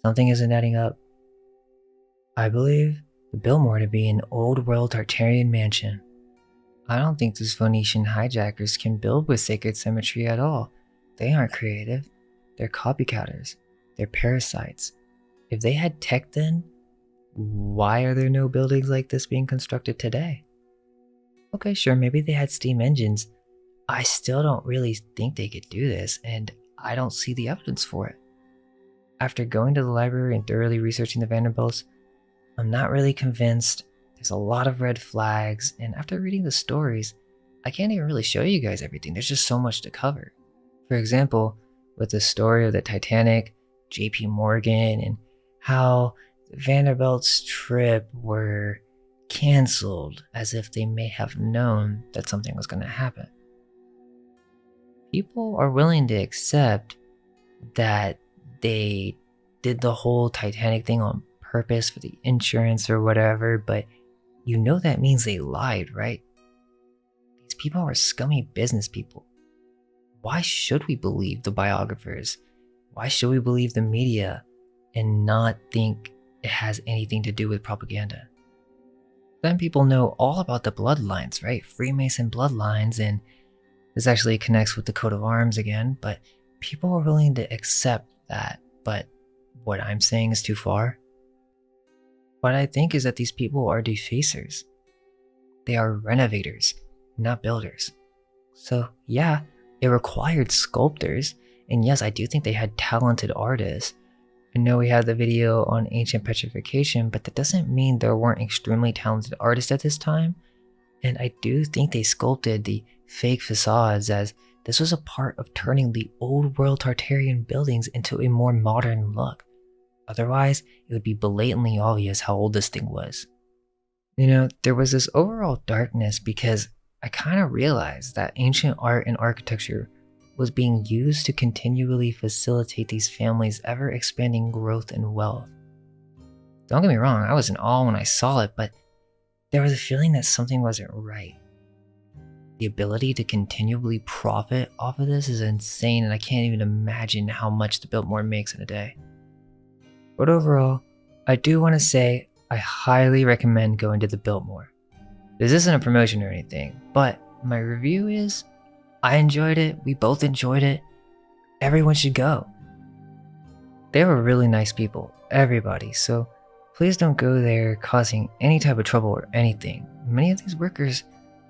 Something isn't adding up. I believe the Biltmore to be an old world Tartarian mansion. I don't think these Phoenician hijackers can build with sacred symmetry at all. They aren't creative. They're copycatters. They're parasites. If they had tech then, why are there no buildings like this being constructed today? Okay, sure, maybe they had steam engines. I still don't really think they could do this, and I don't see the evidence for it. After going to the library and thoroughly researching the Vanderbilts, I'm not really convinced. There's a lot of red flags, and after reading the stories, I can't even really show you guys everything. There's just so much to cover. For example, with the story of the Titanic, JP Morgan, and how the Vanderbilt's trip were canceled as if they may have known that something was going to happen. People are willing to accept that they did the whole Titanic thing on purpose for the insurance or whatever, but you know that means they lied, right? These people are scummy business people. Why should we believe the biographers? Why should we believe the media and not think it has anything to do with propaganda? Then people know all about the bloodlines, right? Freemason bloodlines, and this actually connects with the coat of arms again, but people are willing to accept that. But what I'm saying is too far. What I think is that these people are defacers. They are renovators, not builders. So yeah, it required sculptors, and yes, I do think they had talented artists. I know we had the video on ancient petrification, but that doesn't mean there weren't extremely talented artists at this time. And I do think they sculpted the fake facades, as this was a part of turning the old world Tartarian buildings into a more modern look. Otherwise, it would be blatantly obvious how old this thing was. You know, there was this overall darkness because I kind of realized that ancient art and architecture was being used to continually facilitate these families' ever-expanding growth and wealth. Don't get me wrong, I was in awe when I saw it, but there was a feeling that something wasn't right. The ability to continually profit off of this is insane, and I can't even imagine how much the Biltmore makes in a day. But overall, I do want to say I highly recommend going to the Biltmore. This isn't a promotion or anything, but my review is, I enjoyed it, we both enjoyed it, everyone should go. They were really nice people, everybody, so please don't go there causing any type of trouble or anything. Many of these workers,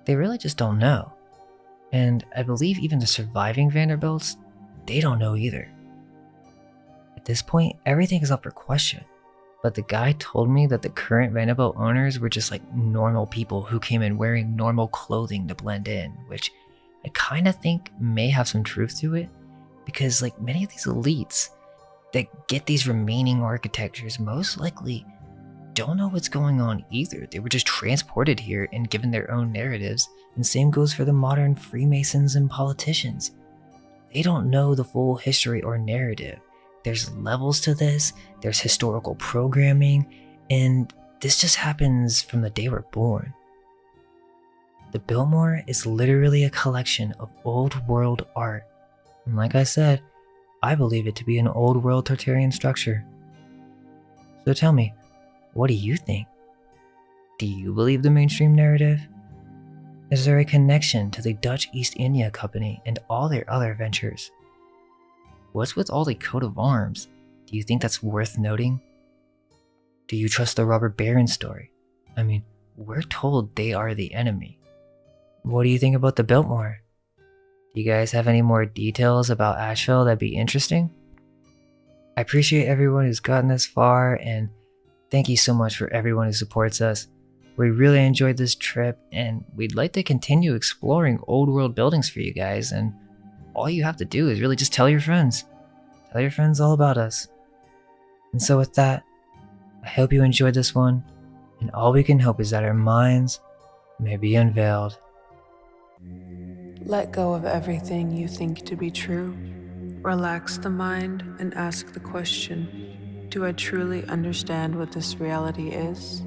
they really just don't know. And I believe even the surviving Vanderbilts, they don't know either. At this point, everything is up for question. But the guy told me that the current Vanderbilt owners were just like normal people who came in wearing normal clothing to blend in, which I kind of think may have some truth to it, because like many of these elites that get these remaining architectures most likely don't know what's going on either. They were just transported here and given their own narratives, and same goes for the modern Freemasons and politicians. They don't know the full history or narrative. There's levels to this, there's historical programming, and this just happens from the day we're born. The Biltmore is literally a collection of old world art. And like I said, I believe it to be an old world Tartarian structure. So tell me, what do you think? Do you believe the mainstream narrative? Is there a connection to the Dutch East India Company and all their other ventures? What's with all the coat of arms? Do you think that's worth noting? Do you trust the robber baron story? I mean, we're told they are the enemy. What do you think about the Biltmore? Do you guys have any more details about Asheville that'd be interesting? I appreciate everyone who's gotten this far, and thank you so much for everyone who supports us. We really enjoyed this trip, and we'd like to continue exploring old world buildings for you guys, and all you have to do is really just tell your friends. Tell your friends all about us. And so with that, I hope you enjoyed this one, and all we can hope is that our minds may be unveiled. Let go of everything you think to be true. Relax the mind and ask the question, do I truly understand what this reality is?